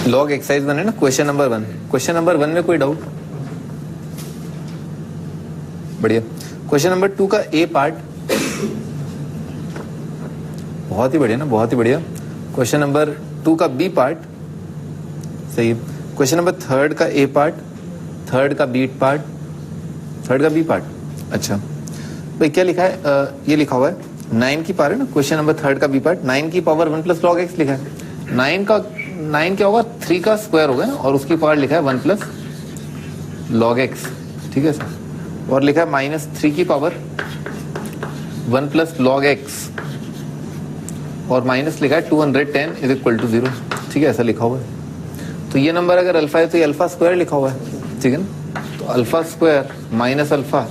Log exercise 1 है ना, question number 1। Question number 1 में कोई डाउट? बढ़िया। क्वेश्चन नंबर 2 का ए पार्ट, बहुत ही बढ़िया ना, बहुत ही बढ़िया। क्वेश्चन नंबर 2 का बी पार्ट, सही है। क्वेश्चन नंबर 3 का ए पार्ट, 3 का बी पार्ट, 3 का बी पार्ट। अच्छा भाई क्या लिखा है? ये लिखा हुआ है 9 की पावर है ना, क्वेश्चन नंबर 3 का बी पार्ट, 9 की पावर 1 प्लस लॉग एक्स लिखा है। 9 क्या होगा? 3 का स्क्वायर होगा ना, और उसकी पावर लिखा है 1 प्लस लॉग एक्स, ठीक है सर। और लिखा है -3 की पावर 1 प्लस लॉग एक्स, और माइनस लिखा है 210 इज इक्वल टू 0, ठीक है, ऐसा लिखा हुआ है। तो ये नंबर अगर अल्फा है तो ये अल्फा स्क्वायर लिखा हुआ है, ठीक है ना। तो alpha square minus alpha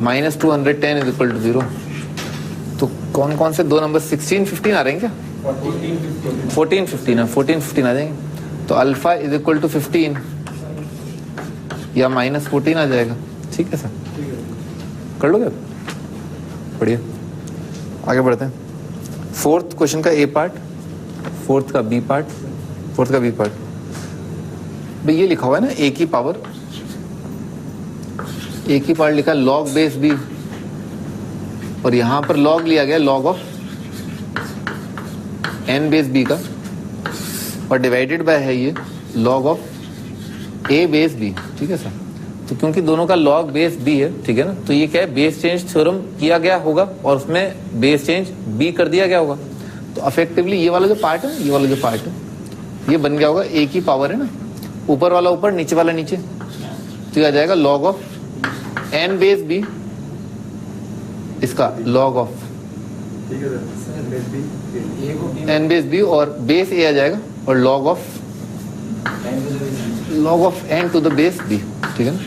minus 210 is equal to 0। तो कौन कौन से दो नंबर 16, 15 आ रहे हैं क्या? 14, 15 आ जाएंगे। तो अल्फा इज इक्वल टू 15 या -14 आ जाएगा, ठीक है सर। कर लोगे? बढ़िया, आगे बढ़ते हैं। 4th क्वेश्चन का ए पार्ट, 4th का बी पार्ट, 4th का बी पार्ट। भाई ये लिखा हुआ है ना ए की पावर लिखा लॉग बेस बी, और यहां पर लॉग लिया गया log of N base B का, और डिवाइडेड बाय है ये log of A base B, ठीक है सर। तो क्योंकि दोनों का लॉग बेस बी है, ठीक है ना, तो ये क्या है, बेस चेंज थ्योरम किया गया होगा और उसमें बेस चेंज बी कर दिया गया होगा। तो अफेक्टिवली ये वाला जो पार्ट है, ये वाला जो पार्ट है, ये बन गया होगा ए की पावर है ना, ऊपर वाला ऊपर नीचे वाला नीचे, तो ये आ जाएगा log of N base b, इसका log of N base b, और बेस ए आ जाएगा, और log of n to the base B, ठीक है ना।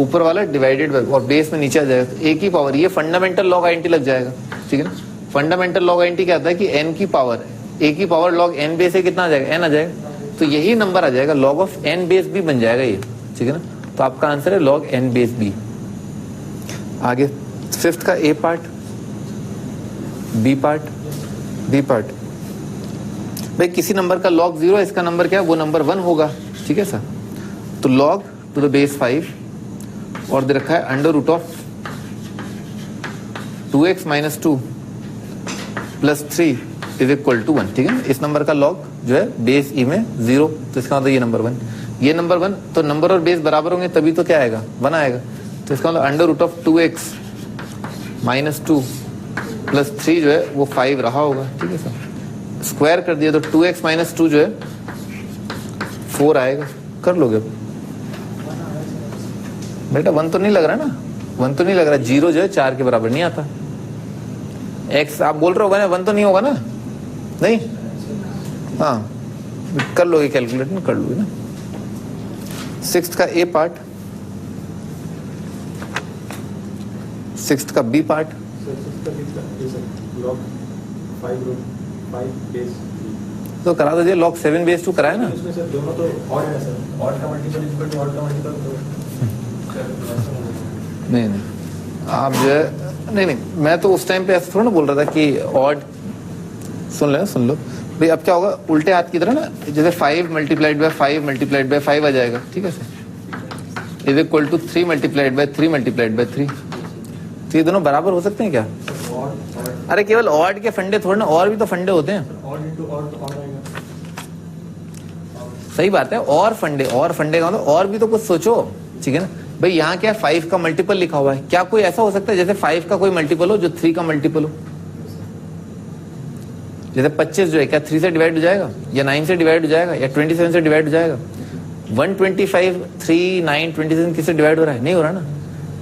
ऊपर वाला डिवाइडेड बाय और बेस में नीचे आ जाएगा, तो ए की पावर, ये फंडामेंटल लॉग आइडेंटिटी लग जाएगा, ठीक है ना। फंडामेंटल लॉग आइडेंटिटी क्या आता है कि एन की पावर, ए की पावर लॉग एन बेस ए कितना आ जाएगा? एन आ जाएगा। तो यही नंबर आ जाएगा, log of N base B बन जाएगा ये, ठीक है ना। तो आपका आंसर है लॉग एन बेस बी। आगे 5th का A part, B part, B part. भाई किसी नंबर का लॉग 0 है, इसका नंबर क्या है? वो नंबर 1 होगा, ठीक है सर। तो लॉग टू द बेस 5, और दे रखा है under root of 2x - 2 + 3 is equal to 1, ठीक है। इस नंबर का लॉग जो है बेस ई में 0, तो इसका मतलब ये नंबर 1, ये नंबर 1। तो नंबर और बेस बराबर होंगे तभी तो क्या आएगा? 1 आएगा। तो इसका मतलब अंडर रूट ऑफ 2x - 2 + 3 जो है वो 5 रहा होगा, ठीक है सर। स्क्वायर कर दिया तो 2x - 2 जो है 4 आएगा। कर लोगे बेटा? 1 तो नहीं लग रहा ना, 1 तो नहीं लग रहा। 0 जो है 4 के बराबर नहीं आता। x आप बोल रहे होगा ना 1 तो नहीं होगा ना? नहीं, हाँ कर लोगे, कैलकुलेट में कर लोगे ना। 6th का ए पार्ट, 6th का बी पार्ट, तो करा दीजिए। लॉग 7 बेस 2 कराया ना? दोनों तो ऑड है सर, ऑड का मल्टीपल इक्वल टू ऑड का मल्टीपल नहीं आप जो है, नहीं मैं तो उस टाइम पे ऐसा थोड़ा ना बोल रहा था कि ऑड। सुन लो भाई, अब क्या होगा? उल्टे हाथ की तरह ना, जैसे 5 × 5 × 5 आ जाएगा, ठीक है सर, इज इक्वल टू 3 × 3 × 3। तो ये दोनों बराबर हो सकते हैं क्या? अरे केवल ऑड के फंडे थोड़ा ना, और भी तो फंडे होते हैं। सही बात है, और फंडे का मतलब और भी तो कुछ सोचो, ठीक है ना। भाई यहाँ क्या है? 5 का मल्टीपल लिखा हुआ है। क्या कोई ऐसा हो सकता है जैसे 5 का कोई मल्टीपल हो जो 3 का मल्टीपल हो? जैसे 25 जो है क्या 3 से डिवाइड हो जाएगा, या 9 से डिवाइड हो जाएगा, या 27 से डिवाइड हो जाएगा? 125 3 9 27 किससे डिवाइड हो रहा है? नहीं हो रहा ना।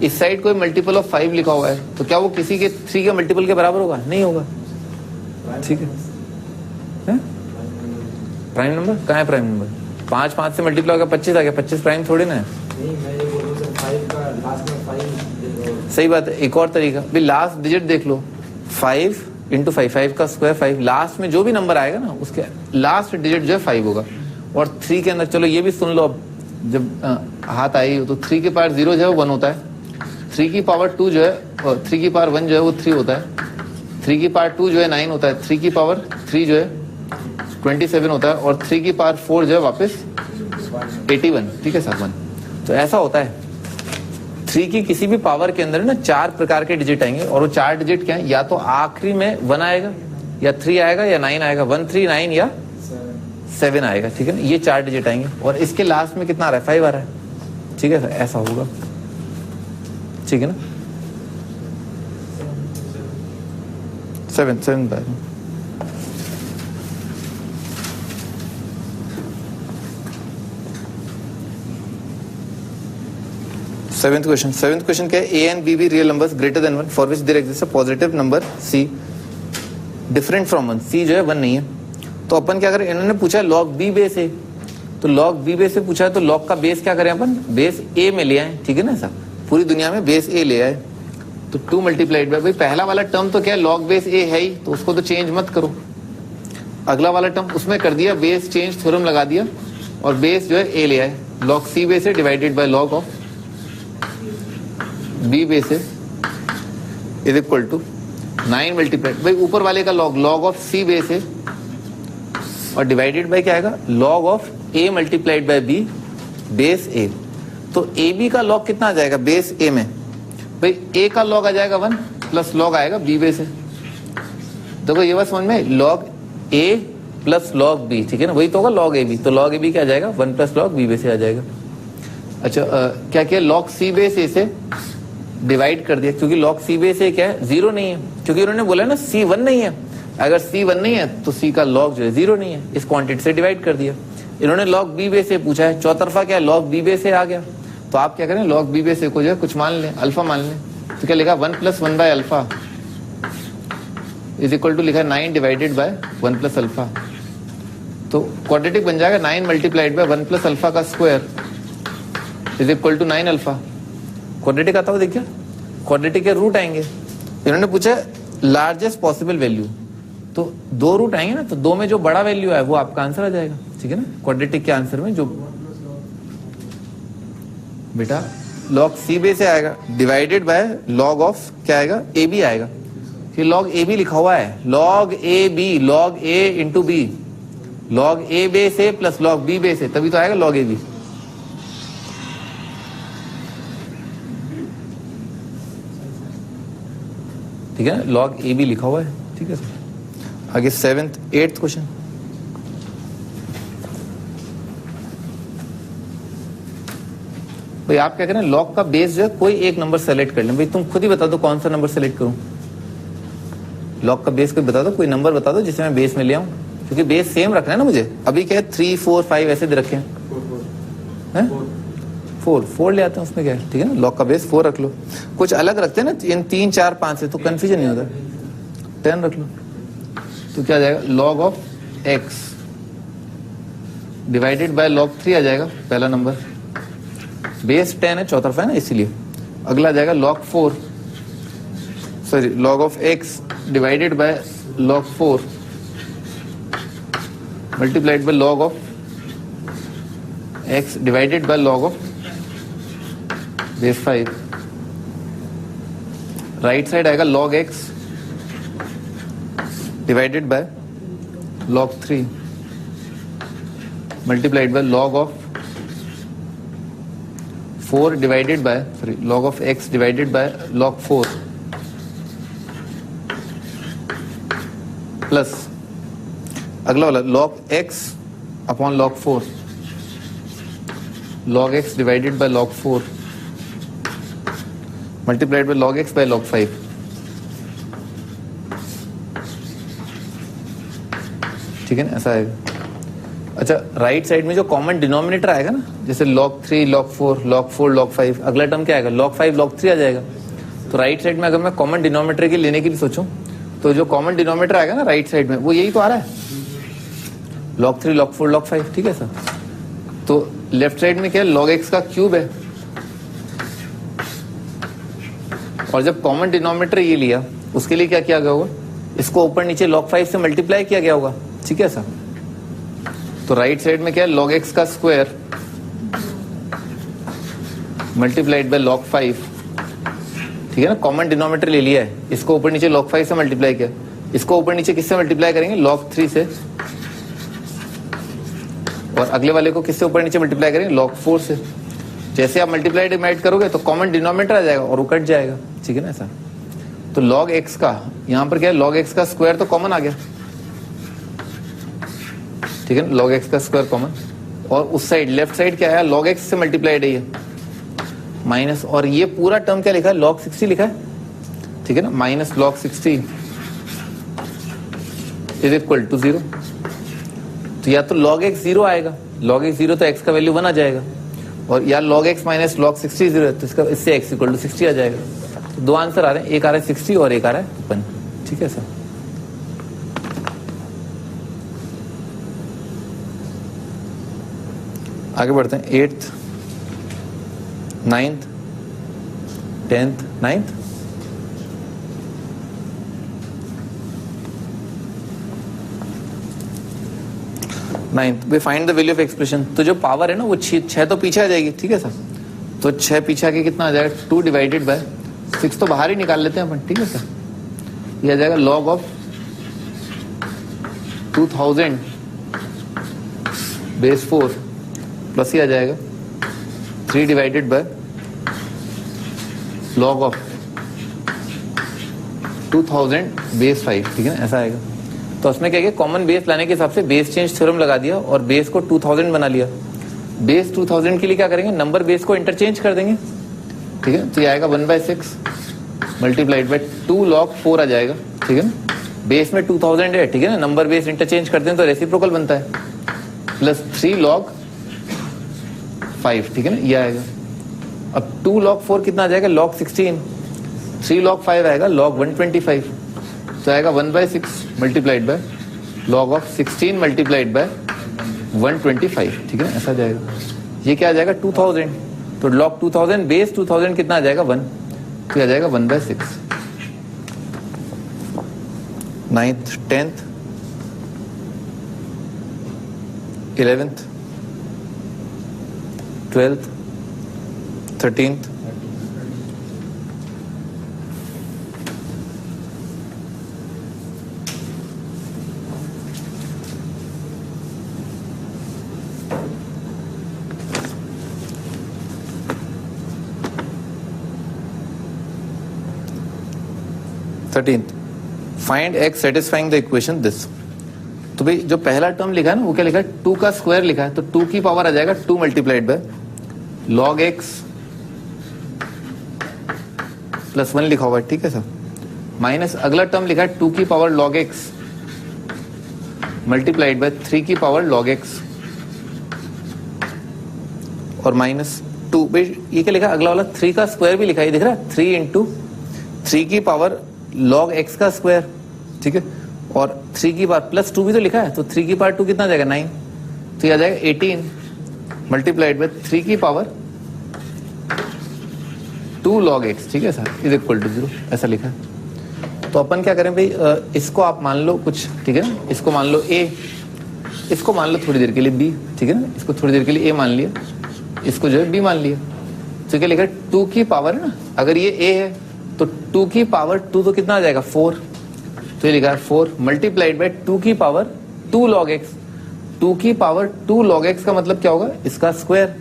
इस साइड कोई मल्टीपल ऑफ 5 लिखा हुआ है, तो क्या वो किसी के 3 के मल्टीपल के बराबर होगा? नहीं होगा, ठीक है। प्राइम नंबर कहाँ है? प्राइम नंबर 5 से मल्टीप्लाई होगा 25 आ गया, 25 प्राइम थोड़ी ना है। सही बात है। एक और तरीका भी, लास्ट डिजिट देख लो, 5 × 5 का स्क्वायर 5, लास्ट में जो भी नंबर आएगा ना उसके लास्ट डिजिट जो है 5 होगा। और 3 के अंदर, चलो ये भी सुन लो, अब जब हाथ आई हो तो 3 के पावर 0 जो है 1 होता है, 3 की पावर 2 जो है, 3 की पावर 1 जो है वो 3 होता है, 3 की पावर 2 जो है 9 होता है, 3 की पावर 3 जो है 27 होता है और 3 की पावर 4 जो है वापस 81, ठीक है साहब 1। तो ऐसा होता है 3 की किसी भी पावर के अंदर ना 4 प्रकार के डिजिट आएंगे और वो 4 डिजिट क्या है, या तो आखिरी में 1 आएगा या 3 आएगा या 9 आएगा, 1 3 9 या 7 आएगा, ठीक है ना। ये 4 डिजिट आएंगे और इसके लास्ट में कितना आ रहा है, 5 आ रहा है, ठीक है सर, ऐसा होगा, ठीक है ना। 7 बाय 7th क्वेश्चन क्या है, A and B real numbers greater than 1 for which there exist a positive number C different from 1, C जो है 1 नहीं है। तो अपन क्या करें, इन्होंने पूछा लॉग बी बेस ए, तो लॉग बी बेस से पूछा है तो लॉग का बेस क्या करें अपन, बेस ए में ले आए, ठीक है ना सर, पूरी दुनिया में बेस ए ले आए। तो 2 मल्टीप्लाइड बाय, भाई पहला वाला टर्म तो क्या है, लॉग बेस ए है ही, तो उसको तो चेंज मत करो। अगला वाला टर्म उसमें कर दिया, बेस चेंज थ्योरम लगा दिया और बेस जो है ए ले आए, लॉग सी बेस है divided by log of b base is equal to 9 multiplied, भाई ऊपर वाले का log, log of c base है और डिवाइडेड बाय क्या आएगा, log of a multiplied by b base a. तो ए बी का लॉग कितना आ जाएगा बेस ए में, भाई ए का लॉग आ जाएगा 1 प्लस लॉग आएगा बी बेस है। देखो ये बात समझ में, लॉग ए प्लस लॉग बी, ठीक है ना, वही तो होगा लॉग ए बी, तो लॉग ए बी क्या आ जाएगा 1 plus log b base a आ जाएगा। अच्छा क्या किया, लॉग सी बेस ए से डिवाइड कर दिया, क्योंकि लॉग सी बेस ए क्या है 0 नहीं है, क्योंकि उन्होंने बोला ना सी 1 नहीं है, अगर सी 1 नहीं है तो सी का लॉग जो है 0 नहीं है, इस क्वांटिटी से डिवाइड कर दिया। इन्होंने लॉग बी बेस ए पूछा है, चौतरफा क्या है लॉग बी बेस ए आ गया, तो आप क्या करें लॉग बी बेस ए को जो है कुछ मान लें, अल्फा मान लें, तो क्या लिखा 1 plus 1 by alpha is equal to लिखा 9 डिवाइडेड बाय 1 प्लस अल्फा। तो क्वाड्रेटिक बन जाएगा 9 मल्टीप्लाइड बाय 1 प्लस अल्फा का square is equal to 9 alpha. Quadratic आता हो देखिए, क्वाड्रेटिक के रूट आएंगे, इन्होंने पूछा लार्जेस्ट पॉसिबल वैल्यू, तो 2 रूट आएंगे ना, तो 2 में जो बड़ा वैल्यू है वो आपका आंसर आ जाएगा, ठीक है ना। क्वाड्रेटिक के आंसर में जो बेटा लॉग सी बेस से आएगा डिवाइडेड बाय लॉग ऑफ क्या आएगा ए बी आएगा, फिर लॉग ए बी लिखा हुआ है, log a b, log a into b, log a base a plus log b base a, तभी तो आएगा लॉग ए बी। ठीक है ना, लॉग ए बी लिखा हुआ है, ठीक है सर। आगे 7th 8th क्वेश्चन, भाई आप क्या करें, लॉग का बेस जो है कोई एक नंबर सेलेक्ट कर लें, भाई तुम खुद ही बता दो कौन सा नंबर सेलेक्ट करूं, लॉग का बेस कोई बता दो, कोई नंबर बता दो जिसे मैं बेस में ले आऊं, क्योंकि बेस सेम रखना है ना मुझे, अभी क्या है 3 4 5 ऐसे दे रखे हैं, 4 ले आते हैं, उसमें क्या है, ठीक है ना, लॉग का बेस 4 रख लो, कुछ अलग रखते हैं ना इन 3 4 5 से तो कंफ्यूजन नहीं होता, 10 रख लो, तो क्या आ जाएगा log of x divided by log 3 आ जाएगा पहला नंबर, बेस 10 है चौतरफा है ना इसीलिए। अगला आ जाएगा log 4 sorry log of x divided by log 4 multiplied by log of x divided by log of base 5। Right side आएगा log x divided by log 3 multiplied by log of 4 divided by sorry log of x divided by log 4 plus अगला वाला log x upon log 4 log x divided by log 4 multiplied by log x by log 5। ठीक है ना, ऐसा आएगा। अच्छा right side में जो कॉमन डिनोमिनेटर आएगा ना, जैसे log 3 log 4 log 4 log 5, अगला टर्म क्या आएगा log 5 log 3 आ जाएगा। तो राइट साइड में अगर मैं कॉमन डिनोमिनेटर की लेने की भी सोचूं तो जो कॉमन डिनोमिनेटर आएगा ना राइट साइड में वो यही तो आ रहा है, log 3 log 4 log 5, ठीक है सर। तो लेफ्ट साइड में क्या है log x का क्यूब है, और जब कॉमन डिनोमिनेटर ये लिया उसके लिए क्या किया गया होगा, इसको ऊपर नीचे log 5 से मल्टीप्लाई किया गया होगा, ठीक है सर। तो राइट साइड में क्या है log x का स्क्वायर मल्टीप्लाइड बाय log 5, ठीक है ना, कॉमन डिनोमिनेटर ले लिया है, इसको ऊपर नीचे log 5 से मल्टीप्लाई किया, इसको ऊपर नीचे किससे मल्टीप्लाई करेंगे log 3 से, और अगले वाले को किससे ऊपर नीचे मल्टीप्लाई करेंगे, log 4 से। जैसे आप मल्टीप्लाई डिवाइड करोगे तो कॉमन डिनोमिनेटर आ जाएगा और वो कट जाएगा, ठीक है ना ऐसा। तो log x का यहाँ पर क्या है, log x का स्क्वायर तो कॉमन आ गया, ठीक है ना, log x का स्क्वायर कॉमन। और उस साइड लेफ्ट साइड क्या है, log x से मल्टीप्लाइड है ये माइनस, और ये पूरा टर्म क्या लिखा है, log 60 लिखा है, ठीक है ना, minus log 60 is equal to 0। तो या तो log x 0 आएगा, log x 0 तो x का वैल्यू 1 आ जाएगा, और या log x माइनस log 60 0 है तो इसका इससे x इक्वल टू 60 आ जाएगा। तो दो आंसर आ रहे हैं, एक आ रहा है 60 और एक आ रहा है 1, ठीक है सर। आगे बढ़ते हैं, 8th 9th 10th 9th। Way find the value of expression. तो जो पावर है ना वो 6 तो पीछे आ जाएगी, ठीक है सर। तो 6 पीछे आके कितना आ जाएगा, 2 डिवाइडेड बाय 6 तो बाहर ही निकाल लेते हैं अपन, ठीक है सर। ये आ जाएगा log ऑफ 2000 बेस 4 प्लस ही आ जाएगा 3 divided by log of 2000 base 5, ठीक है ना, ऐसा आएगा। तो उसमें क्या किया, कॉमन बेस लाने के हिसाब से बेस चेंज थ्योरम लगा दिया और बेस को 2000 बना लिया। बेस 2000 के लिए क्या करेंगे, नंबर बेस को इंटरचेंज कर देंगे, ठीक है। तो ये आएगा 1/6 मल्टीप्लाइड बाय 2 log 4 आ जाएगा, ठीक है ना। बेस में 2000 है, ठीक है ना, नंबर बेस इंटरचेंज करते हैं तो रेसिप्रोकल बनता है, प्लस 3 log 5, ठीक है ना, ये आएगा। अब 2 log 4 कितना आ जाएगा, log 16, 3 log 5 आएगा log 125, तो आएगा 1/6 multiplied by log of 16 multiplied by 125, ठीक है ना, ऐसा जाएगा। ये क्या आ जाएगा 2000, तो log 2000 बेस 2000 कितना आ जाएगा 1, तो आ जाएगा 1/6। 9th 10th 11th 12th 13th 13th find x satisfying the equation this. तो भाई जो पहला टर्म लिखा है ना वो क्या लिखा है, 2 का स्क्वायर लिखा है, तो 2 की पावर आ जाएगा 2 multiplied by log x plus 1 लिखा हुआ है, ठीक है सर। माइनस अगला टर्म लिखा है 2 की power log x multiplied by 3 की पावर log x और माइनस 2। भाई ये क्या लिखा है, अगला वाला 3 का स्क्वायर भी लिखा है, दिख रहा है, 3 इंटू 3 की पावर log x का स्क्वायर, ठीक है, और 3 की पावर प्लस 2 भी तो लिखा है, तो 3 की पावर 2 कितना आ जाएगा 9, तो ये आ जाएगा 18 मल्टीप्लाइड बाय 3 की पावर 2 log x, ठीक है सर, इज इक्वल टू 0, ऐसा लिखा है। तो अपन क्या करें भाई, इसको आप मान लो कुछ, ठीक है ना, इसको मान लो a, इसको मान लो थोड़ी देर के लिए b, ठीक है ना, इसको थोड़ी देर के लिए a मान लिया, इसको जो है b मान लिया। तो क्या लिखा है 2 की पावर है ना, अगर ये a है तो 2 की पावर 2 तो कितना आ जाएगा 4, तो ये लिखा है 4 मल्टीप्लाइड बाय 2 की पावर 2 log x। 2 की पावर 2 log x का मतलब क्या होगा, इसका स्क्वायर,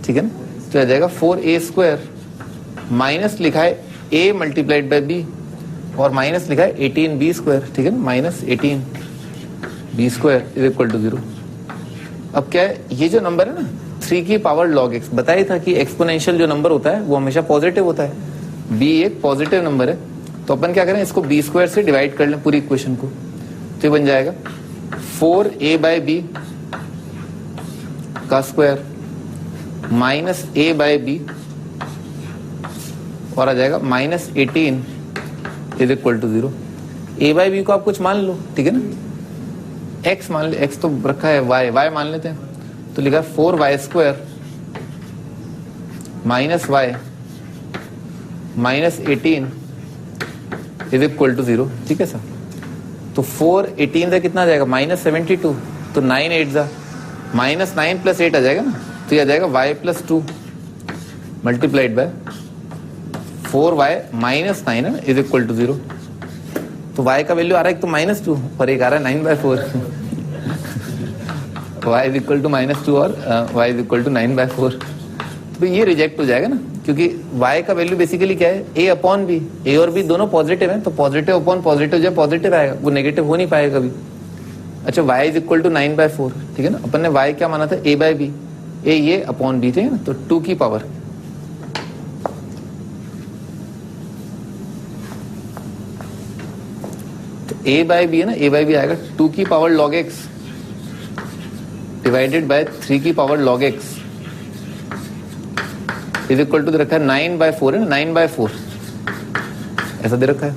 ठीक है ना, तो आ जाएगा 4a स्क्वायर माइनस लिखा है a मल्टीप्लाइड बाय b और माइनस लिखा है 18b स्क्वायर, ठीक है ना, minus 18b square is equal to 0। अब क्या है, ये जो नंबर है ना 3 की पावर log x, बताया था कि एक्सपोनेंशियल जो नंबर होता है वो हमेशा पॉजिटिव होता है, b एक पॉजिटिव नंबर है, तो अपन क्या करें, इसको b स्क्वायर से डिवाइड कर लें पूरी इक्वेशन को, तो ये बन जाएगा 4a बाय b का square minus a by b और आ जाएगा minus 18 is equal to 0। a by b को आप कुछ मान लो, ठीक है ना, x मान ले, x तो रखा है, y मान लेते हैं, तो लिखा 4y square minus y minus 18 is equal to 0, ठीक है सर। तो 4 18 से कितना आ जाएगा माइनस 72, तो 9 8 जा माइनस 9 प्लस 8 आ जाएगा ना, तो ये आ जाएगा y plus 2 multiplied by 4y minus 9 है ना इज इक्वल टू 0। तो y का वैल्यू आ रहा है एक तो -2 और एक आ रहा है 9/4 y इज इक्वल टू -2 और y इज इक्वल टू 9/4, तो ये रिजेक्ट हो जाएगा ना, क्योंकि y का वैल्यू बेसिकली क्या है, a अपॉन b, a और b दोनों पॉजिटिव हैं, तो पॉजिटिव अपॉन पॉजिटिव जो पॉजिटिव आएगा वो नेगेटिव हो नहीं पाएगा कभी। अच्छा, y इज इक्वल टू 9/4, ठीक है ना, अपन ने y क्या माना था, a/b, a ये अपॉन b, ठीक है ना, तो 2 की पावर, तो a/b है ना, a/b आएगा 2 की power log x divided by 3 की power log x is equal to दे रखा है 9/4 है ना, 9/4 ऐसा दे रखा है।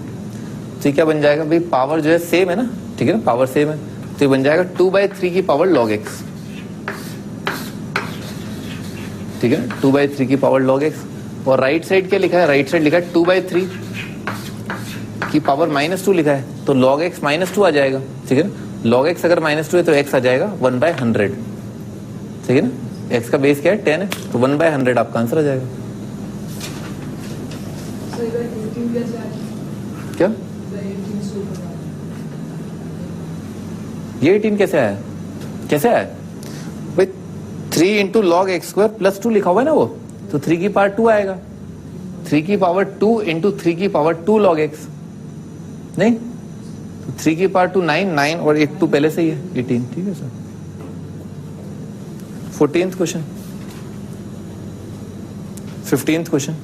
तो क्या बन जाएगा भाई, पावर जो है सेम है ना, ठीक है ना, पावर सेम है, तो ये बन जाएगा 2/3 की पावर log x, ठीक है ना, 2/3 की पावर log x। और राइट साइड क्या लिखा है, राइट साइड लिखा है 2/3 की पावर -2 लिखा है, तो log x -2 आ जाएगा, ठीक है ना, log x अगर -2 है तो x आ जाएगा 1/100, ठीक है ना, x का बेस क्या है 10 है, तो 1/100 आपका आंसर आ जाएगा। क्या ये 18 कैसे आया, कैसे आया भाई, 3 into log x square plus 2 लिखा हुआ है ना वो, तो 3 की पावर 2 आएगा, 3 की पावर 2 इंटू 3 की पावर 2 लॉग एक्स, नहीं तो 3 की पावर 2 9 और एक 2 पहले से ही है 18, ठीक है sir. 14th question, 15th question,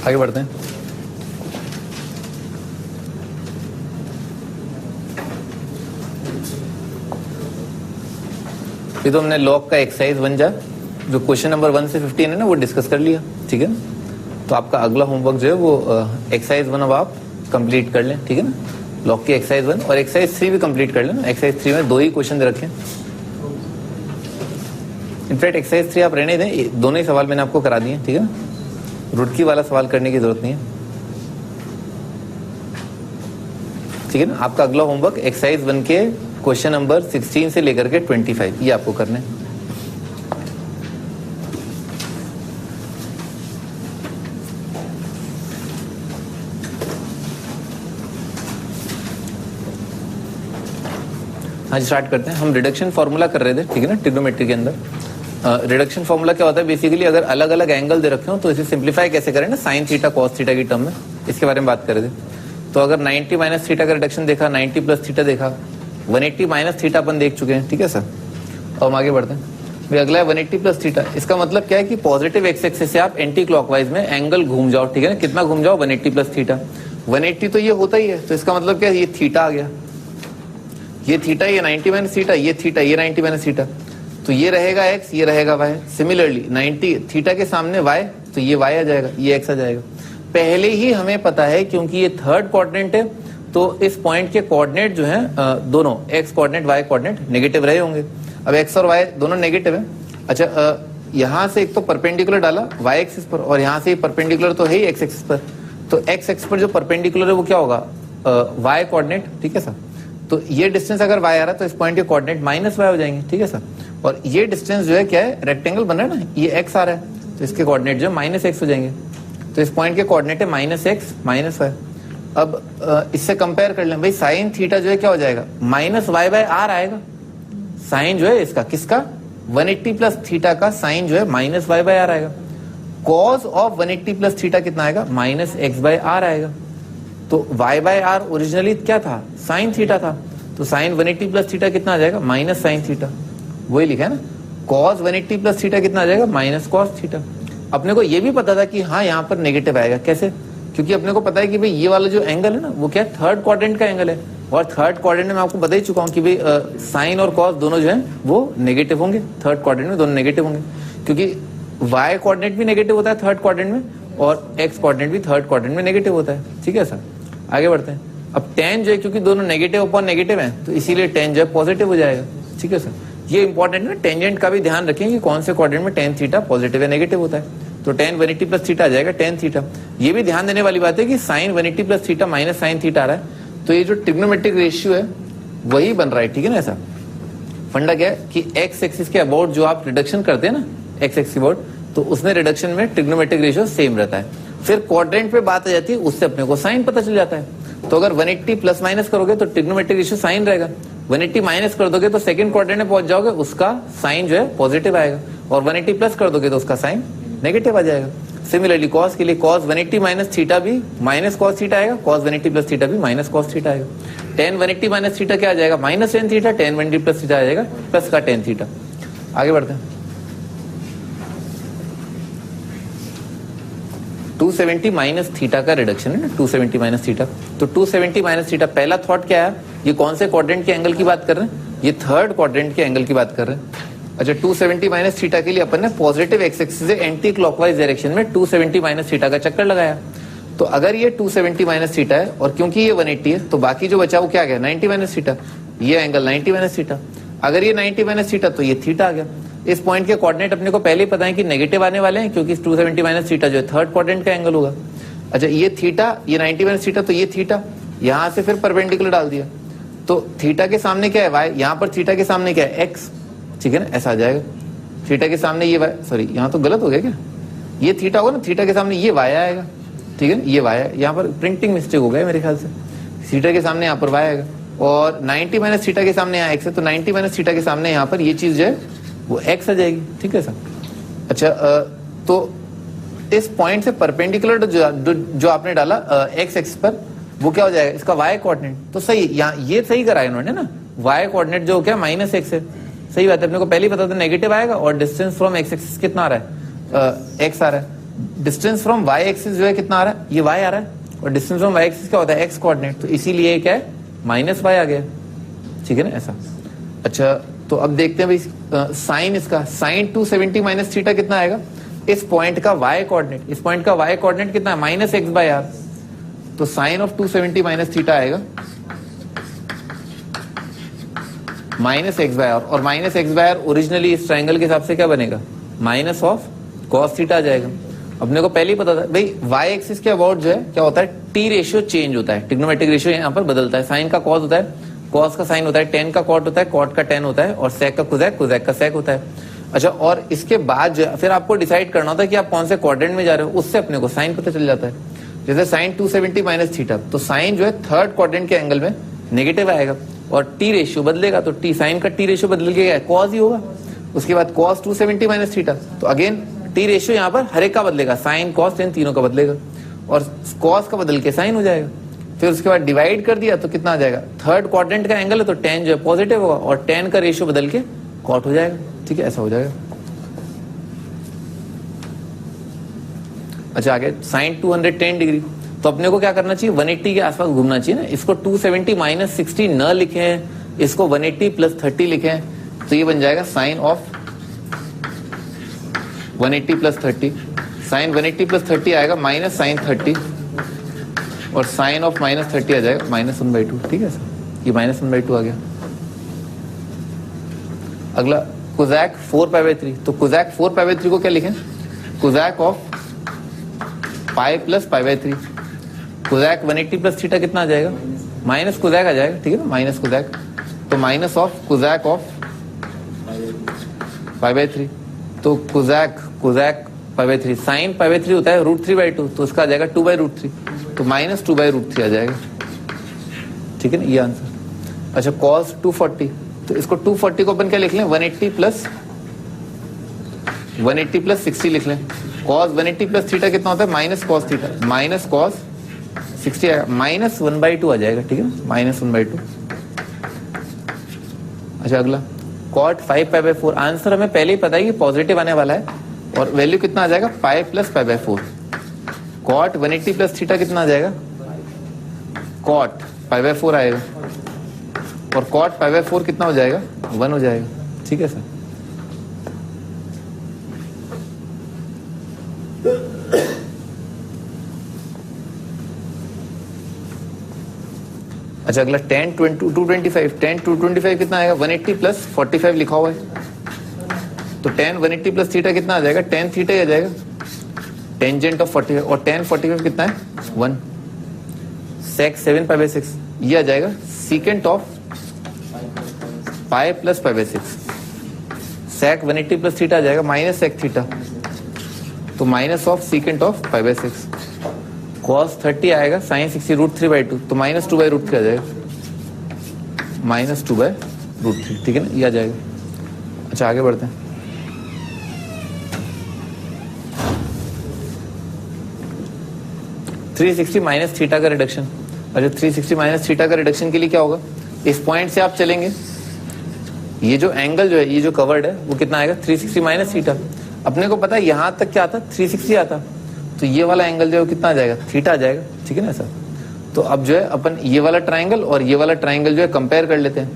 आगे बढ़ते हैं। ये तो हमने लॉग का एक्सरसाइज 1 जा, जो क्वेश्चन नंबर 1 से 15 है ना, वो डिस्कस कर लिया, ठीक है। तो आपका अगला होमवर्क जो है वो एक्सरसाइज 1 अब आप कंप्लीट कर लें, ठीक है ना, लॉग की एक्सरसाइज 1 और एक्सरसाइज 3 भी कंप्लीट कर लें। एक्सरसाइज 3 में 2 ही क्वेश्चन रखें, इनफैक्ट एक्सरसाइज 3 आप रहने दें, दोनों ही सवाल मैंने आपको करा दिए, ठीक है ना, रुटकी वाला सवाल करने की जरूरत नहीं है, ठीक है ना। आपका अगला होमवर्क एक्सरसाइज 1 के क्वेश्चन नंबर 16 से लेकर के 25 ये आपको करने हैं। हाँ जी, स्टार्ट करते हैं। हम रिडक्शन फॉर्मूला कर रहे थे, ठीक है ना, ट्रिग्नोमेट्री के अंदर। रिडक्शन फॉर्मूला क्या होता है, बेसिकली अगर अलग अलग एंगल दे रखे हो तो इसे सिंप्लीफाई कैसे करें ना, साइन थीटा कॉस थीटा की टर्म में, इसके बारे में बात कर रहे थे। तो अगर 90 माइनस थीटा का रिडक्शन देखा, 90 प्लस थीटा देखा, 180 माइनस थीटा अपन देख चुके हैं, ठीक है सर। अब हम आगे बढ़ते हैं। भाई अगला है 180 प्लस थीटा। इसका मतलब क्या है कि पॉजिटिव एक्स एक्सिस से आप एंटी क्लॉकवाइज में एंगल घूम जाओ, ठीक है ना, कितना घूम जाओ, 180 प्लस थीटा। 180 तो ये होता ही है, तो इसका मतलब क्या है, ये थीटा आ गया, ये थीटा, ये 90 माइनस थीटा, ये थीटा, ये 90 माइनस थीटा, तो ये रहेगा x, ये रहेगा y। सिमिलरली 90 थीटा के सामने y, तो ये y आ जाएगा, ये x आ जाएगा। पहले ही हमें पता है, क्योंकि ये थर्ड कोऑर्डिनेट है, तो इस पॉइंट के कोऑर्डिनेट जो हैं दोनों x coordinate y coordinate negative रहे होंगे। अब x और y दोनों नेगेटिव है। अच्छा, यहाँ से एक तो परपेंडिकुलर डाला y एक्सिस पर, और यहाँ से परपेंडिकुलर तो है ही x एक्सिस पर, तो x एक्सिस पर जो परपेंडिकुलर है वो क्या होगा, y कोऑर्डिनेट, ठीक है सर। तो ये डिस्टेंस अगर y आ रहा है तो इस पॉइंट के कोऑर्डिनेट माइनस y हो जाएंगे, ठीक है सर। और ये डिस्टेंस जो है क्या है, रेक्टेंगल बन रहा है ना, ये x आ रहा है, तो इसके कोऑर्डिनेट जो माइनस x हो जाएंगे। तो इस पॉइंट के कोऑर्डिनेट है -x -y। अब इससे कंपेयर कर लें भाई, साइन थीटा जो है क्या हो जाएगा, -y/r आएगा। साइन जो है इसका, किसका, 180 प्लस थीटा का साइन जो है -y/r आएगा। कॉस ऑफ 180 प्लस थीटा कितना आएगा, -x/r आएगा। तो y/r ओरिजिनली क्या था, साइन थीटा था, तो साइन 180 प्लस थीटा कितना आ जाएगा, माइनस साइन थीटा, वही लिखा है ना। कॉस 180 प्लस थीटा कितना आ जाएगा, माइनस कॉस थीटा। अपने को ये भी पता था कि हाँ यहाँ पर नेगेटिव आएगा, कैसे, क्योंकि अपने को पता है कि भाई ये वाला जो एंगल है ना, वो क्या है, थर्ड क्वाड्रेंट का एंगल है, और थर्ड क्वाड्रेंट में मैं आपको बता ही चुका हूँ कि भाई साइन और कॉस दोनों जो है वो नेगेटिव होंगे, थर्ड क्वाड्रेंट में दोनों नेगेटिव होंगे, क्योंकि y कोऑर्डिनेट भी नेगेटिव होता है थर्ड क्वाड्रेंट में, और x कोऑर्डिनेट भी थर्ड क्वाड्रेंट में नेगेटिव होता है, ठीक है सर। आगे बढ़ते हैं। अब tan जो है, क्योंकि दोनों नेगेटिव अपॉन नेगेटिव है, तो इसीलिए tan जो है पॉजिटिव हो जाएगा, ठीक है सर। ये इंपॉर्टेंट है, टेंजेंट का भी ध्यान रखें कि कौन से क्वाड्रेंट में tan थीटा पॉजिटिव या नेगेटिव होता है। तो tan 180 प्लस थीटा आ जाएगा tan थीटा। ये भी ध्यान देने वाली बात है कि sine 180 plus theta minus sine theta आ रहा है, तो ये जो ट्रिग्नोमेट्रिक रेशियो है वही बन रहा है, ठीक है ना। ऐसा फंडा क्या है कि एक्स एक्सिस के अबाउट जो आप रिडक्शन करते हैं ना, एक्स एक्सिस के अबाउट, तो उसमें रिडक्शन में ट्रिग्नोमेट्रिक रेशियो सेम रहता है। फिर क्वाड्रेंट पे बात आ जाती है, उससे अपने को साइन पता चल जाता है। तो अगर 180 प्लस माइनस करोगे तो ट्रिग्नोमेट्रिक रेशियो साइन रहेगा, 180 माइनस कर दोगे तो सेकंड क्वाड्रेंट में पहुंच जाओगे, उसका साइन जो है पॉजिटिव आएगा, और 180 प्लस कर दोगे तो उसका साइन नेगेटिव आ जाएगा। सिमिलरली कॉस के लिए cos 180 माइनस थीटा भी माइनस कॉस थीटा आएगा, cos 180 प्लस थीटा भी माइनस कॉस थीटा आएगा। tan 180 माइनस थीटा क्या आ जाएगा, minus tan theta, tan 180 plus theta आ जाएगा प्लस का tan थीटा। आगे बढ़ते हैं। 270 माइनस थीटा का रिडक्शन है ना, 270 माइनस थीटा। तो 270 माइनस थीटा, पहला थॉट क्या है, ये कौन से क्वाड्रेंट के एंगल की बात कर रहे हैं, ये थर्ड क्वाड्रेंट के एंगल की बात कर रहे हैं। अच्छा 270 माइनस थीटा के लिए अपन ने पॉजिटिव एक्स एक्सिस से एंटी क्लॉकवाइज डायरेक्शन में 270 माइनस थीटा का चक्कर लगाया। तो अगर ये 270 माइनस थीटा है और क्योंकि ये 180 है तो बाकी जो बचा वो क्या गया, 90 माइनस थीटा। ये एंगल 90 माइनस थीटा, अगर ये 90 माइनस थीटा तो ये थीटा आ गया। इस पॉइंट के कोऑर्डिनेट अपने को पहले ही पता है कि नेगेटिव आने वाले हैं, क्योंकि 270 माइनस थीटा जो है थर्ड क्वाड्रेंट का एंगल होगा। अच्छा ये थीटा, ये 90 माइनस थीटा, तो ये थीटा यहां से फिर परपेंडिकुलर डाल दिया, तो थीटा के सामने क्या है, वाई, यहाँ पर थीटा के सामने क्या है, एक्स, ठीक है ना, ऐसा आ जाएगा। थीटा के सामने ये वाई, सॉरी यहाँ तो गलत हो गया क्या, ये थीटा होगा ना, थीटा के सामने ये वाई आएगा, ठीक है ना, ये वाई है, यहाँ पर प्रिंटिंग मिस्टेक हो गया मेरे ख्याल से। थीटा के सामने यहाँ पर वाई आएगा, और 90 माइनस थीटा के सामने यहाँ एक्स है, तो 90 माइनस थीटा के सामने यहाँ पर ये चीज जो है वो एक्स आ जाएगी, ठीक है सर। अच्छा तो इस पॉइंट से परपेंडिकुलर जो आपने डाला एक्स एक्स पर, वो क्या हो जाएगा, इसका वाई कोऑर्डिनेट। तो सही, यहाँ ये सही करा इन्होंने ना, वाई कोऑर्डिनेट जो क्या माइनस एक्स है, सही बात है, अपने को पहले ही पता था नेगेटिव आएगा, और डिस्टेंस फ्रॉम एक्स एक्सिस कितना आ रहा है, एक्स आ रहा है। डिस्टेंस फ्रॉम वाई एक्सिस जो है कितना आ रहा है, ये वाई आ रहा है, और डिस्टेंस फ्रॉम वाई एक्सिस क्या होता है, एक्स कोऑर्डिनेट, तो इसीलिए क्या है माइनस वाई आ गया, ठीक है ना, ऐसा। अच्छा तो अब देखते हैं भाई साइन, इसका साइन 270 माइनस थीटा कितना आएगा, इस पॉइंट का वाई कोऑर्डिनेट, इस पॉइंट का वाई कोऑर्डिनेट कितना है, माइनस एक्स बाय आर, तो साइन ऑफ 270 माइनस थीटा आएगा माइनस एक्स बाय आर, और minus X by R originally इस ट्राइंगल के हिसाब से क्या बनेगा, माइनस ऑफ कॉस थीटा आ जाएगा। अपने को पहले ही पता था भाई वाई एक्सिस के अबाउट जो है क्या होता है, टी रेशियो चेंज होता है, ट्रिग्नोमेट्रिक रेशियो यहाँ पर बदलता है। साइन का कॉस होता है, कॉस का साइन होता है, टेन का कॉट होता है, कॉट का टेन होता है, और सेक का कुजैक, कुजैक का सेक होता है। अच्छा और इसके बाद जो है फिर आपको डिसाइड करना होता है कि आप कौन से क्वाड्रेंट में जा रहे हो, उससे अपने को साइन पता चल जाता है। जैसे साइन 270 माइनस थीटा, तो साइन जो है थर्ड क्वाड्रेंट के एंगल में नेगेटिव आएगा, और टी रेशियो बदलेगा, तो टी साइन का टी रेशियो बदल के कॉस ही होगा। उसके बाद कॉस 270 माइनस थीटा, तो अगेन टी रेशियो यहाँ पर हर एक का बदलेगा, साइन कॉस टेन तीनों का बदलेगा, और कॉस का बदल के साइन हो जाएगा। फिर उसके बाद डिवाइड कर दिया तो कितना आ जाएगा, थर्ड क्वाड्रेंट का एंगल है तो टेन जो है पॉजिटिव होगा, और टेन का रेशियो बदल के कॉट हो जाएगा, ठीक है, ऐसा हो जाएगा। अच्छा आगे साइन 210 डिग्री, तो अपने को क्या करना चाहिए, 180 के आसपास घूमना चाहिए ना। इसको 270 माइनस 60 न लिखे हैं, इसको 180 प्लस 30 लिखे हैं, तो ये बन जाएगा sine of 180 plus 30। Sine 180 plus 30 आएगा माइनस साइन 30, और साइन ऑफ माइनस 30 आ जाएगा माइनस 1/2, ठीक है सर, ये माइनस 1/2 आ गया। अगला कोजैक 4π/3, तो कोजैक 4π/3 को क्या लिखें, cosec of pi plus π/3। Cosec 180 plus theta कितना आ जाएगा, माइनस कोजैक आ जाएगा, ठीक है ना, माइनस कोजैक, तो माइनस ऑफ कोजैक ऑफ π/3, तो कोजैक π/3, साइन π/3 होता है √3/2, तो उसका आ जाएगा 2/√3, तो माइनस 2/√3 आ जाएगा, ठीक है ना, ये आंसर। अच्छा कॉस 240, तो इसको 240 को अपन क्या लिख लें, 180 प्लस 60 लिख लें। कॉस 180 प्लस थीटा कितना होता है, minus cos theta, minus cos 60 आएगा, माइनस 1/2 आ जाएगा, ठीक है ना, माइनस 1/2। अच्छा अगला कॉट 5π/4, आंसर हमें पहले ही पता है कि पॉजिटिव आने वाला है, और वैल्यू कितना आ जाएगा, pi plus π/4। Cot 180 plus theta कितना आ जाएगा, कॉट π/4 आएगा, और कॉट π/4 कितना हो जाएगा, 1 हो जाएगा, ठीक है सर। अच्छा अगला tan 225, tan 225 कितना आएगा, 180 प्लस 45 लिखा हुआ है, तो tan 180 प्लस थीटा कितना आ जाएगा, tan थीटा ही आ जाएगा, टेंजेंट ऑफ 45, और tan 45 कितना है, 1, sec 7π/6, ये आ जाएगा secant of pi plus pi by 6, sec 180 plus theta आ जाएगा माइनस sec थीटा, तो minus of secant of pi by 6, cos 30 आएगा sin 60 रूट 3/2, तो माइनस 2/√3 आ जाएगा, माइनस 2/√3, ठीक है ना, ये आ जाएगा। अच्छा आगे बढ़ते हैं। $360 माइनस थीटा का रिडक्शन। अच्छा 360 माइनस थीटा का रिडक्शन के लिए क्या होगा, इस पॉइंट से आप चलेंगे, ये जो एंगल जो है, ये जो कवर्ड है वो कितना आएगा 360 माइनस थीटा। अपने को पता है यहां तक क्या आता 360 आता, तो ये वाला एंगल जो है कितना आ जाएगा, थीटा आ जाएगा, ठीक है ना सर। तो अब जो है अपन ये वाला ट्राइंगल और ये वाला ट्राइंगल जो है कंपेयर कर लेते हैं।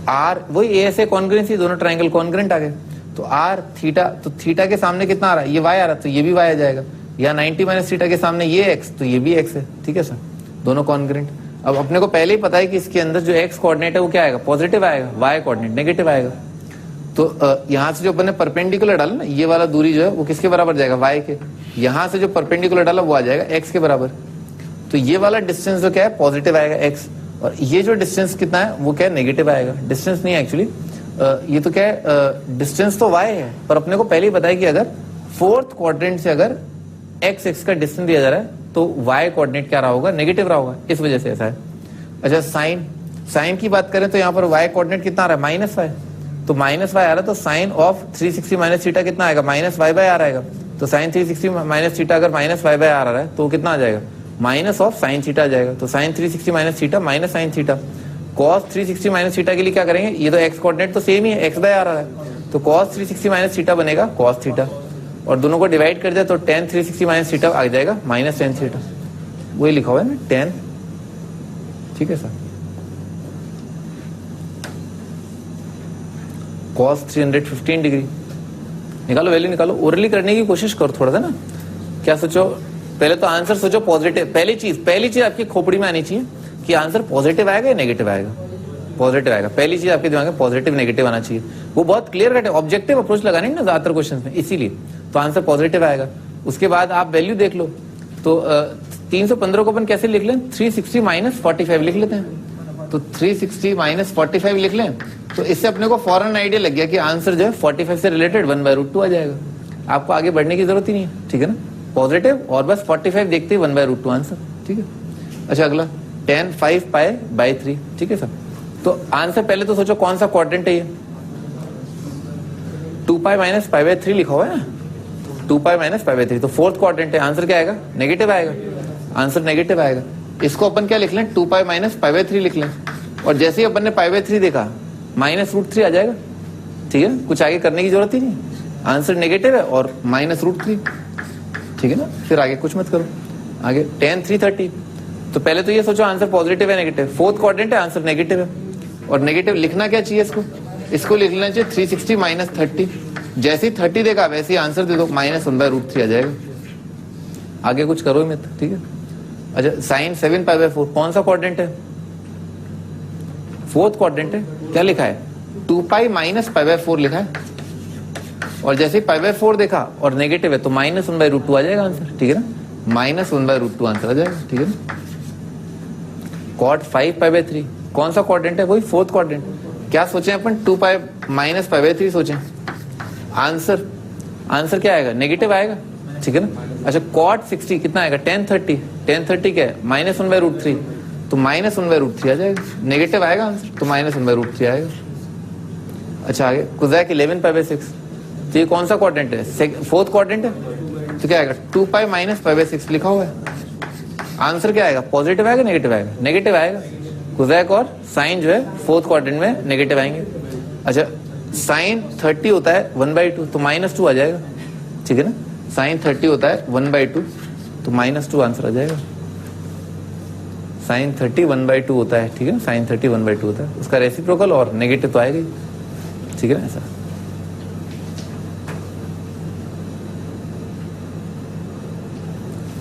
आर वही ए ऐसे कॉन्ग्रेंसी, दोनों ट्राइंगल कॉन्ग्रेंट आ गए, तो आर थीटा, तो थीटा के सामने कितना आ रहा है, ये वाई आ रहा है, तो ये भी वाई आ जाएगा। या 90 माइनस थीटा के सामने ये एक्स, तो ये भी एक्स है, ठीक है सर, दोनों कॉन्ग्रेंट। अब अपने को पहले ही पता है कि इसके अंदर जो एक्स कोऑर्डिनेट है वो क्या आएगा, पॉजिटिव आएगा, वाई कोऑर्डिनेट नेगेटिव आएगा। तो यहाँ से जो अपन ने परपेंडिकुलर डाला ना, ये वाला दूरी जो है वो किसके बराबर जाएगा, वाई के। यहाँ से जो परपेंडिकुलर डाला वो आ जाएगा एक्स के बराबर। तो ये वाला डिस्टेंस जो क्या है पॉजिटिव आएगा एक्स, और ये जो डिस्टेंस कितना है वो क्या है नेगेटिव आएगा। डिस्टेंस नहीं है एक्चुअली, ये तो क्या है डिस्टेंस तो वाई है, पर अपने को पहले ही बताया कि अगर फोर्थ क्वाड्रेंट से अगर एक्स का डिस्टेंस दिया जा रहा है तो वाई कोऑर्डिनेट क्या रहा होगा, नेगेटिव रहा होगा, इस वजह से ऐसा है। अच्छा साइन की बात करें तो यहाँ पर वाई कोऑर्डिनेट कितना आ रहा है, माइनस वाई, तो माइनस वाई आ रहा है, तो साइन ऑफ 360 माइनस थीटा कितना आएगा, माइनस वाई बाय आर आएगा। तो साइन 360 माइनस थीटा अगर माइनस वाई बाय आर आ रहा है तो कितना आ जाएगा, माइनस ऑफ साइन थीटा आ जाएगा। तो sine 360 minus theta minus sine theta. Cos 360 minus theta के लिए क्या करेंगे, ये तो एक्स कोऑर्डिनेट तो सेम ही है, एक्स बाय आर आ रहा है, तो कॉस 360 माइनस थीटा बनेगा कॉस थीटा, और दोनों को डिवाइड कर दिया तो tan 360 माइनस थीटा आ जाएगा माइनस tan थीटा, वही लिखा हुआ है ना tan, ठीक है सर। cos 315 डिग्री निकालो, वैल्यू निकालो, ओरली करने की कोशिश करो थोड़ा सा ना। क्या सोचो, पहले तो आंसर सोचो पॉजिटिव, पहली चीज आपकी खोपड़ी में आनी चाहिए कि आंसर पॉजिटिव आएगा या नेगेटिव आएगा। पॉजिटिव आएगा, पहली चीज आपके दिमाग में पॉजिटिव नेगेटिव आना चाहिए, वो बहुत क्लियर कट है, ऑब्जेक्टिव अप्रोच लगाने ना ज्यादातर क्वेश्चंस में, इसीलिए तो आंसर पॉजिटिव आएगा। उसके बाद आप वैल्यू देख लो, तो 315 को अपन कैसे लिख लें, 360 माइनस 45 लिख लेते हैं, तो 360 माइनस 45 लिख लें, तो इससे अपने को फौरन आइडिया लग गया कि आंसर जो है 45 से रिलेटेड 1/√2 आ जाएगा। आपको आगे बढ़ने की जरूरत ही नहीं है, ठीक है ना, पॉजिटिव और बस 45 देखते ही 1/√2 आंसर, ठीक है। अच्छा अगला tan 5 पाई बाई 3, ठीक है सर। तो आंसर पहले तो सोचो कौन सा क्वाड्रेंट है ये, 2 पाई माइनस पाई बाई 3 लिखा हुआ है ना, 2 पाई माइनस पाई बाई 3, तो फोर्थ क्वाड्रेंट है, आंसर क्या आएगा, नेगेटिव आएगा, आंसर नेगेटिव आएगा। इसको अपन क्या लिख लें, 2 पाई माइनस पाई बाई 3 लिख लें, और जैसे ही अपन ने पाई बाई 3 देखा -√3 आ जाएगा, ठीक है, कुछ आगे करने की जरूरत ही नहीं, आंसर नेगेटिव है और -√3, ठीक है ना, फिर आगे कुछ मत करो। आगे tan 330, तो पहले तो ये सोचो आंसर पॉजिटिव है नेगेटिव, फोर्थ क्वाड्रेंट है, आंसर नेगेटिव है, और नेगेटिव लिखना क्या चाहिए इसको लिख लेना चाहिए 360 माइनस 30, जैसे ही 30 देखा वैसे ही आंसर दे दो, -1/√3 आ जाएगा। आगे कुछ करो ही मत, ठीक है। अच्छा साइन 7 पाई बाई 4 कौन सा क्वाड्रेंट है, फोर्थ क्वाड्रेंट है, क्या लिखा है 2 पाई माइनस पाई बाई 4 लिखा है, और जैसे ही पाई बाई 4 देखा और नेगेटिव है तो -1/√2 आ जाएगा आंसर, ठीक है ना, -1/√2 आंसर आ जाएगा, ठीक है ना। cot 5 पाई बाई 3 कौन सा क्वाड्रेंट है, वही फोर्थ क्वाड्रेंट। क्या सोचे अपन, 2 पाई माइनस पाई बाई 3 सोचे, आंसर क्या आएगा, नेगेटिव आएगा, ठीक है ना। अच्छा cot 60 कितना आएगा, tan 30 क्या है -1/√3, तो -1/√3 आ जाएगा, नेगेटिव आएगा आंसर, तो -1/√3 आएगा। अच्छा आगे cosec 11 पाई बाई 6, तो ये कौन सा क्वाड्रेंट है, फोर्थ क्वाड्रेंट है, तो क्या आएगा 2 पाई माइनस पाई बाई 6 लिखा हुआ है, आंसर क्या आएगा, पॉजिटिव आएगा नेगेटिव आएगा, नेगेटिव आएगा। कोसेक और साइन जो है फोर्थ क्वाड्रेंट में नेगेटिव आएंगे। अच्छा साइन 30 होता है 1/2, तो -2 आ जाएगा, ठीक है ना, साइन 30 होता है 1/2, तो -2 आंसर आ जाएगा। साइन 30 1/2 होता है, ठीक है, साइन 30 1/2 होता है, उसका रेसिप्रोकल और नेगेटिव तो आएगा ही, ठीक है ना ऐसा।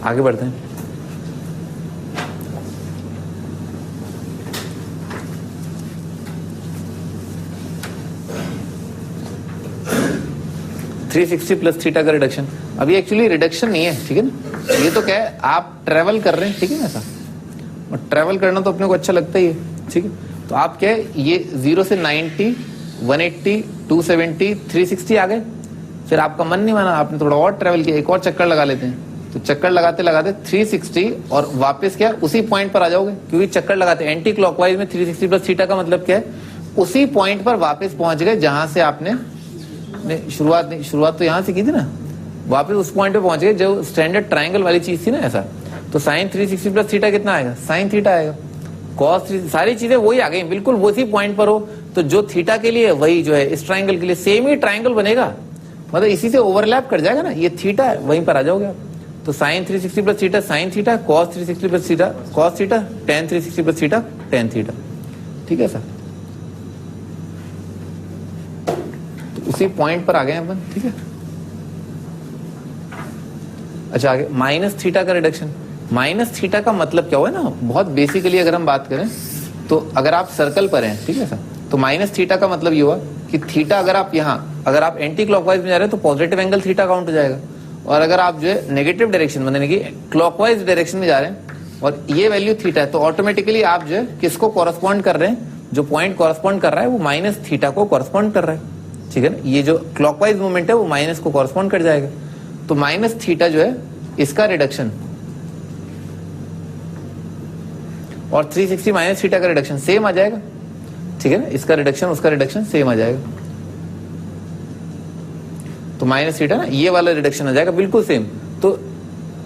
आगे बढ़ते हैं। $360 प्लस थीटा का रिडक्शन, अभी एक्चुअली रिडक्शन नहीं है, ठीक है ना, ये तो क्या है आप ट्रेवल कर रहे हैं, ठीक है ना ऐसा, और ट्रेवल करना तो अपने को अच्छा लगता ही है, ठीक है। तो आप क्या है, ये 0 से 90, 180, 270, 360 आ गए। फिर आपका मन नहीं माना, आपने थोड़ा और ट्रेवल किया, एक और चक्कर लगा लेते हैं। तो चक्कर लगाते लगाते 360 और वापस क्या उसी पॉइंट पर आ जाओगे, क्योंकि चक्कर लगाते एंटी क्लॉकवाइज में 360 प्लस थीटा का मतलब क्या है, उसी पॉइंट पर वापस पहुंच गए जहां से आपने शुरुआत तो यहां से की थी ना, वापस उस पॉइंट पे पहुंच गए जो स्टैंडर्ड ट्रायंगल वाली चीज थी ना ऐसा। तो साइन 360 प्लस थीटा कितना आएगा, साइन थीटा आएगा। कॉस, सारी चीजें वही आ गई, बिल्कुल उसी पॉइंट पर हो। तो जो थीटा के लिए वही जो है इस ट्रायंगल के लिए सेम ही ट्रायंगल बनेगा, मतलब इसी से ओवरलैप कर जाएगा ना, ये थीटा है वहीं पर आ जाओगे आप। तो sine 360 plus theta sine theta, cos 360 plus theta cos theta, tan 360 plus theta tan theta. ठीक है सर, तो उसी पॉइंट पर आ गए अपन। ठीक है, अच्छा आगे माइनस थीटा का रिडक्शन। माइनस थीटा का मतलब क्या हुआ ना, बहुत बेसिकली अगर हम बात करें तो अगर आप सर्कल पर हैं, ठीक है सर, तो माइनस थीटा का मतलब ये हुआ कि थीटा अगर आप यहाँ, अगर आप एंटी क्लॉकवाइज में जा रहे हैं तो पॉजिटिव एंगल थीटा काउंट हो जाएगा, और अगर आप जो है नेगेटिव डायरेक्शन मतलब कि क्लॉकवाइज डायरेक्शन में जा रहे हैं और ये वैल्यू थीटा है, तो ऑटोमेटिकली आप जो है किसको कॉरस्पॉन्ड कर रहे हैं, जो पॉइंट कॉरस्पॉन्ड कर रहा है वो माइनस थीटा को कॉरस्पॉन्ड कर रहा है। ठीक है ना, ये जो क्लॉकवाइज मूवमेंट है वो माइनस को कॉरस्पॉन्ड कर जाएगा। तो माइनस थीटा जो है इसका रिडक्शन और 360 माइनस थीटा का रिडक्शन सेम आ जाएगा। ठीक है ना, इसका रिडक्शन उसका रिडक्शन सेम आ जाएगा। तो माइनस थीटा ना ये वाला रिडक्शन आ जाएगा बिल्कुल सेम। तो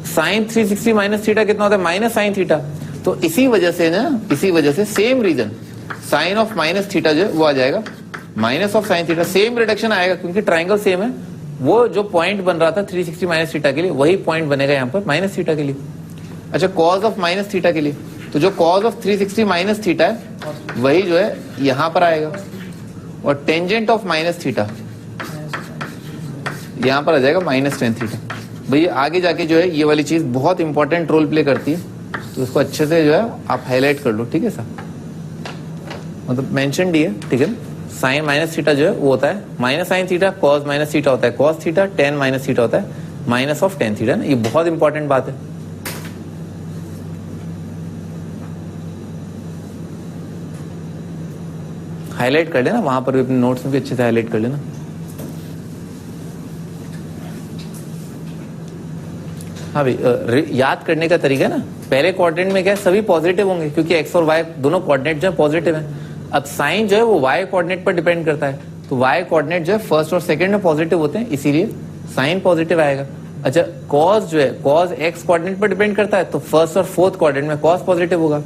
साइन 360 माइनस थीटा कितना होता है, माइनस साइन थीटा। तो इसी वजह से ना, इसी वजह से same reason sine of minus theta जो है वो आ जाएगा minus of sine theta, same reduction आएगा क्योंकि ट्राइंगल सेम है। वो जो पॉइंट बन रहा था 360 माइनस थीटा के लिए वही पॉइंट बनेगा यहाँ पर माइनस थीटा के लिए। अच्छा, कॉज ऑफ माइनस थीटा के लिए, तो जो कॉज ऑफ 360 माइनस थीटा है वही जो है यहां पर आएगा, और टेंजेंट ऑफ माइनस थीटा यहां पर आ जाएगा माइनस टेन थीटा। भैया आगे जाके जो है ये वाली चीज बहुत इंपॉर्टेंट रोल प्ले करती है, तो इसको अच्छे से जो है आप हाईलाइट कर लो। ठीक है सर, मतलब मेंशन डी है। ठीक है, साइन माइनस थीटा जो है वो होता है minus sine theta, cos minus theta होता है cos theta, ten minus theta होता है माइनस ऑफ टेन थीटा ना, ये बहुत इंपॉर्टेंट बात है। हाईलाइट कर लेना वहां पर भी, अपने नोट्स में भी अच्छे से हाईलाइट कर लेना। हाँ भाई, याद करने का तरीका है ना, पहले क्वाड्रेंट में क्या है सभी पॉजिटिव होंगे क्योंकि एक्स और वाई दोनों कोऑर्डिनेट जो है पॉजिटिव है। अब साइन जो है वो वाई कोऑर्डिनेट पर डिपेंड करता है, तो वाई कोऑर्डिनेट जो है फर्स्ट और सेकंड में पॉजिटिव होते हैं, इसीलिए साइन पॉजिटिव आएगा। अच्छा, कॉस जो है कॉस एक्स कोऑर्डिनेट पर डिपेंड करता है, तो फर्स्ट और फोर्थ क्वाड्रेंट में कॉस पॉजिटिव होगा,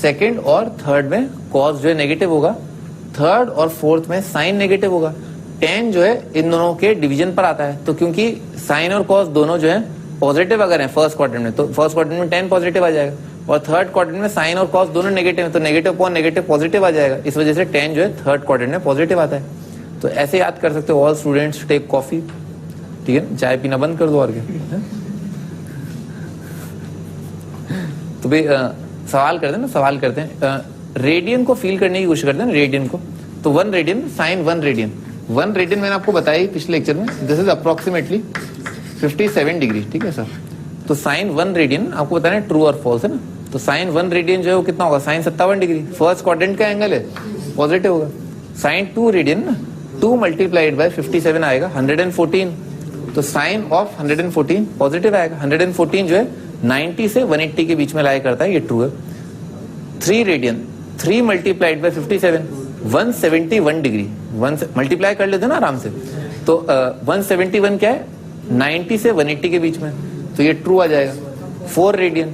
सेकंड और थर्ड में कॉस जो है नेगेटिव होगा, थर्ड और फोर्थ में साइन नेगेटिव होगा। टेन जो है इन दोनों के डिवीजन पर आता है, तो क्योंकि साइन और कॉस दोनों जो है पॉजिटिव अगर है फर्स्ट क्वाड्रेंट में, तो फर्स्ट क्वाड्रेंट में टेन पॉजिटिव आ जाएगा, और थर्ड क्वाड्रेंट में साइन और कॉस दोनों नेगेटिव है, तो नेगेटिव अपॉन नेगेटिव पॉजिटिव आ जाएगा। इस वजह से टेन जो है थर्ड क्वाड्रेंट में पॉजिटिव आता है। तो ऐसे याद कर सकते हो, ऑल स्टूडेंट्स टेक कॉफी। ठीक है, चाय पीना बंद कर दो और क्या। तो भाई सवाल करते हैं ना, सवाल करते हैं, रेडियन को फील करने की कोशिश करते हैं ना, रेडियन को। तो 1 रेडियन साइन 1 रेडियन, 1 रेडियन मैंने आपको बताया ही पिछले लेक्चर में, दिस इज अप्रोक्सीमेटली 57 डिग्री। ठीक है सर, तो साइन 1 रेडियन आपको बताना है ट्रू और फॉल्स है ना। तो साइन 1 रेडियन जो है वो कितना होगा, साइन 57 डिग्री, फर्स्ट क्वाड्रेंट का एंगल है पॉजिटिव होगा। साइन 2 रेडियन ना, 2 मल्टीप्लाइड बाय 57 आएगा 114, तो साइन ऑफ 114 पॉजिटिव आएगा। 114 जो है 90 से 180 के बीच में लाया करता है, ये ट्रू है। 3 radian, 3 multiplied bye 57 171 degree, 1 multiply कर लेते ना आराम से। तो 171 क्या है, 90 से 180 के बीच में, तो ये ट्रू आ जाएगा। 4 रेडियन,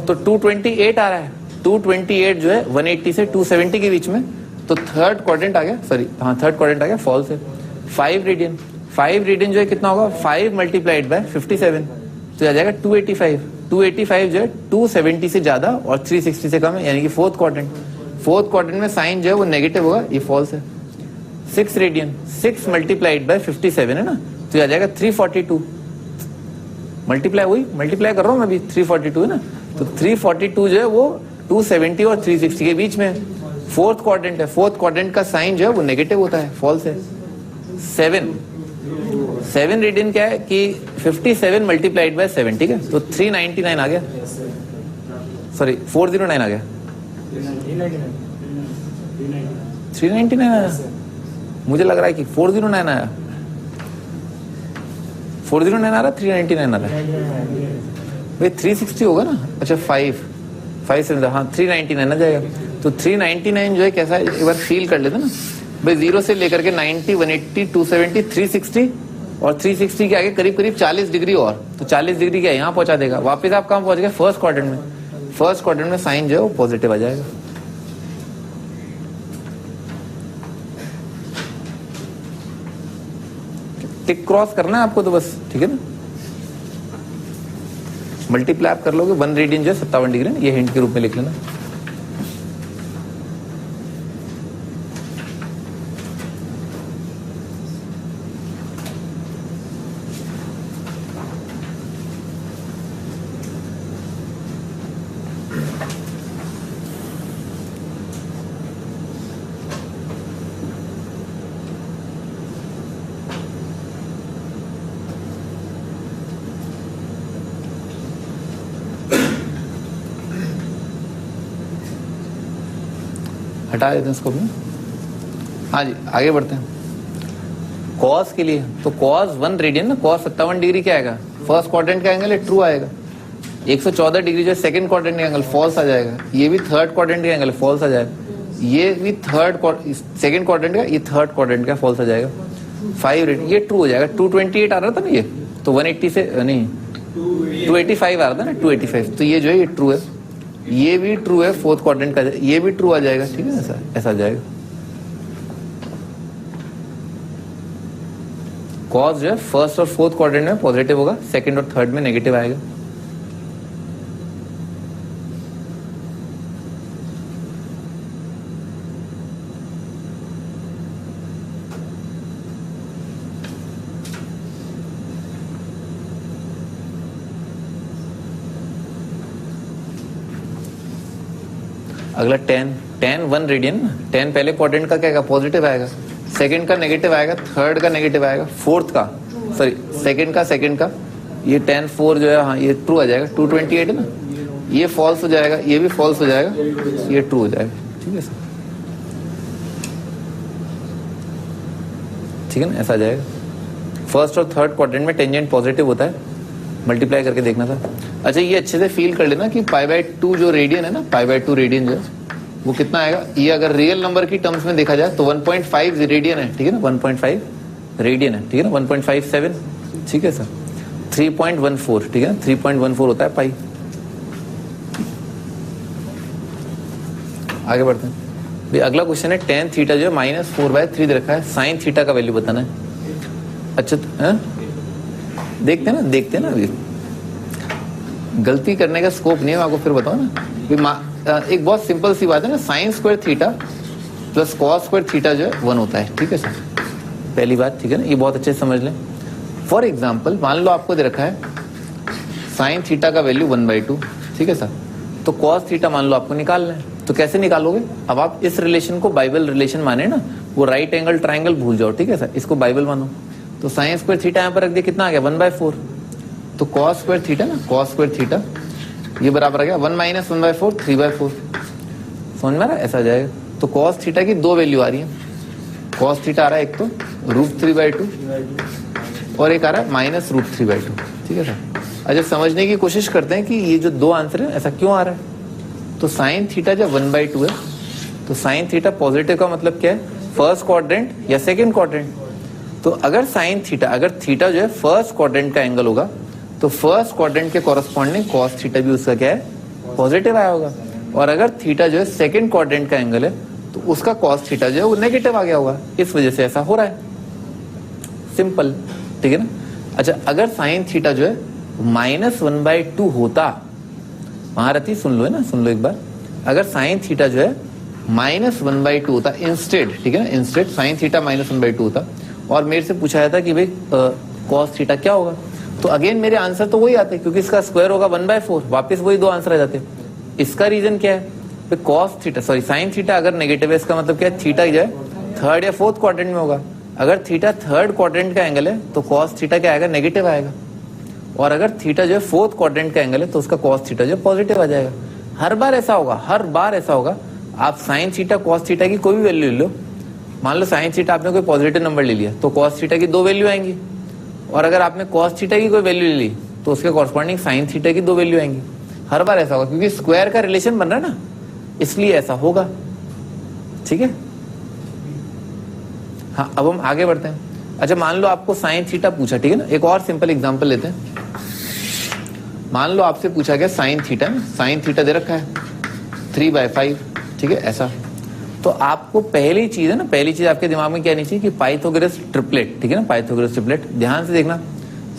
तो 228 आ रहा है, 228 जो है 180 से 270 के बीच में, तो थर्ड क्वाड्रेंट आ गया, सॉरी हाँ थर्ड क्वाड्रेंट आ गया, फॉल्स है। 5 रेडियन, 5 रेडियन जो है कितना होगा, 5 मल्टीप्लाइड बाय 57, तो आ जाएगा 285। 285 जो है 270 से ज्यादा और 360 से कम है, यानी कि फोर्थ क्वाड्रेंट। फोर्थ क्वाड्रेंट में साइन जो है वो नेगेटिव होगा, ये फॉल्स है। 6 रेडियन, 6 मल्टीप्लाइड बाय 57 है ना, तो आ जाएगा 342। मल्टीप्लाई हुई, मल्टीप्लाई कर रहा हूं मैं अभी, 342 है ना, तो 342 जो है वो 270 और 360 के बीच में फोर्थ क्वाड्रेंट है। फोर्थ क्वाड्रेंट का साइन जो है वो नेगेटिव होता है, फॉल्स है। 7 रेडियन क्या है कि 57 मल्टीप्लाइड बाय 7, ठीक है, तो 399 आ गया, सॉरी 409 आ गया। 399 आया, मुझे लग रहा है कि 409 आया, 409 आ रहा, 399 आ रहा है भाई, 360 होगा ना, अच्छा 5 से हाँ 399 आ जाएगा। तो 399 जो है कैसा है एक बार फील कर लेते ना भाई, 0 से लेकर के 90, 180, 270, 360 और 360 के आगे करीब करीब 40 डिग्री और, तो 40 डिग्री क्या यहाँ पहुंचा देगा, वापस आप कहाँ पहुंच गए, फर्स्ट क्वाड्रेंट में। फर्स्ट क्वाड्रेंट में साइन जो है वो पॉजिटिव आ जाएगा। टिक क्रॉस करना है आपको तो बस, ठीक है ना, मल्टीप्लाई आप कर लोगे 1 रेडियन जो है 57 डिग्री, ये हिंट के रूप में लिख लेना। हटा देते हैं इसको भी। हाँ जी आगे बढ़ते हैं। कॉस के लिए तो कॉस 1 रेडियन ना, कॉस 57 डिग्री क्या आएगा, फर्स्ट क्वाड्रेंट का एंगल है, ट्रू आएगा। 114 डिग्री जो सेकंड क्वाड्रेंट का एंगल फॉल्स आ जाएगा। ये भी थर्ड क्वाड्रेंट का एंगल फॉल्स आ जाएगा। ये भी सेकंड क्वाड्रेंट का, ये थर्ड क्वाड्रेंट का फॉल्स आ जाएगा। 5 रेडियन ये ट्रू हो जाएगा। 228 आ रहा था ना ये, तो 180 से नहीं 285 आ रहा था ना, 285, तो ये जो है ये ट्रू है। ये भी ट्रू है फोर्थ क्वाड्रेंट का, ये भी ट्रू आ जाएगा, ठीक है ना, ऐसा आ जाएगा। कॉस जो है फर्स्ट और फोर्थ क्वाड्रेंट में पॉजिटिव होगा, सेकंड और थर्ड में नेगेटिव आएगा। अगला 10 1 रेडियन, 10 पहले क्वाड्रेंट का क्या आएगा, पॉजिटिव आएगा, सेकंड का नेगेटिव आएगा, थर्ड का नेगेटिव आएगा, फोर्थ का सॉरी सेकंड का ये 10 4 जो है हाँ ये ट्रू आ जाएगा। 228 है ना, ये फॉल्स हो जाएगा, ये भी फॉल्स हो जाएगा, ये ट्रू हो जाएगा, ठीक है सर, ठीक है ना, ऐसा आ जाएगा। फर्स्ट और थर्ड क्वाड्रेंट में टेंजेंट पॉजिटिव होता है, मल्टीप्लाई करके देखना था। अच्छा ये अच्छे से फील कर लेना कि π/2 जो रेडियन है ना, π/2 रेडियन जो है वो कितना आएगा, ये अगर रियल नंबर की टर्म्स में देखा जाए तो 1.5 रेडियन है, ठीक है ना, 1.5 रेडियन है, ठीक है ना, 1.57, ठीक है सर, 3.14, ठीक है ना, 3.14 होता है पाई। आगे बढ़ते हैं भाई, अगला क्वेश्चन है tan थीटा जो है -4/3 दे रखा है, साइन थीटा का वैल्यू बताना है। अच्छा देखते हैं ना अभी, गलती करने का स्कोप नहीं है, आपको फिर बताओ ना। एक बहुत सिंपल सी बात है ना, sine square theta plus cos square theta जो है 1 होता है, ठीक है सर, पहली बात, ठीक है ना, ये बहुत अच्छे से समझ लें। फॉर एग्जाम्पल मान लो आपको दे रखा है साइन थीटा का वैल्यू 1/2, ठीक है सर, तो कॉस थीटा मान लो आपको निकालना है, तो कैसे निकालोगे, अब आप इस रिलेशन को बाइबल रिलेशन माने ना, वो राइट एंगल ट्राइंगल भूल जाओ, ठीक है सर, इसको बाइबल मानो। तो साइन स्क्वायर थीटा यहाँ पर रख दिया, कितना आ गया 1/4, तो कॉस स्क्वायर थीटा ना, कॉस स्क्वायर थीटा ये बराबर आ गया 1 - 1/4 3/4, समझ में आ रहा है, ऐसा आ जाएगा। तो कॉस थीटा की 2 वैल्यू आ रही है, कॉस थीटा आ रहा है एक तो √3/2 और एक आ रहा है -√3/2, ठीक है सर। अच्छा समझने की कोशिश करते हैं कि ये जो 2 आंसर है ऐसा क्यों आ रहा है। तो साइन थीटा जब 1/2 है, तो साइन थीटा पॉजिटिव का मतलब क्या है, फर्स्ट क्वाड्रेंट या सेकेंड क्वाड्रेंट। तो अगर साइन थीटा, अगर थीटा जो है फर्स्ट क्वाड्रेंट का एंगल होगा, तो फर्स्ट क्वाड्रेंट के कॉरस्पॉन्डिंग कॉस थीटा भी उसका क्या है, पॉजिटिव आया होगा। और अगर थीटा जो है सेकंड क्वाड्रेंट का एंगल है, तो उसका कॉस थीटा जो है वो नेगेटिव आ गया होगा, इस वजह से ऐसा हो रहा है, सिंपल, ठीक है ना। अच्छा अगर साइन थीटा जो है -1/2 होता, वहां रहती, सुन लो है ना, सुन लो एक बार, अगर साइन थीटा जो है -1/2 होता इंस्टेड, ठीक है ना, इंस्टेड साइन थीटा -1/2 होता, और मेरे से पूछा जाता कि भाई कॉस थीटा क्या होगा, तो अगेन मेरे आंसर तो वही आते, क्योंकि इसका स्क्वायर होगा 1/4, वापस वही 2 आंसर आ जाते। इसका रीजन क्या है, cos theta sorry sine theta अगर नेगेटिव है, इसका मतलब क्या है, थीटा जो है थर्ड या फोर्थ क्वाड्रेंट में होगा। अगर थीटा थर्ड क्वाड्रेंट का एंगल है, तो कॉस थीटा क्या आएगा, नेगेटिव आएगा। और अगर थीटा जो है फोर्थ क्वाड्रेंट का एंगल है, तो उसका कॉस थीटा जो है पॉजिटिव आ जाएगा। हर बार ऐसा होगा, हर बार ऐसा होगा। आप साइन थीटा कॉस थीटा की कोई भी वैल्यू ले लो, मान लो साइन थीटा आपने कोई पॉजिटिव नंबर ले लिया तो कॉस थीटा की 2 वैल्यू आएंगी, और अगर आपने कॉस थीटा की कोई वैल्यू ले ली तो उसके कॉरस्पॉन्डिंग साइन थीटा की 2 वैल्यू आएंगी। हर बार ऐसा होगा क्योंकि स्क्वायर का रिलेशन बन रहा है ना, इसलिए ऐसा होगा। ठीक है, हाँ अब हम आगे बढ़ते हैं। अच्छा मान लो आपको साइन थीटा पूछा, ठीक है ना, एक और सिंपल एग्जांपल लेते हैं। मान लो आपसे पूछा गया साइन थीटा में, साइन थीटा दे रखा है 3/5, ठीक है ऐसा। तो आपको पहली चीज है ना, पहली चीज आपके दिमाग में क्या आनी चाहिए कि पाइथागोरस ट्रिपलेट, ठीक है ना, पाइथागोरस ट्रिपलेट। ध्यान से देखना,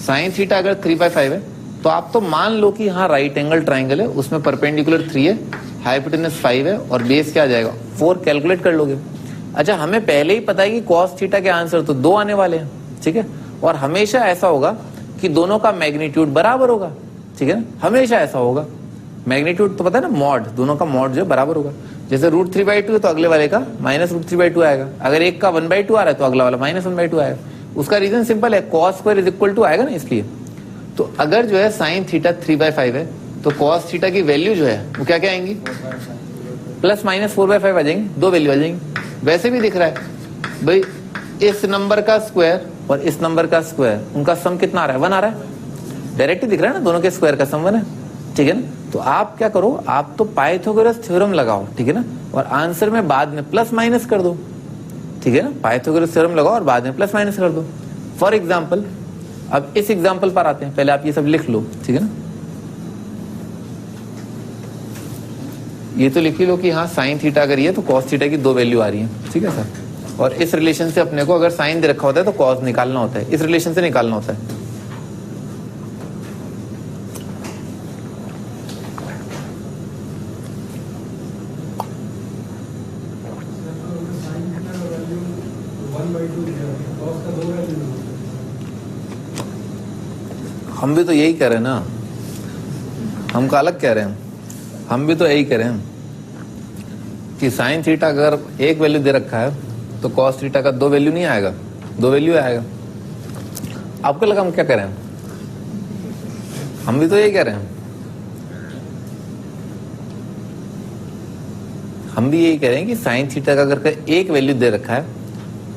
साइन थीटा अगर 3/5 है तो आप तो मान लो कि हाँ राइट एंगल ट्राइंगल है, उसमें परपेंडिकुलर 3 है, हाइपोटेनस 5 है और बेस क्या आ जाएगा 4, कैलकुलेट कर लोगे। अच्छा हमें पहले ही पता है कि कॉस थीटा के आंसर तो 2 आने वाले हैं, ठीक है, और हमेशा ऐसा होगा कि दोनों का मैग्नीट्यूड बराबर होगा, ठीक है ना, हमेशा ऐसा होगा। मैग्नीट्यूड तो पता है ना, मॉड, दोनों का मॉड जो है बराबर होगा। जैसे √3/2 है तो अगले वाले का -√3/2 आएगा, अगर एक का 1/2 आ रहा है तो अगला वाला -1/2 आएगा। उसका रीजन सिंपल है, cos square is equal to आएगा ना, इसलिए। तो अगर जो है साइन थीटा 3/5 है तो cos थीटा की वैल्यू जो है वो क्या क्या आएंगी, ±4/5 आ जाएंगी, 2 वैल्यू आ जाएंगी। वैसे भी दिख रहा है भाई, इस नंबर का स्क्वायर और इस नंबर का स्क्वायर, उनका सम कितना आ रहा है, 1 आ रहा है, डायरेक्ट ही दिख रहा है ना, दोनों के स्क्वायर का सम 1 है, ठीक है ना। तो आप क्या करो, आप तो पाइथागोरस थ्योरम लगाओ, ठीक है ना, और आंसर में बाद में प्लस माइनस कर दो, ठीक है ना, पाइथागोरस थ्योरम लगाओ और बाद में प्लस माइनस कर दो। फॉर एग्जाम्पल, अब इस एग्जाम्पल पर आते हैं, पहले आप ये सब लिख लो, ठीक है ना। ये तो लिख ही लो कि हाँ साइन थीटा अगर ये तो कॉस थीटा की 2 वैल्यू आ रही है, ठीक है सर। और इस रिलेशन से अपने को अगर साइन दे रखा होता है तो कॉस निकालना होता है, इस रिलेशन से निकालना होता है। हम भी तो यही कह रहे हैं ना, हम का अलग कह रहे हैं, हम भी तो यही कह रहे हैं कि साइन थीटा अगर 1 वैल्यू दे रखा है तो कॉस थीटा का 2 वैल्यू नहीं आएगा, 2 वैल्यू आएगा। आपको लगा हम क्या कह रहे हैं, हम भी तो यही कह रहे हैं, हम भी यही कह रहे हैं कि साइन थीटा का अगर 1 वैल्यू दे रखा है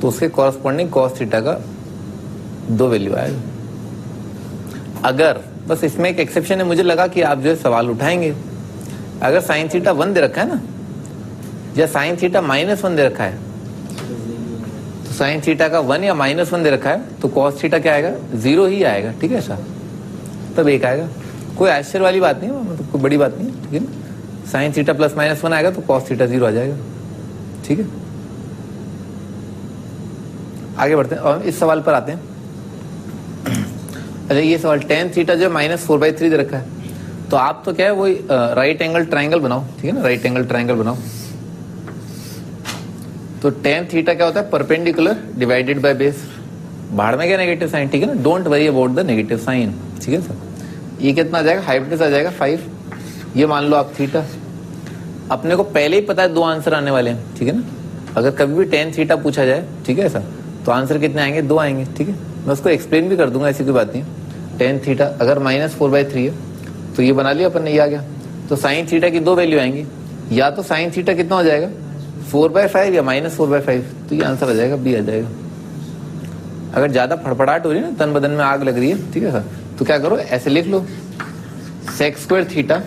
तो उसके कॉरस्पॉन्डिंग कॉस थीटा का 2 वैल्यू आएगा। अगर, बस इसमें एक एक्सेप्शन है, मुझे लगा कि आप जो है सवाल उठाएंगे, अगर साइन थीटा 1 दे रखा है ना, या साइन थीटा -1 दे रखा है, तो साइन थीटा का 1 या -1 दे रखा है तो कॉस थीटा क्या आएगा, 0 ही आएगा, ठीक है सर, तब 1 आएगा। कोई आश्चर्य वाली बात नहीं है, मतलब कोई बड़ी बात नहीं है, ठीक है ना। साइन थीटा +-1 आएगा तो कॉस थीटा 0 आ जाएगा, ठीक है। आगे बढ़ते हैं और इस सवाल पर आते हैं। अच्छा ये सवाल tan थीटा जो -4/3 दे रखा है, तो आप तो क्या है वही राइट एंगल ट्राइंगल बनाओ, ठीक है ना, राइट एंगल ट्राइंगल बनाओ। तो tan थीटा क्या होता है, परपेंडिकुलर डिवाइडेड बाय बेस, बाहर में क्या नेगेटिव साइन, ठीक है ना, don't worry about the negative sign, ठीक है सर। ये कितना आ जाएगा, हाइपोटेनस आ जाएगा 5, ये मान लो आप थीटा। अपने को पहले ही पता है 2 आंसर आने वाले हैं, ठीक है ना। अगर कभी भी tan थीटा पूछा जाए, ठीक है सर, तो आंसर कितने आएंगे, 2 आएंगे, ठीक है। मैं उसको एक्सप्लेन भी कर दूंगा, ऐसी कोई बात नहीं। tan थीटा अगर -4/3 है तो ये बना लिया अपन ने, ये आ गया। तो साइन थीटा की 2 वैल्यू आएंगी, या तो साइन थीटा कितना हो जाएगा 4/5 या -4/5, तो ये आंसर आ जाएगा, बी आ जाएगा। अगर ज्यादा फड़फड़ाहट हो रही है ना, तन बदन में आग लग रही है, ठीक है सर, तो क्या करो, ऐसे लिख लो, sec² theta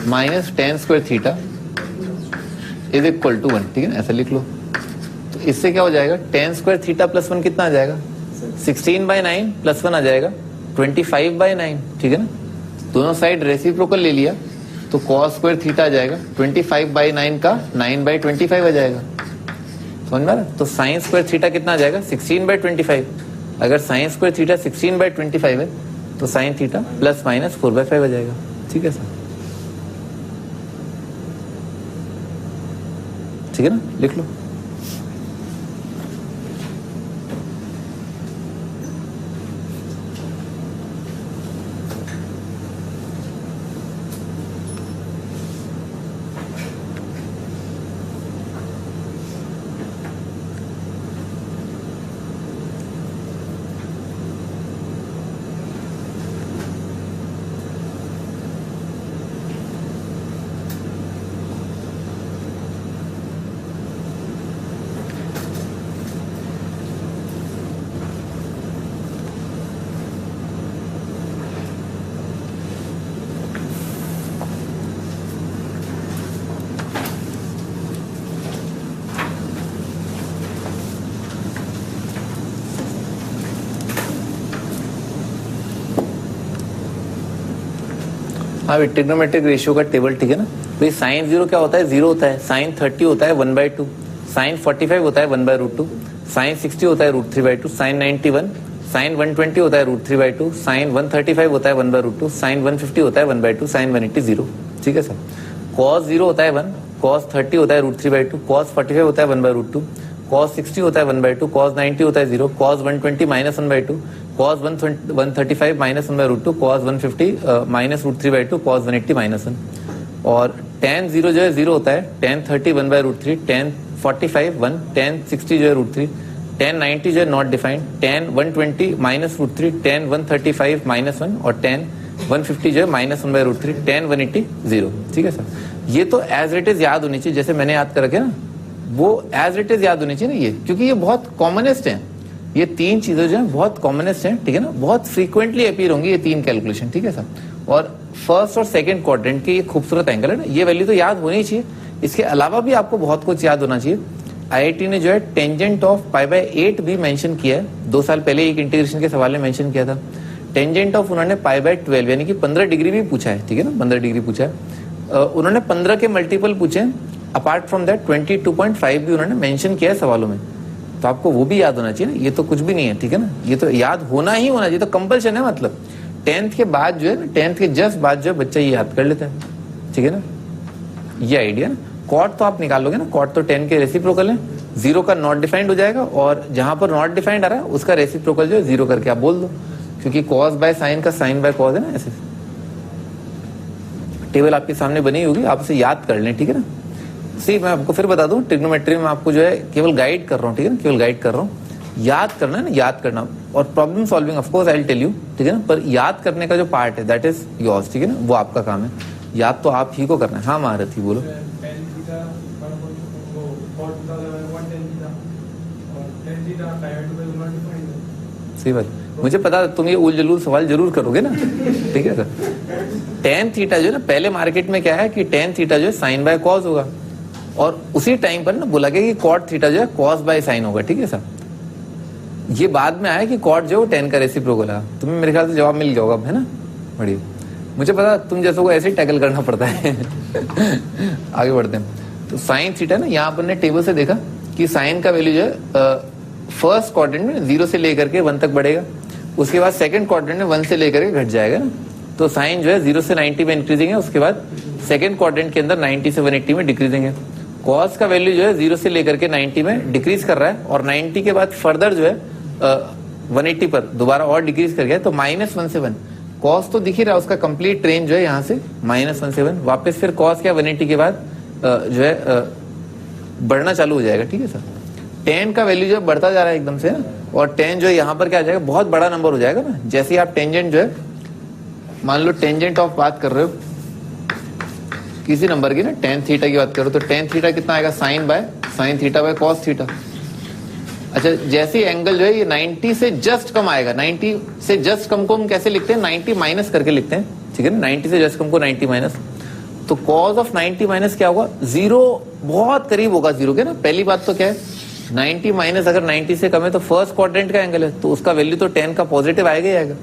-tan² theta is equal to 1, ठीक है ना, ऐसे लिख लो। तो इससे क्या हो जाएगा, tan² थीटा +1 कितना आ जाएगा, 16/9 +1 आ जाएगा 25/9, ठीक है ना। दोनों साइड रेसिप्रोकल ले लिया तो cos² थीटा आ जाएगा 25/9 का 9/25 आ जाएगा, समझ में आ रहा। तो sin² थीटा कितना आ जाएगा, 16/25। अगर sin² थीटा 16/25 है तो sin थीटा ±4/5 आ जाएगा, ठीक है सर, ठीक है ना, लिख लो। हाँ भाई ट्रिग्नोमेट्रिक रेशियो का टेबल, ठीक है ना भाई। साइन 0 क्या होता है, 0 होता है। साइन 30 होता है 1/2। साइन 45 होता है 1/√2। साइन 60 होता है √3/2। साइन 91, साइन 120 होता है √3/2। साइन 135 होता है 1/√2। साइन 150 होता है 1/2। साइन 180 0, ठीक है सर। कॉस 0 होता है 1, कॉस 30 होता है √3/2, कॉस 45 होता है 1/√2, कॉस 60 होता है 1/2, कॉस 90 होता है 0, कॉस 120 -1/2, कॉस 135 -1/√2, कॉस 150 -√3/2, कॉस 180 -1। और tan 0 जो है 0 होता है, tan 30 1/√3, tan 45 1, tan 60 जो है √3, tan 90 जो है नॉट डिफाइंड, tan 120 -√3, tan 135 -1 और tan 150 जो है -1/√3, tan 180 0, ठीक है सर। ये तो एज इट इज याद होनी चाहिए, जैसे मैंने याद कर रखे ना, वो एज इट इज याद होनी चाहिए ना ये, क्योंकि ये बहुत कॉमनेस्ट है। ये तीन चीजें जो है बहुत कॉमनेस्ट हैं, ठीक है ना, बहुत फ्रीक्वेंटली अपीयर होंगी ये तीन कैलकुलेशन, ठीक है सर। और फर्स्ट और सेकंड क्वाड्रेंट के ये खूबसूरत एंगल है ना, ये वैल्यू तो याद होनी चाहिए। इसके अलावा भी आपको बहुत कुछ याद होना चाहिए। आईआईटी ने जो है टेंजेंट ऑफ π/8 भी मेंशन किया है, 2 साल पहले एक इंटीग्रेशन के सवाल में मेंशन किया था। टेंजेंट ऑफ उन्होंने π/12 यानी कि 15 डिग्री भी पूछा है, ठीक है ना, 15 डिग्री पूछा है। उन्होंने 15 के मल्टीपल पूछे हैं। अपार्ट फ्रॉम दैट 22.5 भी उन्होंने मेंशन किया है सवालों में, तो आपको वो भी याद होना चाहिए ना। ये तो कुछ भी नहीं है, ठीक है ना, ये तो याद होना ही होना चाहिए, तो कंपल्शन है। मतलब 10th के बाद जो है ना, 10th के जस्ट बाद जो है बच्चा ये याद कर लेता है, ठीक है ना, ये आइडिया ना। कॉट तो आप निकाल लोगे ना, कॉट तो 10 के रेसिप्रोकल है, 0 का नॉट डिफाइंड हो जाएगा, और जहां पर नॉट डिफाइंड आ रहा है उसका रेसिप्रोकल जो है 0 करके आप बोल दो, क्योंकि कॉस बाय साइन का साइन बाय कॉस है ना। ऐसे टेबल आपके सामने बनी होगी, आप उसे याद कर लें, ठीक है ना। सी मैं आपको फिर बता दूं, ट्रिग्नोमेट्री में आपको जो है केवल गाइड कर रहा हूँ, ठीक है ना, केवल गाइड कर रहा हूँ। याद करना है ना, याद करना, और problem solving of course I will tell you, ठीक है ना, पर याद करने का जो पार्ट है दैट इज योर्स, ठीक है ना, वो आपका काम है। याद तो आप ही को करना है। हाँ महारथी बोलो। सही बात, मुझे पता तुम ये उल जलूल सवाल जरूर करोगे ना, ठीक है सर। tan थीटा जो है ना, पहले मार्केट में क्या है कि tan थीटा जो है साइन बाय कॉस होगा, और उसी टाइम पर ना बोला गया कि कॉट थीटा जो है कॉस बाय साइन होगा, ठीक है सर। ये बाद में आया कि कॉट जो है tan का रेसिप्रोकल है। तुम्हें मेरे ख्याल से जवाब मिल गया होगा, है ना, बढ़िया। मुझे पता तुम जैसों को ऐसे ही टैकल करना पड़ता है। आगे बढ़ते हैं। तो साइन थीटा ना, यहाँ पर ने टेबल से देखा कि साइन का वैल्यू जो है फर्स्ट क्वाड्रेंट में 0 से लेकर के 1 तक बढ़ेगा, उसके बाद सेकंड क्वाड्रेंट में 1 से लेकर के घट जाएगा ना। तो साइन जो है 0 से 90 में इंक्रीजिंग है, उसके बाद सेकंड क्वाड्रेंट के अंदर 90 से 180 में डिक्रीजिंग है। कॉस का वैल्यू जो है 0 से लेकर के 90 में डिक्रीज कर रहा है, और 90 के बाद फर्दर जो है 180 पर दोबारा और डिक्रीज कर गया, तो -1 से 1। कॉस तो दिख ही रहा है, उसका कंप्लीट रेंज जो है यहाँ से -1 से 1, वापस फिर कॉस क्या 180 के बाद जो है बढ़ना चालू हो जाएगा, ठीक है सर। tan का वैल्यू जो है बढ़ता जा रहा है एकदम से ना, और tan जो है यहाँ पर क्या आ जाएगा, बहुत बड़ा नंबर हो जाएगा ना। जैसे ही आप टेंजेंट जो है, मान लो टेंजेंट ऑफ बात कर रहे हो किसी नंबर की ना, tan थीटा की बात करो, तो tan थीटा कितना आएगा, sine theta by cos theta. अच्छा, जैसे एंगल जो है ये 90 से जस्ट कम आएगा, 90 से जस्ट कम को हम कैसे लिखते हैं, 90 माइनस करके लिखते हैं, ठीक है ना, 90 से जस्ट कम को 90 माइनस। तो कॉस ऑफ 90 माइनस क्या होगा, 0 बहुत करीब होगा 0 के ना। पहली बात तो क्या है, 90 माइनस अगर 90 से कम है तो फर्स्ट क्वाड्रेंट का एंगल है, तो उसका वैल्यू तो 10 का पॉजिटिव आएगा ही आएगा।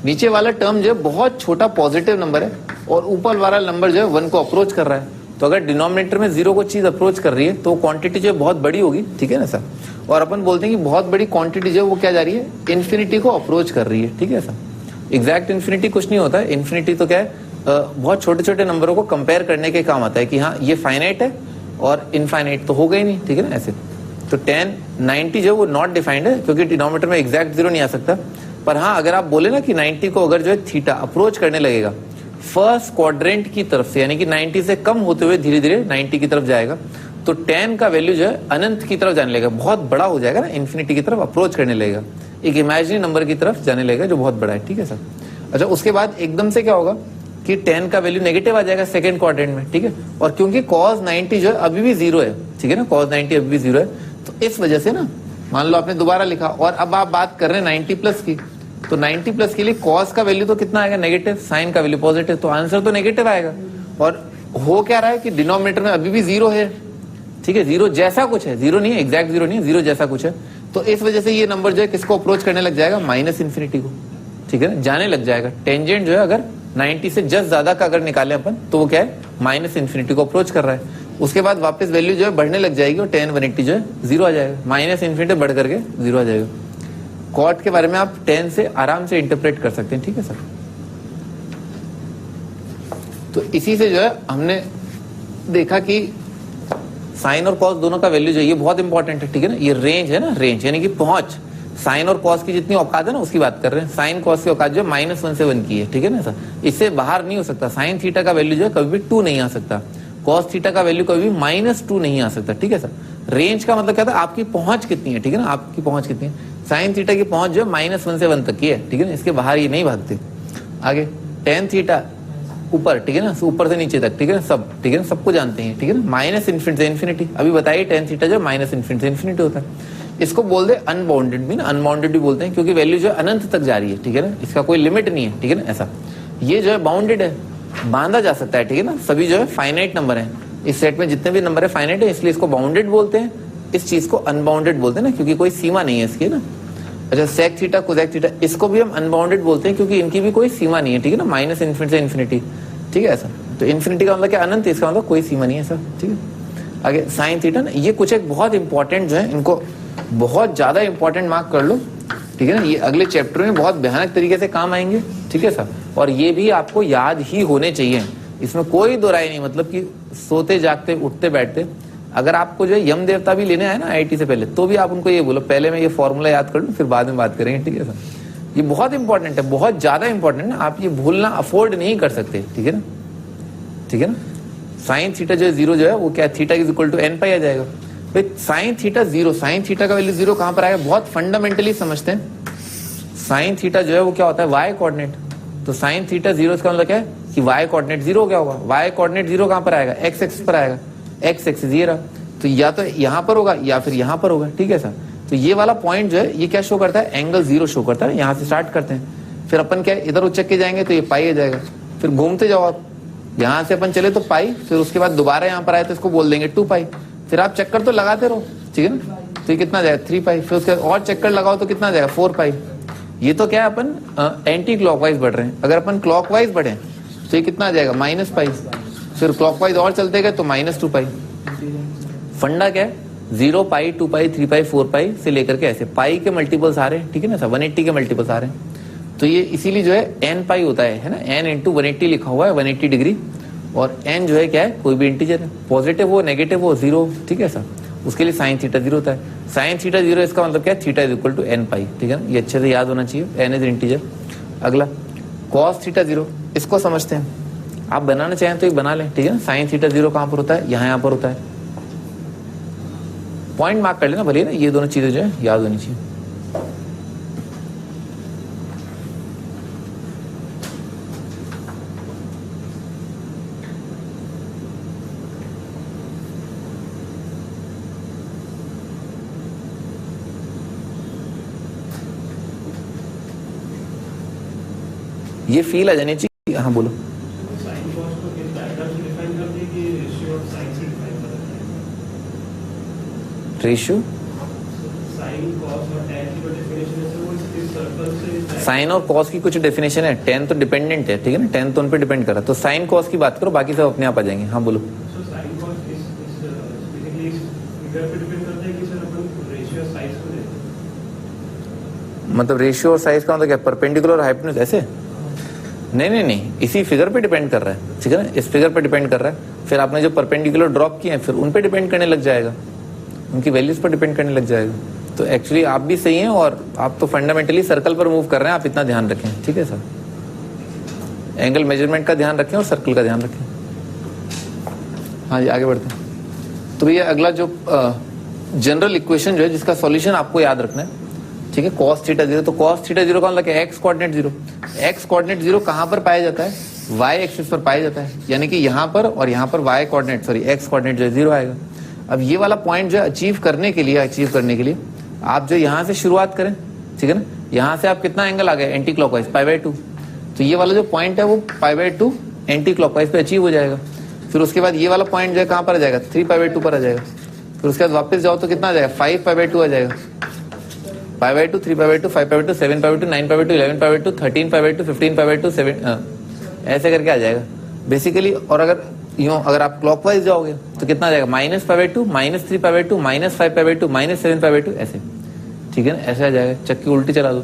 नीचे वाला टर्म जो है बहुत छोटा पॉजिटिव नंबर है, और ऊपर वाला नंबर जो है 1 को अप्रोच कर रहा है। तो अगर डिनोमिनेटर में 0 को चीज अप्रोच कर रही है तो क्वांटिटी जो है बहुत बड़ी होगी, ठीक है ना सर। और अपन बोलते हैं कि बहुत बड़ी क्वांटिटी जो है वो क्या जा रही है, इन्फिनिटी को अप्रोच कर रही है, ठीक है सर। एग्जैक्ट इन्फिनिटी कुछ नहीं होता है, इन्फिनिटी तो क्या है, बहुत छोटे छोटे नंबरों को कंपेयर करने के काम आता है कि हाँ ये फाइनाइट है और इनफाइनाइट तो हो गई नहीं, ठीक है ना, ऐसे। तो 90 जो वो नॉट डिफाइंड है, क्योंकि डिनोमिनेटर में एग्जैक्ट 0 नहीं आ सकता। पर हाँ, अगर आप बोले ना कि 90 को अगर जो है थीटा अप्रोच करने लगेगा फर्स्ट क्वाड्रेंट की तरफ से, यानी कि 90 से कम होते हुए धीरे धीरे 90 की तरफ जाएगा, तो tan का वैल्यू जो है अनंत की तरफ जाने लगेगा, बहुत बड़ा हो जाएगा ना, इन्फिनिटी की तरफ अप्रोच करने लगेगा, एक इमेजिनरी नंबर की तरफ जाने लगेगा जो बहुत बड़ा है, ठीक है सर। अच्छा, उसके बाद एकदम से क्या होगा कि tan का वैल्यू नेगेटिव आ जाएगा सेकंड क्वाड्रेंट में, ठीक है। और क्योंकि cos 90 जो है अभी भी 0 है, ठीक है ना, cos 90 अभी भी 0 है, तो इस वजह से ना, मान लो आपने दोबारा लिखा और अब आप बात कर रहे हैं 90 प्लस की, तो 90 प्लस के लिए cos का वैल्यू तो कितना आएगा, नेगेटिव, साइन का वैल्यू पॉजिटिव, तो आंसर तो नेगेटिव आएगा। और हो क्या रहा है कि डिनोमिनेटर में अभी भी 0 है, ठीक है, 0 जैसा कुछ है, 0 नहीं है, एग्जैक्ट 0 नहीं है, 0 जैसा कुछ है। तो इस वजह से ये नंबर जो है किसको अप्रोच करने लग जाएगा, माइनस इन्फिनिटी को, ठीक है ना, जाने लग जाएगा। टेंजेंट जो है अगर 90 से जस्ट ज्यादा का अगर निकालें अपन तो वो क्या है, माइनस इन्फिनिटी को अप्रोच कर रहा है। उसके बाद वापस वैल्यू जो है बढ़ने लग जाएगी और tan 180 जो है जीरो आ जाएगा, माइनस इन्फिनिटी बढ़ करके जीरो आ जाएगा। कॉट के बारे में आप tan से आराम से इंटरप्रेट कर सकते हैं, ठीक है सर। तो इसी से जो है हमने देखा कि साइन और कॉस दोनों का वैल्यू जो है ये बहुत इंपॉर्टेंट है, ठीक है ना। ये रेंज है ना, रेंज यानी कि पहुंच, साइन और कॉस की जितनी औकात है ना उसकी बात कर रहे हैं। साइन कॉस की औकात जो है -1 से 1 की है, ठीक है ना सर। इससे बाहर नहीं हो सकता। साइन थीटा का वैल्यू जो है कभी भी 2 नहीं आ सकता, कॉस थीटा का वैल्यू कभी भी -2 नहीं आ सकता, ठीक है सर। रेंज का मतलब क्या था, आपकी पहुंच कितनी है, ठीक है ना, आपकी पहुंच कितनी है। साइन थीटा की पहुंच जो है -1 से 1 तक की है, ठीक है ना, इसके बाहर ये नहीं भागते। आगे tan थीटा ऊपर, ठीक है ना, ऊपर से नीचे तक, ठीक है ना, सब, ठीक है ना, सबको जानते हैं, ठीक है ना, माइनस इन्फिनिटी से इन्फिनिटी। अभी बताइए tan थीटा जो माइनस इन्फिनिटी से इन्फिनिटी होता है। इसको बोल दे अनबाउंडेड भी ना, अनबाउंडेड भी बोलते हैं क्योंकि वैल्यू जो है अनंत तक जा रही है, ठीक है ना, इसका कोई लिमिट नहीं है, ठीक है ना, ऐसा। ये जो है बाउंडेड है, बांधा जा सकता है, ठीक है ना, सभी जो है फाइनाइट नंबर है, इस सेट में जितने भी नंबर है फाइनाइट है, इसलिए इसको बाउंडेड बोलते हैं। इस चीज को अनबाउंडेड बोलते हैं ना, क्योंकि कोई सीमा नहीं है इसकी ना। अच्छा, सेक थीटा कोसेक थीटा इसको भी हम अनबाउंडेड बोलते हैं क्योंकि इनकी भी कोई सीमा नहीं है, ठीक है ना, माइनस इन्फिनिटी से इन्फिनिटी, ठीक है ऐसा। तो इन्फिनिटी का मतलब क्या, अनंत, इसका मतलब कोई सीमा नहीं है सर, ठीक है। आगे साइन थीटा ना, ये कुछ एक बहुत इंपॉर्टेंट जो है, इनको बहुत ज्यादा इंपॉर्टेंट मार्क कर लो, ठीक है ना। ये अगले चैप्टर में बहुत भयानक तरीके से काम आएंगे, ठीक है सर। और ये भी आपको याद ही होने चाहिए, इसमें कोई दो राय नहीं। मतलब कि सोते जागते उठते बैठते अगर आपको जो है यम देवता भी लेने आए ना आईटी से पहले, तो भी आप उनको ये बोलो पहले मैं ये फॉर्मूला याद कर लूं फिर बाद में बात करेंगे, ठीक है सर। ये बहुत इंपॉर्टेंट है, बहुत ज्यादा इंपॉर्टेंट है, आप ये भूलना अफोर्ड नहीं कर सकते, ठीक है ना, ठीक है ना। साइन थीटा जो है जीरो जो है वो क्या, theta is equal to n pi आ जाएगा। भाई sine theta zero, sine theta का वैल्यू जीरो कहां पर आएगा, बहुत फंडामेंटली समझते हैं। साइन थीटा जो है वो क्या होता है, वाई कोऑर्डिनेट। तो साइन थीटा जीरो इसका मतलब क्या है कि वाई कोऑर्डिनेट जीरो क्या होगा, वाई कोऑर्डिनेट जीरो कहां पर आएगा, एक्स एक्सिस पर आएगा, एक्स एक्सिस ये रहा। तो या तो यहां पर होगा या फिर यहां पर होगा, ठीक है सर। तो ये वाला पॉइंट जो है ये क्या शो करता है, एंगल जीरो शो करता है। यहां से स्टार्ट करते हैं, फिर अपन क्या इधर उचक के जाएंगे तो ये पाई आ जाएगा, फिर घूमते जाओ आप, यहां से अपन चले तो पाई, फिर उसके बाद दोबारा यहाँ पर आए तो इसको बोल देंगे 2 पाई, फिर आप चक्कर तो लगाते रहो, ठीक है ना। तो ये कितना जाएगा 3 पाई, फिर उसके और चक्कर लगाओ तो कितना जाएगा 4 पाई। ये तो क्या है अपन एंटी क्लॉकवाइज बढ़ रहे हैं, अगर अपन क्लॉकवाइज बढ़े तो ये कितना आ जाएगा -पाई, फिर क्लॉकवाइज और चलते गए तो -2 पाई। फंडा क्या है, 0 पाई 2 पाई 3 पाई 4 पाई से लेकर के ऐसे पाई के मल्टीपल्स आ रहे हैं, ठीक है ना सर, 180 के मल्टीपल्स आ रहे हैं। तो ये इसीलिए जो है n पाई होता है ना, n इंटू 180 लिखा हुआ है, 180 डिग्री। और n जो है क्या है, कोई भी इंटीजर है, पॉजिटिव हो नेगेटिव हो जीरो, ठीक है सर। उसके लिए साइन थीटा जीरो होता है। साइन थीटा जीरो इसका मतलब क्या है, theta is equal to n pi, ठीक है ना, ये अच्छे से याद होना चाहिए, n इज इंटीजर। अगला कॉस थीटा जीरो, इसको समझते हैं, आप बनाना चाहें तो ये बना लें, ठीक है ना। साइन थीटा जीरो कहां पर होता है, यहाँ पर होता है, पॉइंट मार्क कर लेना भले ना, ये दोनों चीजें जो है याद होनी चाहिए। ये फील आ जानी चाहिए, हाँ बोलो। साइन कॉस को किस डायग्राम से डिफाइन करते हैं कि रेशियो ऑफ साइन से डिफाइन करते हैं। रेशियो साइन कॉस और tan की जो डेफिनेशन है वो इस सर्कल से, साइन और कॉस की कुछ डेफिनेशन है, tan तो डिपेंडेंट है, ठीक है ना, tan तो उन पे डिपेंड कर रहा है। तो साइन कॉस की बात करो, बाकी सब अपने आप आ जाएंगे, हाँ बोलो। सो साइन कॉस इस बेसिकली इस फिगर पे डिपेंड करता है कि सर अपन रेशियो साइज को लेते हैं। मतलब रेशियो और साइज का मतलब क्या, परपेंडिकुलर और हाइपोटेन्यूज ऐसे, नहीं, इसी फिगर पे डिपेंड कर रहा है, ठीक है ना, इस फिगर पे डिपेंड कर रहा है। फिर आपने जो परपेंडिकुलर ड्रॉप किए हैं फिर उन पे डिपेंड करने लग जाएगा, उनकी वैल्यूज पर डिपेंड करने लग जाएगा। तो एक्चुअली आप भी सही हैं और आप तो फंडामेंटली सर्कल पर मूव कर रहे हैं, आप इतना ध्यान रखें, ठीक है सर। एंगल मेजरमेंट का ध्यान रखें और सर्कल का ध्यान रखें। हाँ जी, आगे बढ़ते हैं। तो भैया अगला जो जनरल इक्वेशन जो है जिसका सॉल्यूशन आपको याद रखना है, ठीक है, cos थीटा जीरो। तो cos थीटा जीरो का मतलब क्या है, x coordinate zero. x coordinate zero कहां पर पाया जाता है, y एक्सिस पर पाया जाता है, यानी कि यहां पर और यहां पर y कोऑर्डिनेट x कोऑर्डिनेट जो है जीरो आएगा। अब ये वाला पॉइंट जो है अचीव करने के लिए आप जो यहां से शुरुआत करें, ठीक है ना, यहां से आप कितना एंगल आ गया एंटी क्लॉकवाइज π/2। तो ये वाला जो पॉइंट है वो π/2 एंटी क्लॉकवाइज पे अचीव हो जाएगा। फिर उसके बाद ये वाला पॉइंट जो है कहां पर आ जाएगा, 3π/2 पर आ जाएगा। फिर उसके बाद वापस जाओ तो कितना आ जाएगा, 5π/2 आ जाएगा, π/2 3π/2 5π/2 7π/2 9π/2 11π/2 13π/2 15π/2 7 ऐसे करके आ जाएगा बेसिकली। और अगर यूं अगर आप क्लॉकवाइज जाओगे तो कितना आ जाएगा, -π/2, -3π/2, -5π/2, -7π/2 ऐसे, ठीक है ना, ऐसे आ जाएगा। चक्की उल्टी चला दो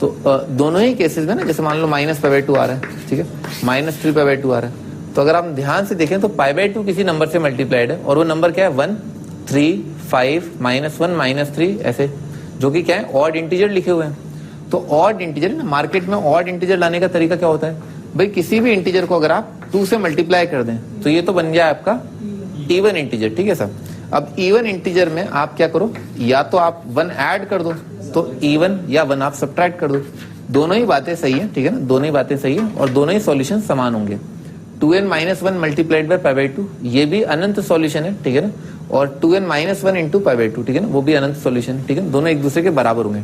तो दोनों ही केसेस में ना, जैसे मान लो -π/2 आ रहा है, ठीक है, -3π/2 आ रहा है, तो अगर आप ध्यान से देखें तो π/2 किसी नंबर से मल्टीप्लाइड है, और वो नंबर क्या है 1, 3, 5, -1, -3 ऐसे, जो कि क्या है ऑड इंटीजर लिखे हुए हैं। तो ऑड इंटीजर ना, मार्केट में ऑड इंटीजर लाने का तरीका क्या होता है भाई, किसी भी इंटीजर को अगर आप 2 से मल्टीप्लाई कर दें तो ये तो बन गया आपका इवन इंटीजर, ठीक है सर। अब इवन इंटीजर में आप क्या करो, या तो आप 1 ऐड कर दो तो इवन, या 1 आप सब्ट्रैक्ट कर दो। दोनों ही बातें सही है, ठीक है ना, दोनों ही बातें सही है और दोनों ही सॉल्यूशन समान होंगे। 2n-1 मल्टीप्लाइड बाय π/2 ये भी अनंत सॉल्यूशन है, ठीक है ना, और 2n-1 इंटू π/2, ठीक है ना, वो भी अनंत सॉल्यूशन है, ठीक है, दोनों एक दूसरे के बराबर होंगे,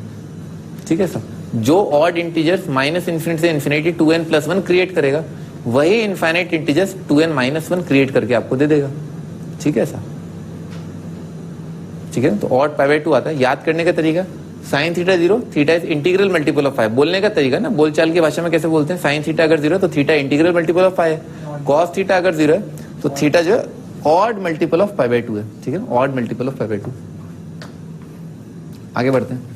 ठीक है सर। जो ऑड इंटीजर्स -∞ से इन्फिनिटी 2n+1 क्रिएट करेगा, वही इनफाइनाइट इंटीजर्स 2n-1 क्रिएट करके आपको दे देगा, ठीक है सर, ठीक है। तो ऑड π/2 आता है। याद करने का तरीका, sin theta 0, theta is integral multiple of 5। बोलने का तरीका ना, बोलचाल की भाषा में कैसे बोलते हैं, sin थीटा अगर 0 तो थीटा इंटीग्रल मल्टीपल ऑफ 5 है, cos थीटा अगर 0 है तो थीटा जो है ऑड मल्टीपल ऑफ π/2 है, ठीक है, ऑड मल्टीपल ऑफ π/2। आगे बढ़ते हैं।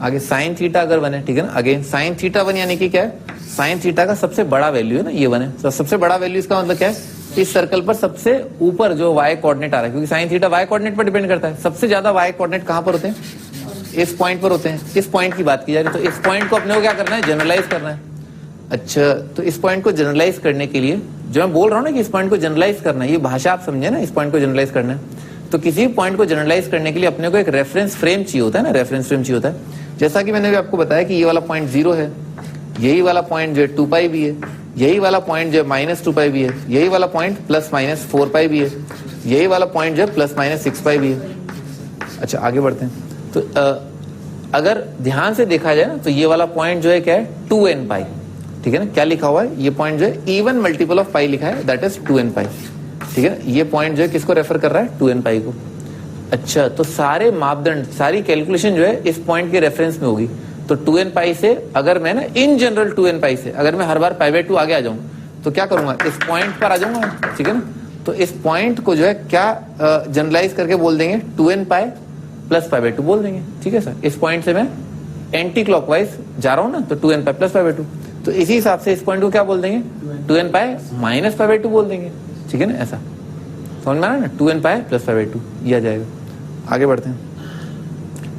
आगे साइन थीटा अगर 1 है, ठीक है ना, अगेन साइन थीटा 1 यानी कि क्या है, साइन थीटा का सबसे बड़ा वैल्यू है ना, ये 1 है। तो सबसे बड़ा वैल्यू इसका मतलब क्या है, इस सर्कल पर सबसे ऊपर जो y कोऑर्डिनेट आ रहा है, क्योंकि साइन थीटा y कोऑर्डिनेट पर डिपेंड करता है। सबसे ज्यादा y कोऑर्डिनेट कहां पर होते हैं, इस पॉइंट पर होते हैं। इस पॉइंट की बात की जा रही है, तो इस पॉइंट को अपने को क्या करना है, जनरलाइज करना है। अच्छा, तो इस पॉइंट को जनरलाइज करने के लिए, जो मैं बोल रहा हूँ ना कि इस पॉइंट को जनरलाइज करना है, ये भाषा आप समझे ना, इस पॉइंट को जनरलाइज करना है। तो किसी भी पॉइंट को जनरलाइज करने के लिए अपने को एक रेफरेंस फ्रेम चाहिए होता है ना, रेफरेंस फ्रेम चाहिए होता है। जैसा कि मैंने भी आपको बताया कि ये वाला पॉइंट 0 है, यही वाला पॉइंट जो है 2π भी है, यही वाला पॉइंट जो है -2π भी है, यही वाला पॉइंट +-4π भी है, यही वाला पॉइंट जो है +-6π भी है। अच्छा, आगे बढ़ते हैं। तो अगर ध्यान से देखा जाए ना तो ये वाला पॉइंट जो है क्या है 2nπ, ठीक है ना, क्या लिखा हुआ है, ये पॉइंट जो है इवन मल्टीपल ऑफ पाई लिखा है, दैट इज 2nπ, ठीक है ना। ये पॉइंट जो है किसको रेफर कर रहा है, 2nπ को। अच्छा, तो सारे मापदंड, सारी कैलकुलेशन जो है इस पॉइंट के रेफरेंस में होगी। तो 2nπ से अगर मैं ना इन जनरल 2nπ से अगर मैं हर बार π/2 आगे आ जाऊं तो क्या करूंगा, इस पॉइंट पर आ जाऊंगा, ठीक है ना। तो इस पॉइंट को जो है क्या जनरलाइज करके बोल देंगे 2nπ + π/2 बोल देंगे, ठीक है सर। इस पॉइंट से मैं एंटी क्लॉकवाइज जा रहा हूं ना, तो 2nπ + π/2। तो इसी हिसाब से इस पॉइंट को क्या बोल देंगे, 2nπ - π/2 बोल देंगे, ठीक है ना। ऐसा समझ में आ रहा है ना, 2nπ + π/2 ये आ जाएगा। आगे बढ़ते हैं।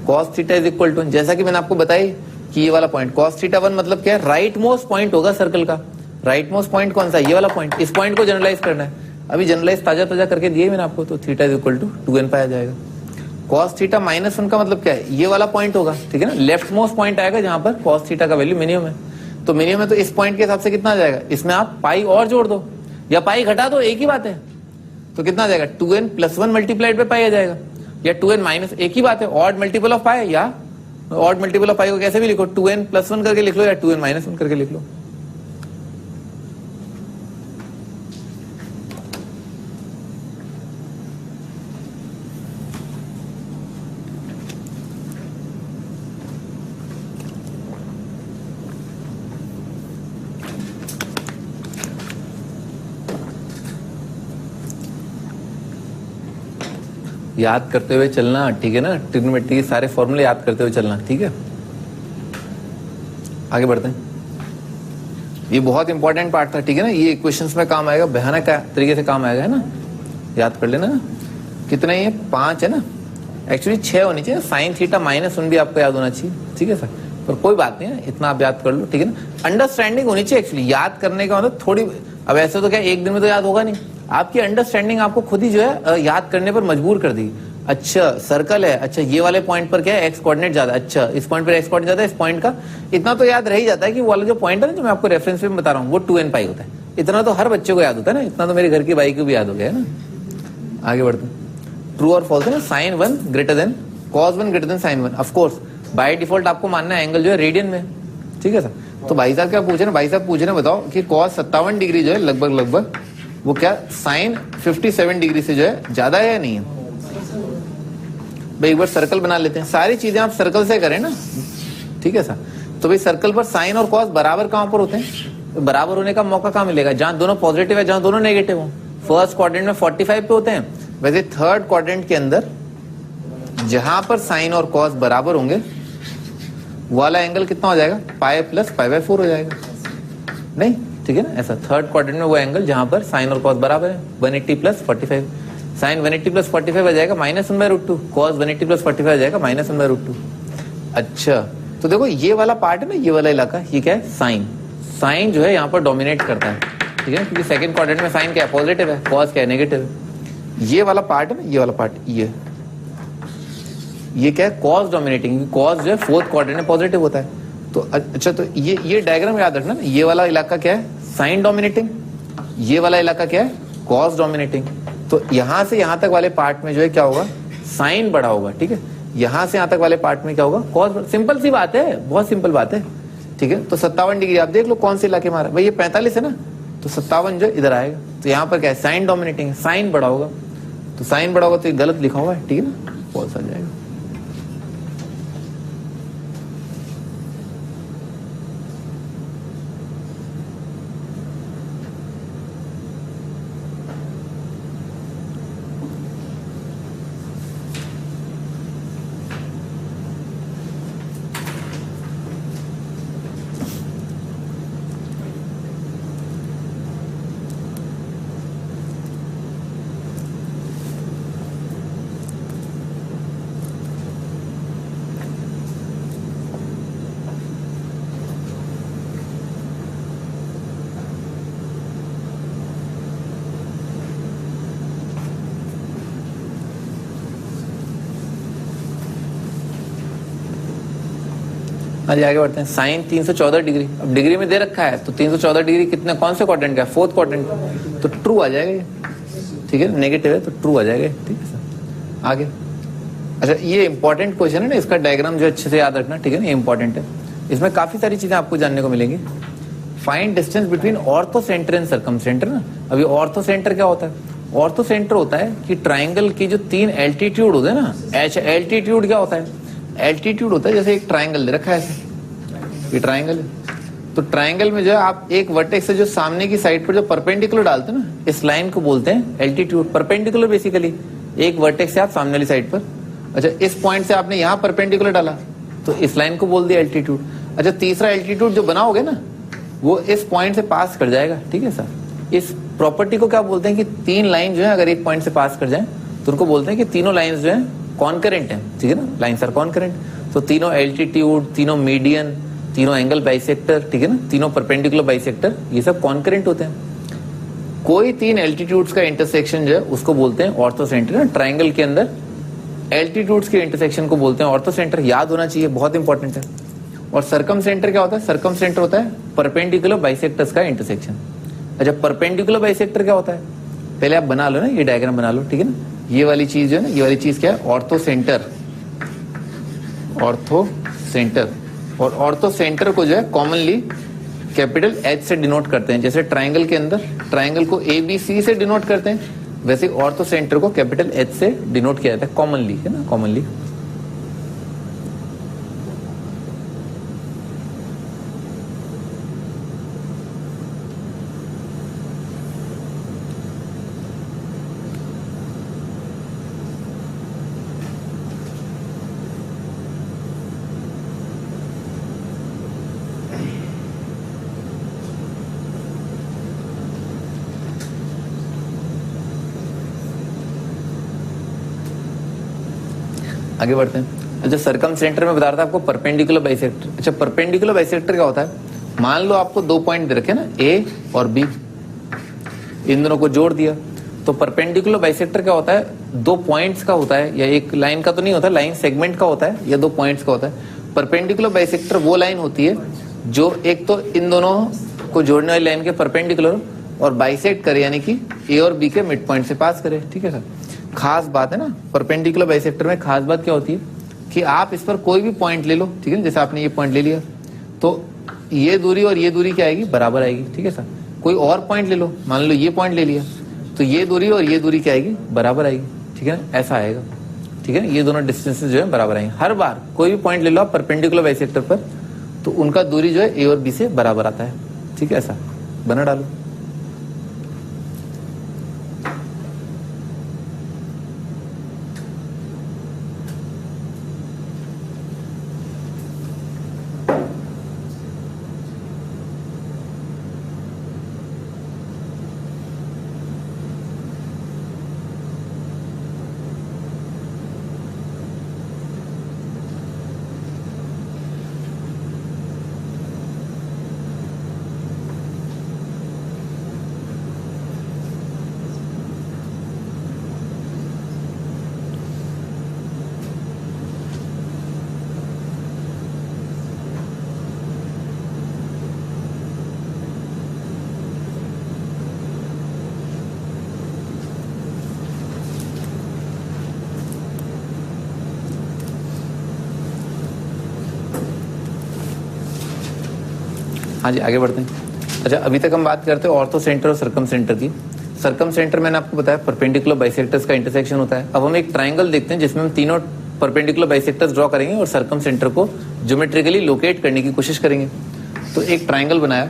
cos theta is equal to, जैसा कि मैंने आपको बताई कि ये वाला पॉइंट cos थीटा 1 मतलब क्या है, राइट मोस्ट पॉइंट होगा सर्कल का। राइट मोस्ट पॉइंट कौन सा है, ये वाला पॉइंट। इस पॉइंट को जनरलाइज करना है, अभी जनरलाइज ताजा करके दिए मैंने आपको। तो theta is equal to 2nπ आ जाएगा। cos थीटा -1 का मतलब क्या है, ये वाला पॉइंट होगा, ठीक है ना, लेफ्ट मोस्ट पॉइंट आएगा जहां पर cos थीटा का वैल्यू मिनिमम है। तो मिनिमम है तो इस पॉइंट के हिसाब से कितना आ जाएगा, इसमें आप पाई और जोड़ दो या पाई घटा दो, एक ही बात है। तो कितना आ जाएगा, 2n+1 मल्टीप्लाइड बाय पाई आ जाएगा, या 2n- एक ही बात है, ऑड मल्टीपल ऑफ पाई, या ऑड मल्टीपल ऑफ पाई को कैसे भी लिखो, 2n+1 करके लिख लो या 2n-1 करके लिख लो। याद करते हुए चलना, ठीक है ना, ट्रिग्नोमेट्री के सारे फॉर्मूले याद करते हुए चलना, ठीक है। आगे बढ़ते हैं। ये बहुत इंपॉर्टेंट पार्ट था, ठीक है ना, ये इक्वेशंस में काम आएगा, भयानक तरीके से काम आएगा, है ना, याद कर लेना। कितने ये 5 है ना, एक्चुअली 6 होनी चाहिए। साइन थीटा -1 भी आपको याद होना चाहिए, ठीक है सर, पर कोई बात नहीं है, इतना आप याद कर लो, ठीक है ना। अंडरस्टैंडिंग होनी चाहिए एक्चुअली, याद करने का मतलब थोड़ी, अब ऐसे तो क्या एक दिन में तो याद होगा नहीं, आपकी अंडरस्टैंडिंग आपको खुद ही जो है याद करने पर मजबूर कर देगी। अच्छा, सर्कल है, अच्छा ये वाले पॉइंट पर क्या है, एक्स कोऑर्डिनेट ज्यादा, अच्छा इस पॉइंट पर एक्स कोऑर्डिनेट ज्यादा, इस पॉइंट का इतना तो याद रह ही जाता है कि वो वाला जो पॉइंट है ना, जो मैं आपको रेफरेंस में बता रहा हूँ, वो 2nπ होता है। इतना तो हर बच्चे को याद होता है ना, इतना तो मेरे घर की बाई को भी याद हो गया है ना। आगे बढ़ते हैं। ट्रू और फॉल्स है ना, sin 1 greater than cos 1 greater than sin 1। Of course by default आपको मानना है एंगल जो है रेडियन में, ठीक है सर। तो भाई साहब क्या पूछे ना, भाई साहब पूछे ना, बताओ कि cos 57 डिग्री जो है लगभग वो क्या sin 57 डिग्री से जो है ज्यादा है या नहीं है। भाई एक बार सर्कल बना लेते हैं, सारी चीजें आप सर्कल से करें ना, ठीक है सर। तो भाई सर्कल पर साइन और कॉस बराबर कहां पर होते हैं? तो बराबर होने का मौका कहां मिलेगा? जहां दोनों पॉजिटिव है, जहां दोनों नेगेटिव हो। फर्स्ट क्वाड्रेंट में 45 पे होते हैं, वैसे थर्ड क्वाड्रेंट के अंदर जहां पर साइन और कॉस बराबर होंगे वाला एंगल कितना हो जाएगा? पाई प्लस पाई बाय 4 हो जाएगा, नहीं? ठीक है ना, ऐसा थर्ड क्वाड्रेंट में वो एंगल जहां पर साइन और कॉस बराबर है, 180 प्लस 45। साइन 180 प्लस 45 आ जाएगा -1/√2, कॉस 180 प्लस 45 आ जाएगा -1/√2। अच्छा, तो देखो ये वाला पार्ट है ना, ये वाला इलाका, ये क्या है? साइन। साइन जो है यहाँ पर डोमिनेट करता है, ठीक है, क्योंकि सेकंड क्वाड्रेंट में साइन क्या है? पॉजिटिव है, कॉस क्या है? नेगेटिव है। ये वाला पार्ट है ना, ये वाला पार्ट, ये क्या है? Cos dominating. कॉस जो है फोर्थ क्वाड्रेंट में पॉजिटिव होता है। तो अच्छा, तो ये डायग्राम याद रखना, ये वाला इलाका क्या है? Sine dominating. ये वाला इलाका क्या है? Cos dominating. तो यहां से यहां तक वाले पार्ट में जो है क्या होगा? साइन बड़ा होगा, ठीक है। यहां से यहां तक वाले पार्ट में क्या होगा? कॉस। सिंपल सी बात है, बहुत सिंपल बात है, ठीक है। तो 57 डिग्री आप देख लो कौन से इलाके मारा भाई, ये 45 है ना, तो 57 जो इधर आएगा। तो यहाँ पर क्या है? साइन डोमिनेटिंग, साइन बड़ा होगा। तो साइन बड़ा होगा तो ये गलत लिखा हुआ है, ठीक है ना, फॉल्स आ जाएगा। आगे आगे बढ़ते हैं। साइन 314 डिग्री, अब डिग्री में दे रखा है, तो 314 डिग्री कितने, कौन से क्वाड्रेंट का है? फोर्थ क्वाड्रेंट, तो ट्रू आ जाएगा ये, ठीक है। नेगेटिव है तो ट्रू आ जाएगा, ठीक है सर। आगे, अच्छा ये इंपॉर्टेंट क्वेश्चन है ना, इसका डायग्राम जो अच्छे से याद रखना, ठीक है ना, ये इंपॉर्टेंट है। इसमें काफी सारी चीजें आपको जानने को मिलेंगी। Find distance between ortho centre and circum centre ना। अभी ऑर्थो सेंटर क्या होता है? ऑर्थो सेंटर होता है कि ट्राइंगल की जो 3 एल्टीट्यूड होते हैं ना, एल्टीट्यूड क्या होता है? एल्टीट्यूड होता है, जैसे एक ट्राइंगल दे रखा है ऐसे, ये ट्राइंगल है, तो ट्राइंगल में जो है आप एक वर्टेक्स से जो सामने की साइड पर जो परपेंडिकुलर डालते हैं ना, इस लाइन को बोलते हैं एल्टीट्यूड। परपेंडिकुलर बेसिकली एक वर्टेक्स से आप सामने वाली साइड पर, अच्छा इस पॉइंट से आपने यहाँ परपेंडिकुलर डाला तो इस लाइन को बोल दिया एल्टीट्यूड। अच्छा तीसरा एल्टीट्यूड जो बनाओगे ना, वो इस पॉइंट से पास कर जाएगा, ठीक है सर। इस प्रॉपर्टी को क्या बोलते हैं कि 3 लाइन जो है अगर एक पॉइंट से पास कर जाए तो उनको बोलते हैं कि तीनों लाइंस जो है कॉन्करेंट है, ठीक है ना, लाइंस आर कॉन्करेंट। तो तीनों एल्टीट्यूड, तीनों मीडियन, तीनों एंगल बाइसेक्टर, ठीक है ना, तीनों परपेंडिकुलर बाइसेक्टर, ये सब कॉन्करेंट होते हैं। कोई 3 एल्टीट्यूड्स का इंटरसेक्शन जो है उसको बोलते हैं ऑर्थो सेंटर ना। ट्राइंगल के अंदर एल्टीट्यूड्स के इंटरसेक्शन को बोलते हैं ऑर्थो सेंटर, याद होना चाहिए, बहुत इंपॉर्टेंट है। और सर्कम सेंटर क्या होता है? सर्कम सेंटर होता है परपेंडिकुलर बाइसेक्टर्स का इंटरसेक्शन। अच्छा परपेंडिकुलर बाइसेक्टर क्या होता है? पहले आप बना लो ना, ये डायग्राम बना लो, ठीक है ना। ये वाली चीज जो है ना, ये वाली चीज क्या है? Ortho centre, ortho centre. और ऑर्थो सेंटर को जो है कॉमनली कैपिटल H से डिनोट करते हैं। जैसे ट्राइंगल के अंदर ट्राइंगल को ABC से डिनोट करते हैं, वैसे ऑर्थो सेंटर को कैपिटल H से डिनोट किया जाता है कॉमनली, है ना, कॉमनली। आगे बढ़ते हैं। अच्छा सर्कम सेंटर में बता रहा था आपको परपेंडिकुलर बाइसेक्टर। अच्छा परपेंडिकुलर बाइसेक्टर क्या होता है? मान लो आपको 2 पॉइंट दे रखे ना, A और B, इन दोनों को जोड़ दिया तो परपेंडिकुलर बाइसेक्टर क्या होता है? 2 पॉइंट्स का होता है, या एक लाइन का तो नहीं होता, लाइन सेगमेंट का होता है, या 2 पॉइंट्स का होता है। परपेंडिकुलर बाइसेक्टर वो लाइन होती है जो एक तो इन दोनों को जोड़ने वाली लाइन के परपेंडिकुलर और बाइसेक्ट करे, यानी कि A और B के मिड पॉइंट से पास करे, ठीक है सर। खास बात है ना परपेंडिकुलर बाइसेक्टर में, खास बात क्या होती है कि आप इस पर कोई भी पॉइंट ले लो, ठीक है, जैसे आपने ये पॉइंट ले लिया तो ये दूरी और ये दूरी क्या आएगी? बराबर आएगी, ठीक है सर। कोई और पॉइंट ले लो, मान लो ये पॉइंट ले लिया तो ये दूरी और ये दूरी क्या आएगी? बराबर आएगी, ठीक है ना, ऐसा आएगा, ठीक ठीक है। ये दोनों डिस्टेंसेस जो है बराबर आएंगे। हर बार कोई भी पॉइंट ले लो आप परपेंडिकुलर बाइसेक्टर पर, तो उनका दूरी जो है ए और बी से बराबर आता है, ठीक है। ऐसा बना डालो। हाँ जी, आगे बढ़ते हैं। अच्छा, अभी तक हम बात करते हैं ऑर्थो सेंटर और सरकम सेंटर की। सरकम सेंटर मैंने आपको बताया परपेंडिकुलर बाइसेक्टर्स का इंटरसेक्शन होता है। अब हम एक ट्राइंगल देखते हैं जिसमें हम तीनों परपेंडिकुलर बाइसेक्टर्स ड्रॉ करेंगे और सरकम सेंटर को ज्योमेट्रिकली लोकेट करने की कोशिश करेंगे। तो एक ट्राइंगल बनाया,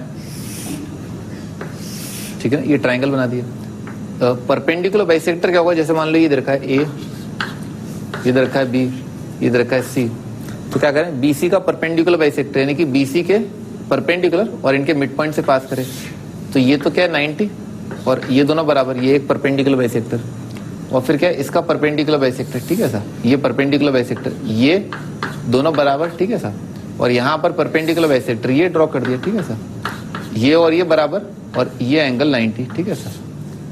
ठीक है, ये ट्राइंगल बना दिया। परपेंडिकुलर बाइसेक्टर क्या होगा, जैसे मान लो ये रखा है ए, इधर रखा है बी, इधर रखा है सी। तो क्या करें, बीसी का परपेंडिकुलर बाइसेक्टर यानी कि बीसी के परपेंडिकुलर और इनके मिड पॉइंट से पास करें। तो ये तो क्या है 90 और ये दोनों बराबर, ये एक परपेंडिकुलर बाइसेक्टर और फिर क्या है इसका परपेंडिकुलर बाइसेक्टर, ठीक है सर। ये परपेंडिकुलर बाइसेक्टर, ये दोनों बराबर, ठीक है सर। और यहाँ पर परपेंडिकुलर बाइसेक्टर ये ड्रॉ कर दिया, ठीक है सर। ये और ये बराबर और ये एंगल 90, ठीक है सर,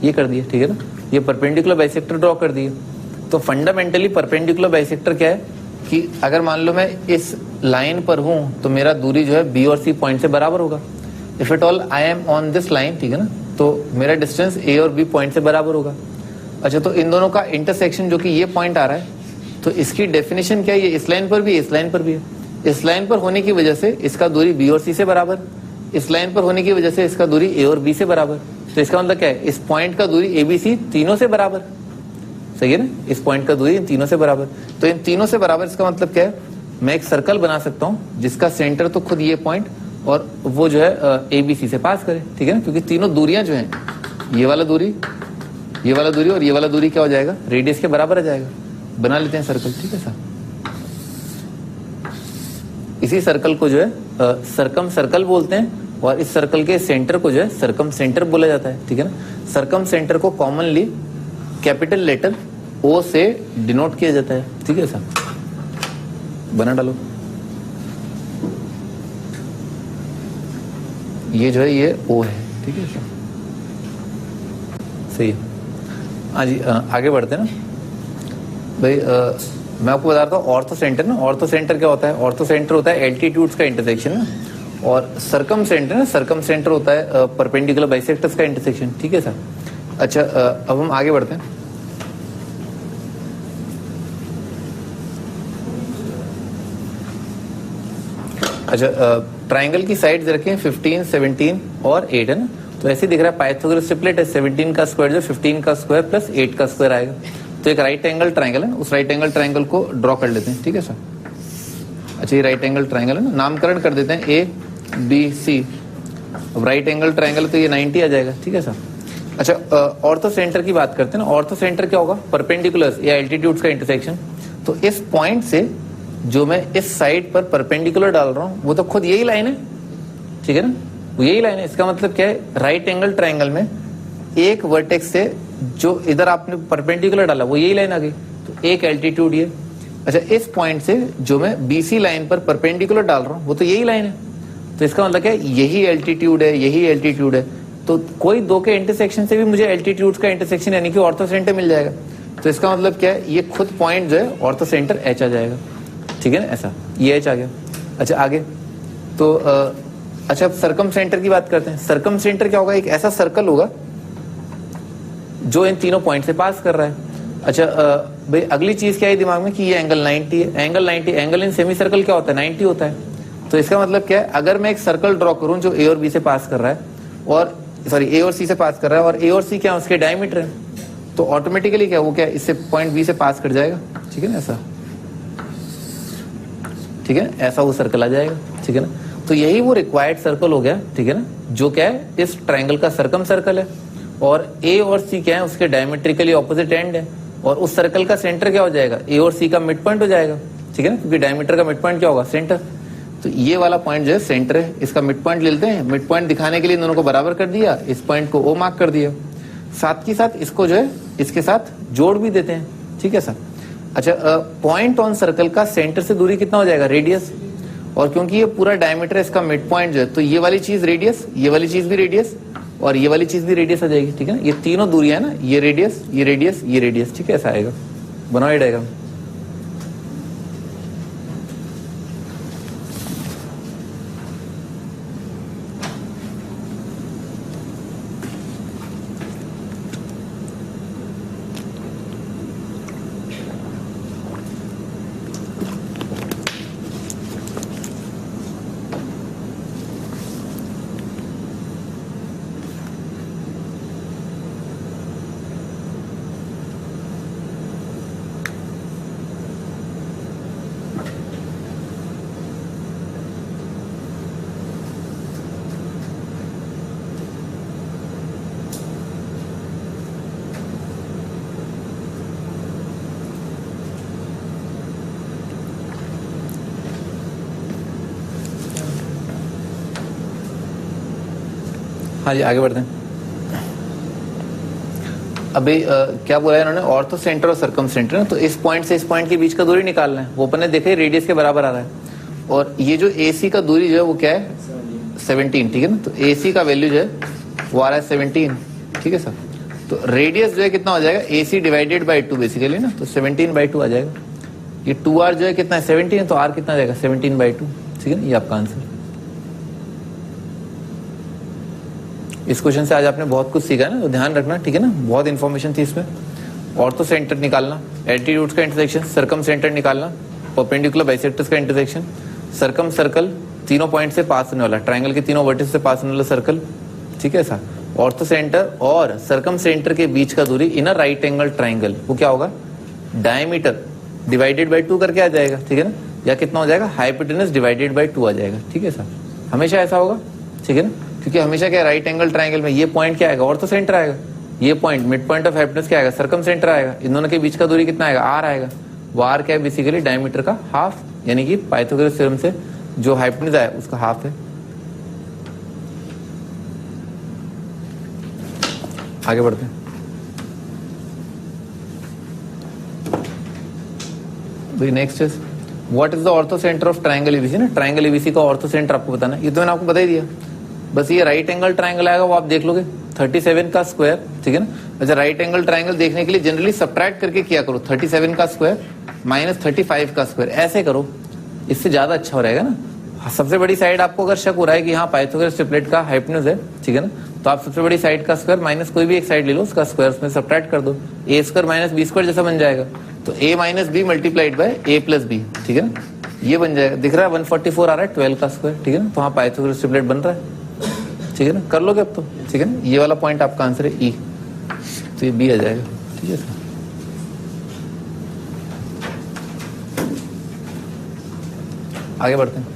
ये कर दिया, ठीक है ना। ये परपेंडिकुलर बाइसेक्टर ड्रॉ कर दिए। तो फंडामेंटली परपेंडिकुलर बाइसेक्टर क्या है कि अगर मान लो मैं इस लाइन पर हूं तो मेरा दूरी जो है बी और सी पॉइंट से बराबर होगा। If at all I am on this line, ठीक है ना, तो मेरा डिस्टेंस ए और बी पॉइंट से बराबर होगा। अच्छा, तो इन दोनों का इंटरसेक्शन जो कि ये पॉइंट आ रहा है, तो इसकी डेफिनेशन क्या है, ये इस लाइन पर भी है, इस लाइन पर भी है। इस लाइन पर होने की वजह से इसका दूरी बी और सी से बराबर, इस लाइन पर होने की वजह से इसका दूरी ए और बी से बराबर। तो इसका मतलब क्या है, इस पॉइंट का दूरी ए बी सी तीनों से बराबर, सही है ना। इस पॉइंट का दूरी इन तीनों से बराबर। तो इन तीनों से बराबर इसका मतलब क्या है, मैं एक सर्कल बना सकता हूं जिसका सेंटर तो खुद ये पॉइंट और वो जो है ए बी सी से पास करे, ठीक है ना। क्योंकि तीनों दूरियां जो हैं, ये वाला दूरी, ये वाला दूरी और ये वाला दूरी क्या हो जाएगा, रेडियस के बराबर आ जाएगा। बना लेते हैं सर्कल, ठीक है सर। इसी सर्कल को जो है सरकम सर्कल बोलते हैं और इस सर्कल के सेंटर को जो है सरकम सेंटर बोला जाता है, ठीक है ना। सरकम सेंटर को कॉमनली कैपिटल लेटर ओ से डिनोट किया जाता है, ठीक है सर। बना डालो। ये जो है ये ओ है, ठीक है सर, सही है। हाँ जी, आगे बढ़ते हैं ना भाई। मैं आपको बता रहा था ऑर्थो सेंटर ना, ऑर्थो सेंटर क्या होता है, ऑर्थो सेंटर होता है एल्टीट्यूड्स का इंटरसेक्शन ना। और सरकम सेंटर ना, सरकम सेंटर होता है परपेंडिकुलर बाइसेक्टर्स का इंटरसेक्शन, ठीक है सर। अच्छा, अब हम आगे बढ़ते हैं। अच्छा, ट्राइंगल की साइड्स रखें 15, 17 और 8 है ना। तो ऐसे दिख रहा है पाइथागोरस ट्रिपलेट है, 17 का स्क्वायर जो 15 का स्क्वायर प्लस 8 का स्क्वायर आएगा। तो एक राइट एंगल ट्राइंगल है ना, उस राइट एंगल ट्राइंगल को ड्रॉ कर लेते हैं, ठीक है सर। अच्छा, ये राइट एंगल ट्राइंगल है ना, नामकरण कर देते हैं ए बी सी। अब राइट एंगल ट्राइंगल तो ये 90 आ जाएगा, ठीक है सर। अच्छा, ऑर्थो सेंटर की बात करते हैं ना। ऑर्थो सेंटर क्या होगा, परपेंडिकुलर या एल्टीट्यूड्स का इंटरसेक्शन। तो इस पॉइंट से जो मैं इस साइड पर परपेंडिकुलर डाल रहा हूं वो तो खुद यही लाइन है, ठीक है ना, वो यही लाइन है। इसका मतलब क्या है, राइट एंगल ट्राइंगल में एक वर्टेक्स से जो इधर आपने परपेंडिकुलर डाला वो यही लाइन आ गई, तो एक एल्टीट्यूड ये। अच्छा, इस पॉइंट से जो मैं बीसी लाइन पर परपेंडिकुलर डाल रहा हूं वो तो यही लाइन है, तो इसका मतलब क्या है, यही एल्टीट्यूड है, यही एल्टीट्यूड है। तो कोई दो के इंटरसेक्शन से भी मुझे एल्टीट्यूड का इंटरसेक्शन यानी कि ऑर्थो सेंटर मिल जाएगा। तो इसका मतलब क्या है, ये खुद पॉइंट जो है ऑर्थो सेंटर एच आ जाएगा, ठीक है ना, ऐसा ये एच आ गया। अच्छा, आगे तो अच्छा, अब सरकम सेंटर की बात करते हैं। सरकम सेंटर क्या होगा, एक ऐसा सर्कल होगा जो इन तीनों पॉइंट से पास कर रहा है। अच्छा भाई, अगली चीज क्या है दिमाग में कि ये एंगल 90 है। Angle 90, angle in semi circle क्या होता है, 90 होता है। तो इसका मतलब क्या है, अगर मैं एक सर्कल ड्रॉ करूं जो ए और बी से पास कर रहा है और सॉरी ए और सी से पास कर रहा है और ए और सी क्या है, उसके डायमीटर है। तो ऑटोमेटिकली क्या वो क्या इससे पॉइंट बी से पास कर जाएगा, ठीक है ना, ऐसा, ठीक है, ऐसा वो सर्कल आ जाएगा, ठीक है ना। तो यही वो रिक्वायर्ड सर्कल हो गया, ठीक है ना, जो क्या है इस ट्रायंगल का सर्कम सर्कल है, और ए और सी क्या है उसके डायमेट्रिकली ऑपोजिट एंड है, और उस सर्कल का सेंटर क्या हो जाएगा, ए और सी का मिड पॉइंट हो जाएगा, ठीक है ना, क्योंकि डायमीटर का मिड पॉइंट क्या होगा, सेंटर। तो ये वाला पॉइंट जो है सेंटर है, इसका मिड पॉइंट ले लेते हैं। मिड पॉइंट दिखाने के लिए दोनों को बराबर कर दिया, इस पॉइंट को ओ मार्क कर दिया, साथ ही साथ इसको जो है इसके साथ जोड़ भी देते हैं, ठीक है सर। अच्छा, पॉइंट ऑन सर्कल का सेंटर से दूरी कितना हो जाएगा, रेडियस, और क्योंकि ये पूरा डायमीटर है इसका मिड पॉइंट जो है, तो ये वाली चीज रेडियस, ये वाली चीज भी रेडियस, और ये वाली चीज भी रेडियस आ जाएगी, ठीक है ना। ये तीनों दूरियां ना, ये रेडियस, ये रेडियस, ये रेडियस, ठीक है, ऐसा आएगा, बनाओ ये डायग्राम। हाँ जी, आगे बढ़ते हैं। अभी क्या बोला है इन्होंने, ऑर्थो सेंटर और सरकम सेंटर, तो इस पॉइंट से इस पॉइंट के बीच का दूरी निकालना है, वो अपन ने देखा रेडियस के बराबर आ रहा है, और ये जो AC का दूरी जो है वो क्या है 17, ठीक है ना। तो AC का वैल्यू जो है वो आ रहा है 17, ठीक है सर। तो रेडियस जो है कितना हो जाएगा, AC डिवाइडेड बाई 2 बेसिकली ना, तो 17/2 आ जाएगा। ये 2R जो है कितना है 17, तो R कितना आ जाएगा 17/2, ठीक है ना, ये आपका आंसर। इस क्वेश्चन से आज आपने बहुत कुछ सीखा ना, तो ध्यान रखना, ठीक है ना, बहुत इंफॉर्मेशन थी इसमें। ऑर्थो सेंटर निकालना, एल्टीट्यूड्स का इंटरसेक्शन, सर्कम सेंटर निकालना, परपेंडिकुलर बाइसेक्टर्स का इंटरसेक्शन, सर्कम सर्कल, तीनों पॉइंट से पास होने वाला, ट्रायंगल के तीनों वर्टिस से पास होने वाला सर्कल, ठीक है सर। ऑर्थो सेंटर और सर्कम सेंटर के बीच का दूरी इन अ राइट एंगल ट्रायंगल, वो क्या होगा, डायमीटर डिवाइडेड बाई 2 करके आ जाएगा, ठीक है ना, या कितना हो जाएगा, हाइपोटेनस डिवाइडेड बाई 2 आ जाएगा, ठीक है सर। हमेशा ऐसा होगा, ठीक है ना, क्योंकि हमेशा क्या राइट एंगल ट्रायंगल में ये पॉइंट क्या आएगा, ऑर्थो सेंटर आएगा, ये point mid point of hypotenuse क्या आएगा, सर्कम सेंटर आएगा, इन दोनों के बीच का दूरी कितना आएगा, आर आएगा। वो आर क्या है, बेसिकली डायमीटर का हाफ, यानी कि पाइथागोरस थ्योरम से जो हाइपोटेनस आया उसका हाफ है। आगे बढ़ते हैं। Next is what is the ortho centre of triangle ABC ना, ट्रायंगल एबीसी का ऑर्थो सेंटर आपको बताना है, ये तो मैंने आपको बता ही दिया। बस ये राइट एंगल ट्रायंगल आएगा, वो आप देख लोगे 37 का स्क्वायर, ठीक है ना। अच्छा, राइट एंगल ट्रायंगल देखने के लिए जनरली सब्ट्रैक्ट करके किया करो, 37 का स्क्वायर माइनस 35 का स्क्वायर, ऐसे करो, इससे ज्यादा अच्छा हो रहेगा ना। सबसे बड़ी साइड आपको अगर शक हो रहा है कि हाँ पाइथागोरस ट्रिपलेट का हाइपोटेनस है, ठीक है ना, तो आप सबसे बड़ी साइड का स्क्वायर माइनस कोई भी एक साइड ले लो, उसका स्क्वायर उसमें सब्ट्रैक्ट कर दो, A square minus B square जैसा बन जाएगा, तो a minus B multiplied by a plus B, ठीक है ना, ये बन जाएगा। दिख रहा है 144 आ रहा है 12 का स्क्वायर, ठीक है ना, तो हाँ पाइथागोरस ट्रिपलेट बन रहा है, ठीक है ना, कर लोगे अब तो, ठीक है ना। ये वाला पॉइंट आपका आंसर है ई, तो ये बी आ जाएगा, ठीक है सर। आगे बढ़ते हैं।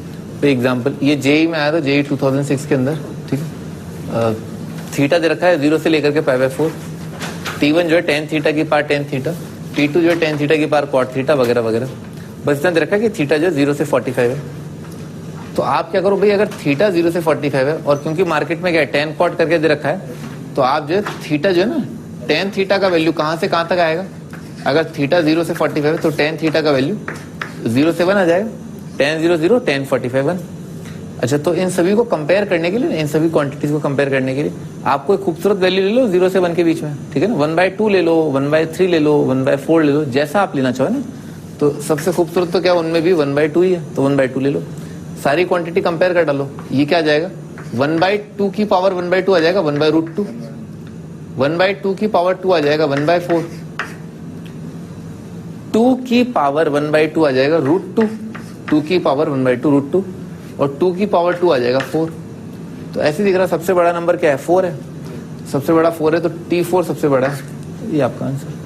तो एग्जांपल ये जेई में आया था, जेई 2006 के अंदर, ठीक है। थीटा दे रखा है 0 से लेकर के π/4, T1 जो है tan थीटा की पार tan थीटा, T2 जो है tan थीटा की पार cot थीटा वगैरह वगैरह। बस इतना दे रखा है कि थीटा जो है 0 से 45 है। तो आप क्या करो भाई, अगर थीटा 0 से 45 है और क्योंकि मार्केट में क्या है tan cot करके दे रखा है, तो आप जो है थीटा जो है ना, tan थीटा का वैल्यू कहाँ से कहाँ तक आएगा, अगर थीटा 0 से 45 है तो tan थीटा का वैल्यू 0 से 1 आ जाएगा, tan 0 0 tan 45 1। अच्छा, तो इन सभी को कंपेयर करने के लिए, इन सभी क्वांटिटीज को कंपेयर करने के लिए आपको एक खूबसूरत वैल्यू ले लो 0 से 1 के बीच में, ठीक है ना। 1/2 ले लो, 1/3 ले लो, 1/4 ले लो, जैसा आप लेना चाहो ना। तो सबसे खूबसूरत तो क्या उनमें भी 1/2 ही है, तो 1/2 ले लो, सारी क्वांटिटी कंपेयर कर डालो। ये क्या आ जाएगा, 1/2 की पावर 1/2 आ जाएगा 1/√2, 1/2 की पावर 2 आ जाएगा 1/4, 2 की पावर 1/2 आ जाएगा √2, 2 की पावर 1/2 √2, और 2 की पावर 2 आ जाएगा 4। तो ऐसे दिख रहा है सबसे बड़ा नंबर क्या है 4 है, सबसे बड़ा 4 है, तो T4 सबसे बड़ा है, ये आपका आंसर।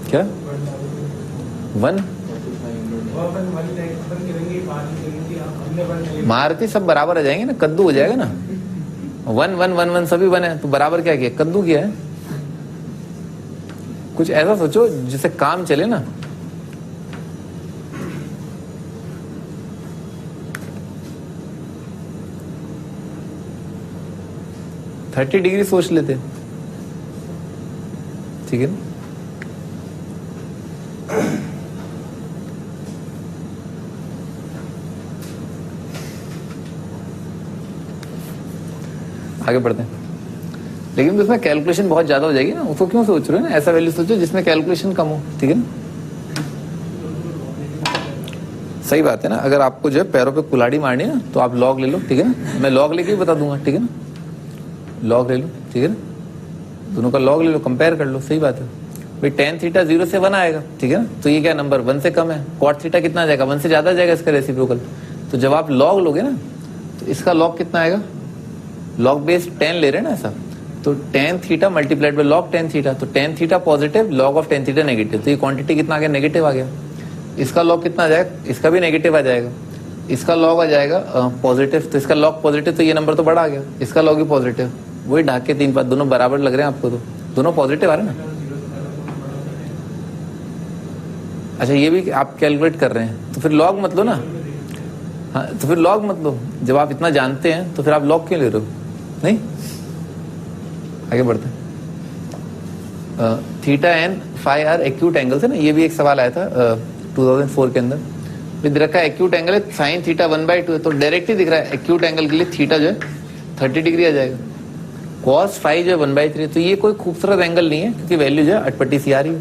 क्या 1 मारुति सब बराबर आ जाएंगे ना, कद्दू हो जाएगा ना। 1 1 1 1 सभी 1 है, तो बराबर क्या किया, कद्दू किया है। कुछ ऐसा सोचो जिससे काम चले ना। थर्टी डिग्री सोच लेते, ठीक है ना। आगे बढ़ते हैं। लेकिन उसमें कैलकुलेशन बहुत ज्यादा हो जाएगी ना, उसको क्यों सोच रहे हो ना, ऐसा वैल्यू सोचो जिसमें कैलकुलेशन कम हो, ठीक है ना। सही बात है ना। अगर आपको जो है पैरों पे कुल्हाड़ी मारनी है ना, तो आप लॉग ले लो, ठीक है ना। मैं लॉग लेके ही बता दूंगा, ठीक है ना। लॉग ले लो, ठीक है ना, दोनों का लॉग ले लो, कंपेयर कर लो। सही बात है भाई। tan थीटा 0 से 1 आएगा, ठीक है ना। तो ये क्या नंबर 1 से कम है। cot थीटा कितना आ जाएगा, 1 से ज्यादा आ जाएगा इसका रेसिप्रोकल। तो जब आप लॉग लोगे ना, तो इसका लॉग कितना आएगा, लॉग बेस 10 ले रहे हैं ना ऐसा, तो tan theta multiplied by log tan theta. तो tan theta positive, log of tan theta negative. तो ये क्वांटिटी कितना आ गया, नेगेटिव आ गया। इसका लॉग कितना आ जाएगा, इसका भी नेगेटिव आ जाएगा। इसका लॉग आ जाएगा पॉजिटिव, तो इसका लॉग पॉजिटिव, तो ये नंबर तो बड़ा आ गया। इसका लॉग भी पॉजिटिव, वही ढाक के 3 बात, दोनों बराबर लग रहे हैं आपको, तो दोनों पॉजिटिव आ रहे हैं ना। अच्छा ये भी आप कैलकुलेट कर रहे हैं, तो फिर लॉग मत लो ना। हाँ तो फिर लॉग मत लो, जब आप इतना जानते हैं तो फिर आप लॉग क्यों ले रहे हो। नहीं, आगे बढ़ते हैं। Theta and phi are acute angles है ना, ये भी एक सवाल आया था 2004 के अंदर। विद रखा एक्यूट एंगल है साइन थीटा 1/2 है, तो डायरेक्ट ही दिख रहा है एक्यूट एंगल के लिए थीटा जो है 30 डिग्री आ जाएगा। कॉस फाई जो है 1/3, तो ये कोई खूबसूरत एंगल नहीं है, क्योंकि वैल्यू जो है अटपटी सी आ रही है।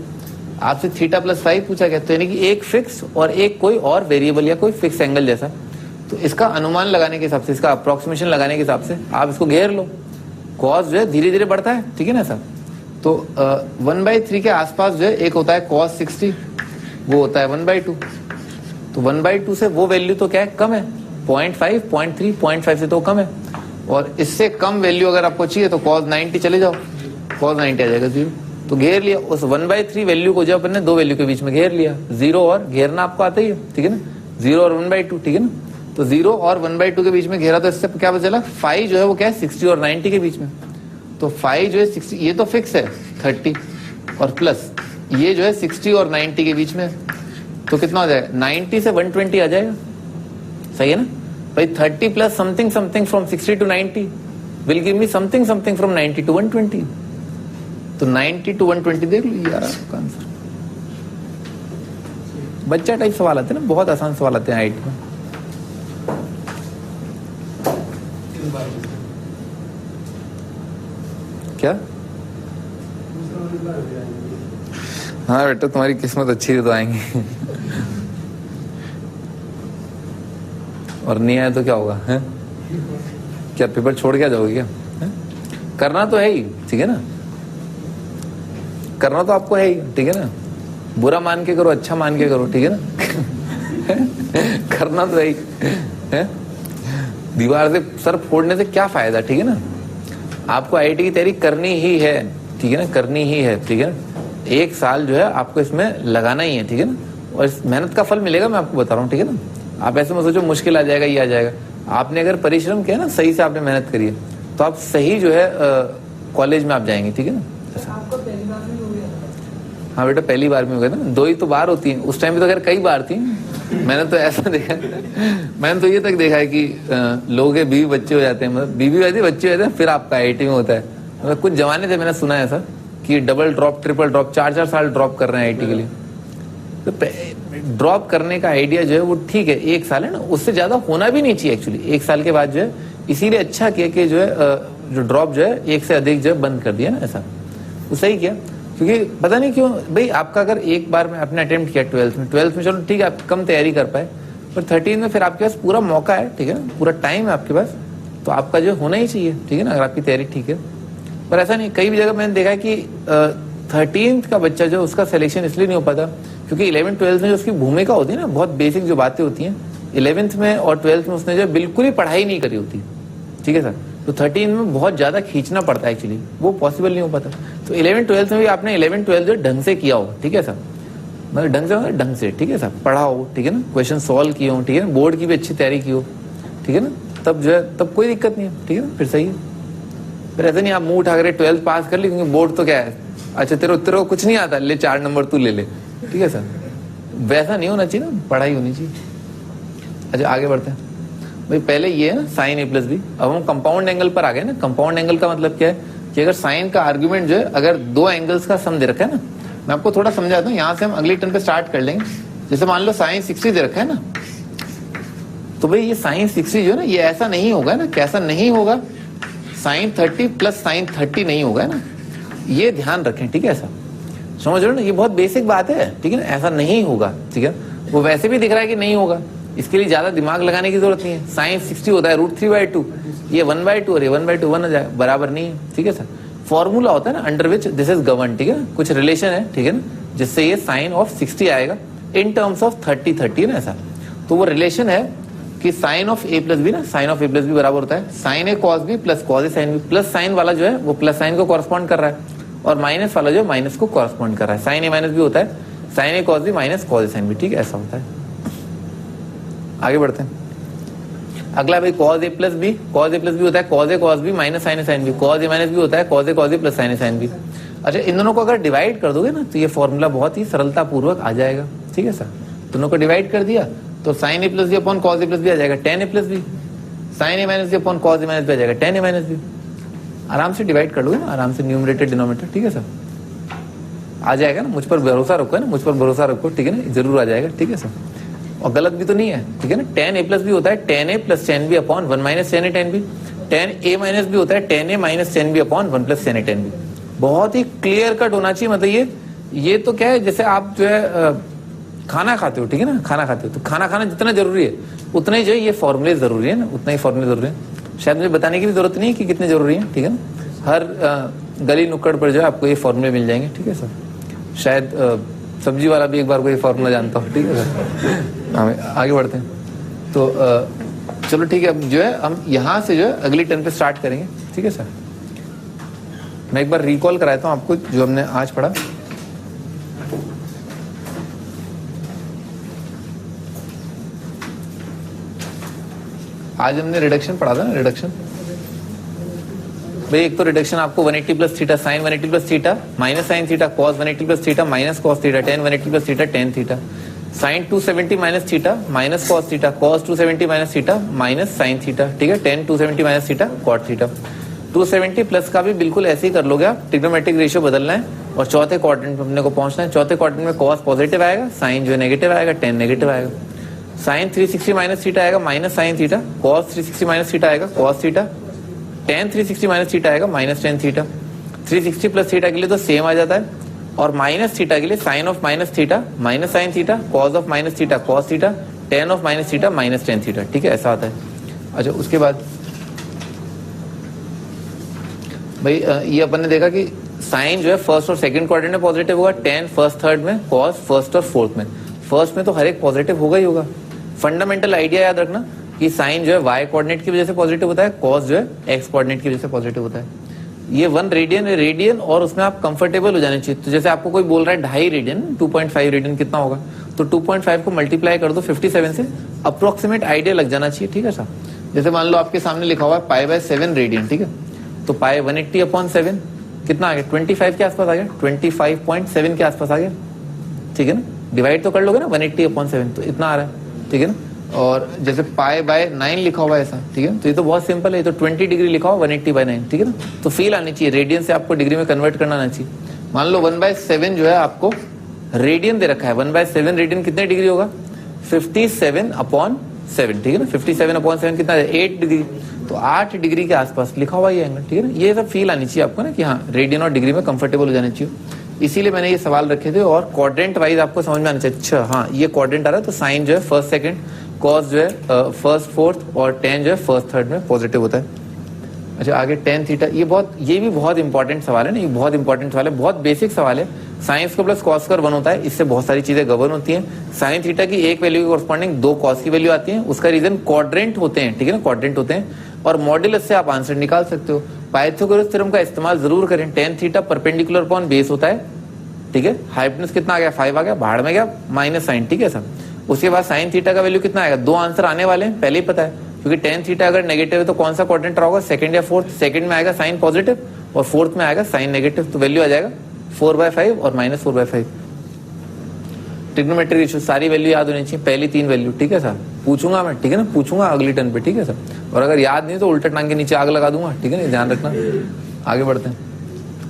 आपसे थीटा प्लस फाई पूछा गया, तो यानी कि एक फिक्स और एक कोई और वेरिएबल या कोई फिक्स एंगल जैसा। तो इसका अनुमान लगाने के हिसाब से, इसका अप्रोक्सीमेशन लगाने के हिसाब से आप इसको घेर लो। कॉस जो है धीरे धीरे बढ़ता है, ठीक है ना सर। तो 1/3 के आसपास जो है एक होता है cos 60, वो होता है 1/2। तो 1/2 से वो वैल्यू तो क्या है, कम है, 0.5 0.3 0.5 से तो कम है। और इससे कम वैल्यू अगर आपको चाहिए तो cos 90 चले जाओ, cos 90 आ जाएगा 0। तो घेर लिया उस 1/3 वैल्यू को, जो अपन ने दो वैल्यू के बीच में घेर लिया। 0 और घेरना आपको आता ही है, ठीक है ना, 0 और 1/2, ठीक है ना। तो 0 और 1/2 के बीच में घेरा, तो इससे क्या पता चला, फाई जो है वो क्या है 60 और 90 के बीच में। तो फाई जो है 60, ये तो फिक्स है 30, और प्लस ये जो है 60 और 90 के बीच में, तो कितना हो जाएगा, 90 से 120 आ जाएगा। सही है ना भाई। 30 plus something something from 60 to 90 will give me something something from 90 to 120। तो 90 टू 120 देख लो यार आपका आंसर। बच्चा टाइप सवाल आते हैं ना, बहुत आसान सवाल आते हैं हाइट में। क्या? हाँ बेटा तुम्हारी किस्मत अच्छी है तो आएंगे और नहीं आया तो क्या होगा, है? क्या पेपर छोड़ के जाओगे क्या, है? करना तो है ही, ठीक है ना, करना तो आपको है ही, ठीक है ना। बुरा मान के करो, अच्छा मान के करो, ठीक है ना करना तो है ही, है? दीवार से सर फोड़ने से क्या फायदा, ठीक है ना। आपको आईआईटी की तैयारी करनी ही है, ठीक है ना, करनी ही है, ठीक है ना। 1 साल जो है आपको इसमें लगाना ही है, ठीक है ना। और इस मेहनत का फल मिलेगा, मैं आपको बता रहा हूँ, ठीक है ना। आप ऐसे मत सोचो मुश्किल आ जाएगा, ये आ जाएगा। आपने अगर परिश्रम किया ना, सही से आपने मेहनत करी है, तो आप सही जो है कॉलेज में आप जाएंगे, ठीक है ना। आपको पहली बार में हो गया? हाँ बेटा पहली बार में हो गया था, 2 ही तो बार होती है, उस टाइम पे तो अगर कई बार थी। मैंने तो ऐसा देखा, मैंने तो ये तक देखा है कि लोगों के बीवी बच्चे हो जाते हैं, मतलब बीवी बच्चे हो जाते हैं, फिर आपका आईआईटी में होता है। मतलब कुछ जमाने थे मैंने सुना है ऐसा कि डबल ड्रॉप ट्रिपल ड्रॉप 4-4 साल ड्रॉप कर रहे हैं आईआईटी के लिए। तो ड्रॉप करने का आइडिया जो है वो ठीक है, 1 साल है ना, उससे ज्यादा होना भी नहीं चाहिए एक्चुअली। 1 साल के बाद जो है, इसीलिए अच्छा किया कि जो है जो ड्रॉप जो है 1 से अधिक जो है बंद कर दिया ना, ऐसा वो सही किया। क्योंकि पता नहीं क्यों भाई, आपका अगर एक बार में आपने अटेम्प्ट किया 12th में चलो ठीक है, आप कम तैयारी कर पाए, पर 13 में फिर आपके पास पूरा मौका है, ठीक है ना, पूरा टाइम है आपके पास, तो आपका जो होना ही चाहिए, ठीक है ना, अगर आपकी तैयारी ठीक है। पर ऐसा नहीं, कई भी जगह मैंने देखा है कि 13th का बच्चा जो उसका सिलेक्शन इसलिए नहीं हो पाता क्योंकि 11th 12th में जो उसकी भूमिका होती है ना, बहुत बेसिक जो बातें होती हैं 11th में और 12th में उसने जो बिल्कुल ही पढ़ाई नहीं करी होती, ठीक है सर। तो 13 में बहुत ज्यादा खींचना पड़ता है एक्चुअली, वो पॉसिबल नहीं हो पाता। तो 11th 12th में भी आपने 11th 12th जो ढंग से किया हो, ठीक है सर, मतलब ढंग से ठीक है सर, पढ़ा हो, ठीक है ना, क्वेश्चन सॉल्व किए हो, ठीक है ना, बोर्ड की भी अच्छी तैयारी की हो, ठीक है ना, तब जो है तब कोई दिक्कत नहीं है, ठीक है ना, फिर सही है। फिर ऐसा नहीं आप मुंह उठा कर 12th पास कर ली क्योंकि बोर्ड तो क्या है, अच्छा तेरे को कुछ नहीं आता, ले 4 नंबर तू ले ले, ठीक है सर, वैसा नहीं होना चाहिए ना, पढ़ाई होनी चाहिए। अच्छा आगे बढ़ते हैं भाई, पहले ये है ना साइन ए प्लस बी, अब हम कंपाउंड एंगल पर आ गए ना। कंपाउंड एंगल का मतलब क्या है कि अगर साइन का आर्ग्यूमेंट जो है अगर 2 एंगल्स का सम दे रखा है ना, मैं आपको थोड़ा समझाता हूँ, यहाँ से हम अगली टर्न पे स्टार्ट कर लेंगे। जैसे मान लो साइन 60 दे रखा है ना, तो भाई ये साइन 60 जो है ना, ये ऐसा नहीं होगा ना, कैसा नहीं होगा, साइन 30 प्लस साइन 30 नहीं होगा ना, ये ध्यान रखें, ठीक है। ऐसा समझ रहे हो ना, ये बहुत बेसिक बात है, ठीक है ना, ऐसा नहीं होगा, ठीक है। वो वैसे भी दिख रहा है कि नहीं होगा, इसके लिए ज्यादा दिमाग लगाने की जरूरत नहीं है। साइन 60 होता है √3/2, ये 1/2 और ये 1/2 1 हो जाए, बराबर नहीं है, ठीक है सर। फॉर्मूला होता है ना under which this is govern, ठीक है, कुछ रिलेशन है, ठीक है ना, जिससे ये साइन ऑफ 60 आएगा इन टर्म्स ऑफ 30 ना, ऐसा। तो वो रिलेशन है कि sine of a plus b ना, sine of a plus b बराबर होता है sine a cos b plus cos a sine b. Plus sine वाला जो है वो प्लस साइन को कॉरस्पॉन्ड कर रहा है और माइनस वाला जो माइनस को कॉरस्पॉन्ड कर रहा है। साइन ए माइनस बी होता है sine a cos b minus cos a sine B, ठीक है, ऐसा होता है। आगे बढ़ते हैं। अगला भाई cos a plus B, cos a plus B होता है cos a cos b minus sine a sine b. Cos a minus B होता है cos a cos b plus sine a sine B. अच्छा, इन दोनों को अगर डिवाइड कर दोगे ना तो ये फॉर्मूला बहुत ही सरलता पूर्वक आ जाएगा, ठीक है सर। दोनों को डिवाइड कर दिया तो sign A plus B upon cos a plus B आ जाएगा tan A plus B, sine a minus B upon cos a minus B आ जाएगा tan ए माइनस बी। आराम से डिवाइड कर लोगे ना, आराम से न्यूमरेटर डिनोमिनेटर, ठीक है सर, आ जाएगा ना। मुझ पर भरोसा रखो, है ना, मुझ पर भरोसा रखो, ठीक है ना, जरूर आ जाएगा, ठीक है सर। और गलत भी तो नहीं है, ठीक है ना। tan a प्लस बी होता है tan a plus tan b upon 1 minus tan a tan b। tan a minus B होता है tan a minus tan b upon 1 plus tan a tan b। बहुत ही क्लियर कट होना चाहिए, मतलब ये तो क्या है, जैसे आप जो है खाना खाते हो, ठीक है ना, खाना खाते हो तो खाना खाना जितना जरूरी है उतना ही जो है ये फॉर्मूले जरूरी है ना, उतना ही फॉर्मूले जरूरी है। शायद मुझे बताने की भी जरूरत नहीं है कि कितने जरूरी है, ठीक है ना। हर गली नुक्कड़ पर जो है आपको ये फॉर्मूले मिल जाएंगे, ठीक है सर। शायद सब्जी वाला भी एक बार कोई फॉर्मूला जानता हो, ठीक है सर। आगे बढ़ते हैं तो चलो ठीक है, अब जो है हम यहाँ से जो है अगली टर्न पे स्टार्ट करेंगे, ठीक है सर। मैं एक बार रिकॉल कराता हूँ आपको जो हमने आज पढ़ा। आज हमने रिडक्शन पढ़ा था ना, रिडक्शन भाई। एक तो रिडक्शन आपको 180 plus theta sine 180 plus theta minus sine theta cos 180 plus theta minus cos theta tan 180 plus theta tan theta sine 270 minus theta minus cos theta cos 270 minus theta minus sine theta, ठीक है, tan 270 minus theta cot theta. 270 plus का भी बिल्कुल ऐसे ही कर लोगे आप, trigonometric ratio बदलना है और चौथे क्वाड्रेंट में अपने को पहुंचना है। चौथे क्वाड्रेंट में कॉस पॉजिटिव आएगा, साइन जो है नेगेटिव आएगा, टेन नेगेटिव आएगा। साइन 360 माइनस थीटा आएगा minus sine theta, cos 360 minus theta आएगा cos theta, tan 360 minus theta आएगा minus tan theta. 360 plus theta के लिए तो सेम आ जाता है और माइनस थीटा के लिए sine of minus theta minus sine theta, cos of minus theta cos theta, tan of minus theta minus tan theta, ठीक है, ऐसा आता है। अच्छा, उसके बाद भाई ये अपन ने देखा कि साइन जो है फर्स्ट और सेकंड क्वाड्रेंट में पॉजिटिव होगा, टेन फर्स्ट थर्ड में, कॉस फर्स्ट और फोर्थ में। फर्स्ट में तो हर एक पॉजिटिव होगा ही होगा। फंडामेंटल आइडिया याद रखना कि साइन जो है वाई कोऑर्डिनेट की वजह से पॉजिटिव होता है, कॉस जो है एक्स कोऑर्डिनेट की वजह से पॉजिटिव होता है। ये 1 रेडियन है, रेडियन, और उसमें आप कंफर्टेबल हो जाने चाहिए। तो जैसे आपको कोई बोल रहा है 2.5 रेडियन, 2.5 रेडियन कितना होगा, तो 2.5 को मल्टीप्लाई कर दो 57 से, अप्रोक्सीमेट आइडिया लग जाना चाहिए, ठीक है साहब। जैसे मान लो आपके सामने लिखा हुआ है π/7 रेडियन, ठीक है, तो पाई 180/7 कितना आ गया, 25 के आसपास आ गया, 25.7 के आसपास आ गया, ठीक है ना। डिवाइड तो कर लोगे ना 180/7, तो इतना आ रहा है, ठीक है ना। और जैसे π/9 लिखा हुआ है ऐसा, ठीक है, तो ये तो बहुत सिंपल है, ये तो 20 डिग्री लिखा हुआ 180/9, ठीक है ना। तो फील आनी चाहिए, रेडियन से आपको डिग्री में कन्वर्ट करना आना चाहिए। मान लो 1/7 जो है आपको रेडियन दे रखा है, 1/7 रेडियन कितने डिग्री होगा, 57/7, ठीक है ना। 57/7 कितना है, 8 डिग्री, तो 8 डिग्री के आसपास लिखा हुआ ये एंगल, ठीक है ना। ये सब फील आनी चाहिए आपको ना कि हाँ रेडियन और डिग्री में कंफर्टेबल हो जाना चाहिए, इसीलिए मैंने ये सवाल रखे थे। और क्वाड्रेंट वाइज आपको समझ में आना चाहिए, अच्छा हाँ ये क्वाड्रेंट आ रहा है तो साइन जो है फर्स्ट सेकंड, कॉस जो है फर्स्ट फोर्थ और टेन जो है फर्स्ट थर्ड में पॉजिटिव होता है। अच्छा आगे टेन थीटा, ये भी बहुत इंपॉर्टेंट सवाल है ना, ये बहुत इंपॉर्टेंट सवाल है, बहुत बेसिक सवाल है। साइंस को प्लस कॉस स्क्वायर 1 होता है, इससे बहुत सारी चीजें गवर्न होती हैं। साइन थीटा की एक वैल्यू के कॉरस्पॉन्डिंग 2 कॉस की वैल्यू आती है, उसका रीजन क्वाड्रेंट होते हैं, ठीक है ना, क्वाड्रेंट होते हैं, और मॉड्यूलस से आप आंसर निकाल सकते हो। पाइथागोरस थ्योरम का इस्तेमाल जरूर करें। Tan theta perpendicular upon base होता है, ठीक है, हाइपोटेन्यूज कितना आ गया 5 आ गया, बाहर में गया माइनस साइन, ठीक है सर। उसके बाद साइन थीटा का वैल्यू कितना आएगा, 2 आंसर आने वाले हैं, पहले ही पता है, क्योंकि टेन थीटा अगर नेगेटिव है तो कौन सा क्वाड्रेंट रहा होगा, सेकंड या फोर्थ। सेकंड में आएगा साइन पॉजिटिव और फोर्थ में आएगा साइन नेगेटिव, तो वैल्यू आ जाएगा 4/5 और -4/5। ट्रिग्नोमेट्रिक रेशियो सारी वैल्यू याद होनी चाहिए, पहली 3 वैल्यू, ठीक है सर, पूछूंगा मैं, ठीक है ना, पूछूंगा अगली टर्न पे, ठीक है सर। और अगर याद नहीं तो उल्टा टांग के नीचे आग लगा दूंगा, ठीक है ना, ध्यान रखना। आगे बढ़ते हैं,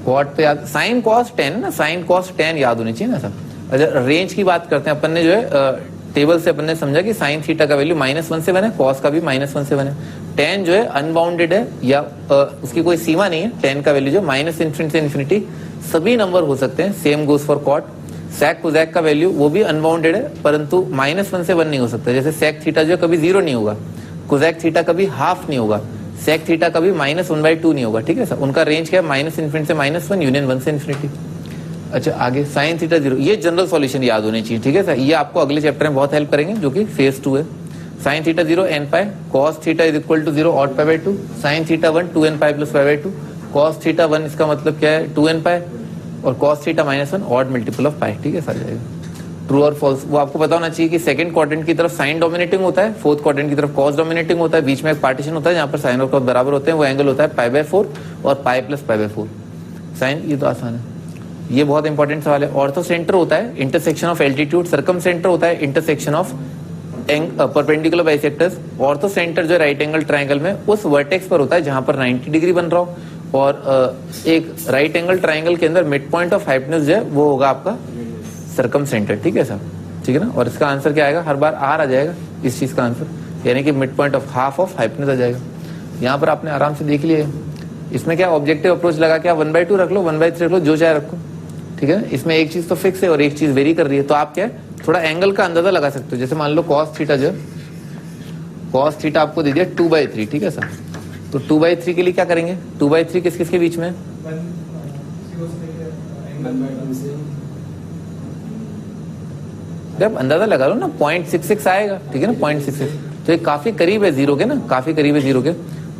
क्वाड पे याद, साइन कॉस 10 ना, साइन कॉस 10 याद होनी चाहिए ना सर। अच्छा रेंज की बात करते हैं अपन ने, जो है टेबल से अपन ने समझा कि साइन थीटा का वैल्यू -1 से 1 है, कॉस का भी -1 से 1 है। 10 जो है अनबाउंडेड है, या उसकी कोई सीमा नहीं है। 10 का वैल्यू जो -∞ से इन्फिनिटी सभी नंबर हो सकते हैं, same goes for cot. Sec cosec का वैल्यू वो भी अनबाउंडेड है, परंतु -1 से 1 नहीं हो सकता। जैसे सेक थीटा जो कभी 0 नहीं होगा, कोजेक थीटा कभी हाफ नहीं होगा, सेक थीटा कभी -1/2 नहीं होगा, ठीक है सर। उनका रेंज क्या है, -∞ से -1 यूनियन 1 से इन्फिनिटी। अच्छा आगे साइन थीटा 0, ये जनरल सॉल्यूशन याद होने चाहिए, ठीक है सर, ये आपको अगले चैप्टर में बहुत हेल्प करेंगे, जो कि फेज 2 है। Sine theta 0 n pi, cos theta is equal to 0 odd pi by 2, sine theta 1 2n pi plus pi by 2, cos theta 1 इसका मतलब क्या है 2n पाई, और cos theta -1 odd multiple of pi, ठीक है सर जाएगा। True और false वो आपको पता होना चाहिए कि सेकंड क्वाड्रेंट की तरफ साइन डोमिनेटिंग होता है, फोर्थ क्वाड्रेंट की तरफ कॉस डोमिनेटिंग होता है, बीच में एक पार्टीशन होता है जहां पर साइन और कॉस बराबर होते हैं, वो एंगल होता है π/4 और पाई प्लस π/4। साइन ये तो आसान है, ये बहुत इंपॉर्टेंट सवाल है। ऑर्थो सेंटर होता है intersection of altitude, circum centre होता है intersection of perpendicular bisectors. Ortho centre जो राइट एंगल ट्राइंगल में उस वर्टेक्स पर होता है जहां पर 90 डिग्री बन रहा हो, और एक राइट एंगल ट्राइंगल के अंदर मिड पॉइंट ऑफ हाइपोटेन्यूज जो है वो होगा आपका सर्कम सेंटर, ठीक है सर, ठीक है ना। और इसका आंसर क्या आएगा, हर बार आर आ जाएगा इस चीज का आंसर, यानी कि mid point of half of hypotenuse आ जाएगा। यहाँ पर आपने आराम से देख लिया, इसमें क्या ऑब्जेक्टिव अप्रोच लगा के आप 1/2 रख लो, 1/3 रख लो, जो चाहे रखो, ठीक है। इसमें एक चीज तो फिक्स है और एक चीज वेरी कर रही है, तो आप क्या है थोड़ा एंगल का अंदाजा लगा सकते हो। जैसे मान लो कॉस थीटा जो कॉस थीटा आपको दे दिया 2/3, ठीक है सर, तो 2/3 के लिए क्या करेंगे, 2/3 किस किस के बीच में, जब अंदाजा लगा लो ना 0.66 आएगा, ठीक है ना, 0.66, तो ये काफी करीब है 0 के ना, काफी करीब है 0 के।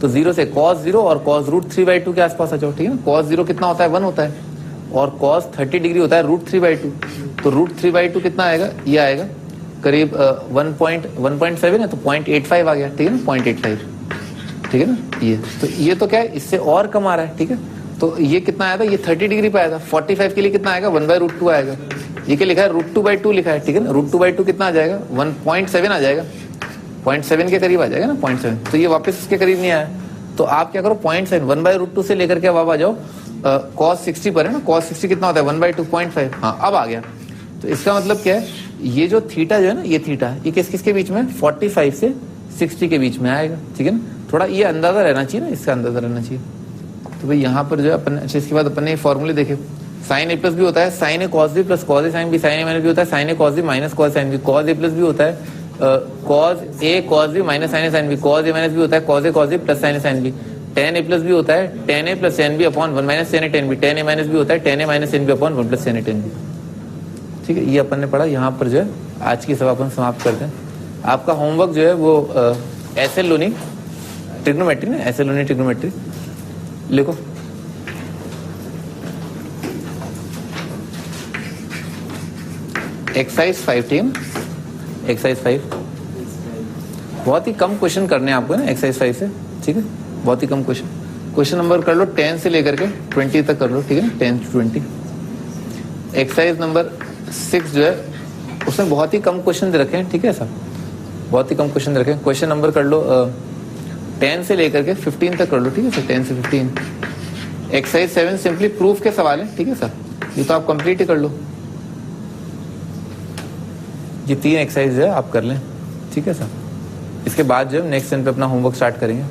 तो 0 से cos 0 और cos √3/2 के आसपास आ जाओ, ठीक है ना। cos 0 कितना होता है 1 होता है, और cos 30 डिग्री होता है √3/2, तो √3/2 कितना आएगा, ये आएगा करीब 1.7 है, तो 0.85 आ गया, ठीक है ना, 0.85, ठीक है ना। ये तो क्या है, इससे और कम आ रहा है, ठीक है। तो ये कितना आया था, ये 30 डिग्री पे आया था। 45 के लिए कितना आएगा, 1/√2 आएगा। ये क्या लिखा है, √2/2 लिखा है, ठीक है ना। √2/2 कितना आ जाएगा, 1.7 आ जाएगा, 0.7 के करीब आ जाएगा ना, 0.7। तो ये वापस इसके करीब नहीं आया, तो आप क्या करो 0.7 1/√2 से लेकर के अब आ जाओ cos 60 पर है ना। cos 60 कितना होता है 1/2 0.5, हाँ अब आ गया। तो इसका मतलब क्या है, ये जो थीटा जो है ना, ये थीटा ये किस किस के बीच में, 45 से 60 के बीच में आएगा, ठीक है ना। थोड़ा ये अंदाजा रहना चाहिए ना, इसका अंदाजा रहना चाहिए। तो भाई यहाँ पर जो है अपन, अच्छा इसके बाद अपन ने फॉर्मूले देखे, साइन ए प्लस भी होता है, sine a cos b plus cos a sine b, sine a minus भी होता है, sine a cos b minus cos sine b, cos a plus भी होता है, cos a cos b minus sine a sine b, cos a minus भी होता है, cos a cos b plus sine a sine b, tan a plus भी होता है, tan a plus tan b upon 1 minus tan a tan b, tan a minus भी होता है, tan a minus tan b upon 1 plus tan a tan b, ठीक है। ये अपन ने पढ़ा। यहाँ पर जो है आज की सभा अपन समाप्त करते हैं। आपका होमवर्क जो है वो एसएल लोनी ट्रिग्नोमेट्री ना, एसएल लोनी ट्रिग्नोमेट्री लिखो। एक्सरसाइज 5 टीम, एक्सरसाइज 5 बहुत ही कम क्वेश्चन करने हैं आपको ना एक्सरसाइज 5 से, ठीक है, बहुत ही कम क्वेश्चन। क्वेश्चन नंबर कर लो 10 से लेकर के 20 तक कर लो, ठीक है, 10 to 20। एक्सरसाइज नंबर 6 जो है उसमें बहुत ही कम क्वेश्चन दे रखे हैं, ठीक है सर, बहुत ही कम क्वेश्चन दे रखे हैं। क्वेश्चन नंबर कर लो 10 से लेकर के 15 तक कर लो, ठीक है सर, 10 से 15। एक्सरसाइज 7 सिंपली प्रूफ के सवाल है, ठीक है सर, ये तो आप कंप्लीट ही कर लो। ये 3 एक्सरसाइज है आप कर लें, ठीक है सर। इसके बाद जो है नेक्स्ट दिन पे अपना होमवर्क स्टार्ट करेंगे।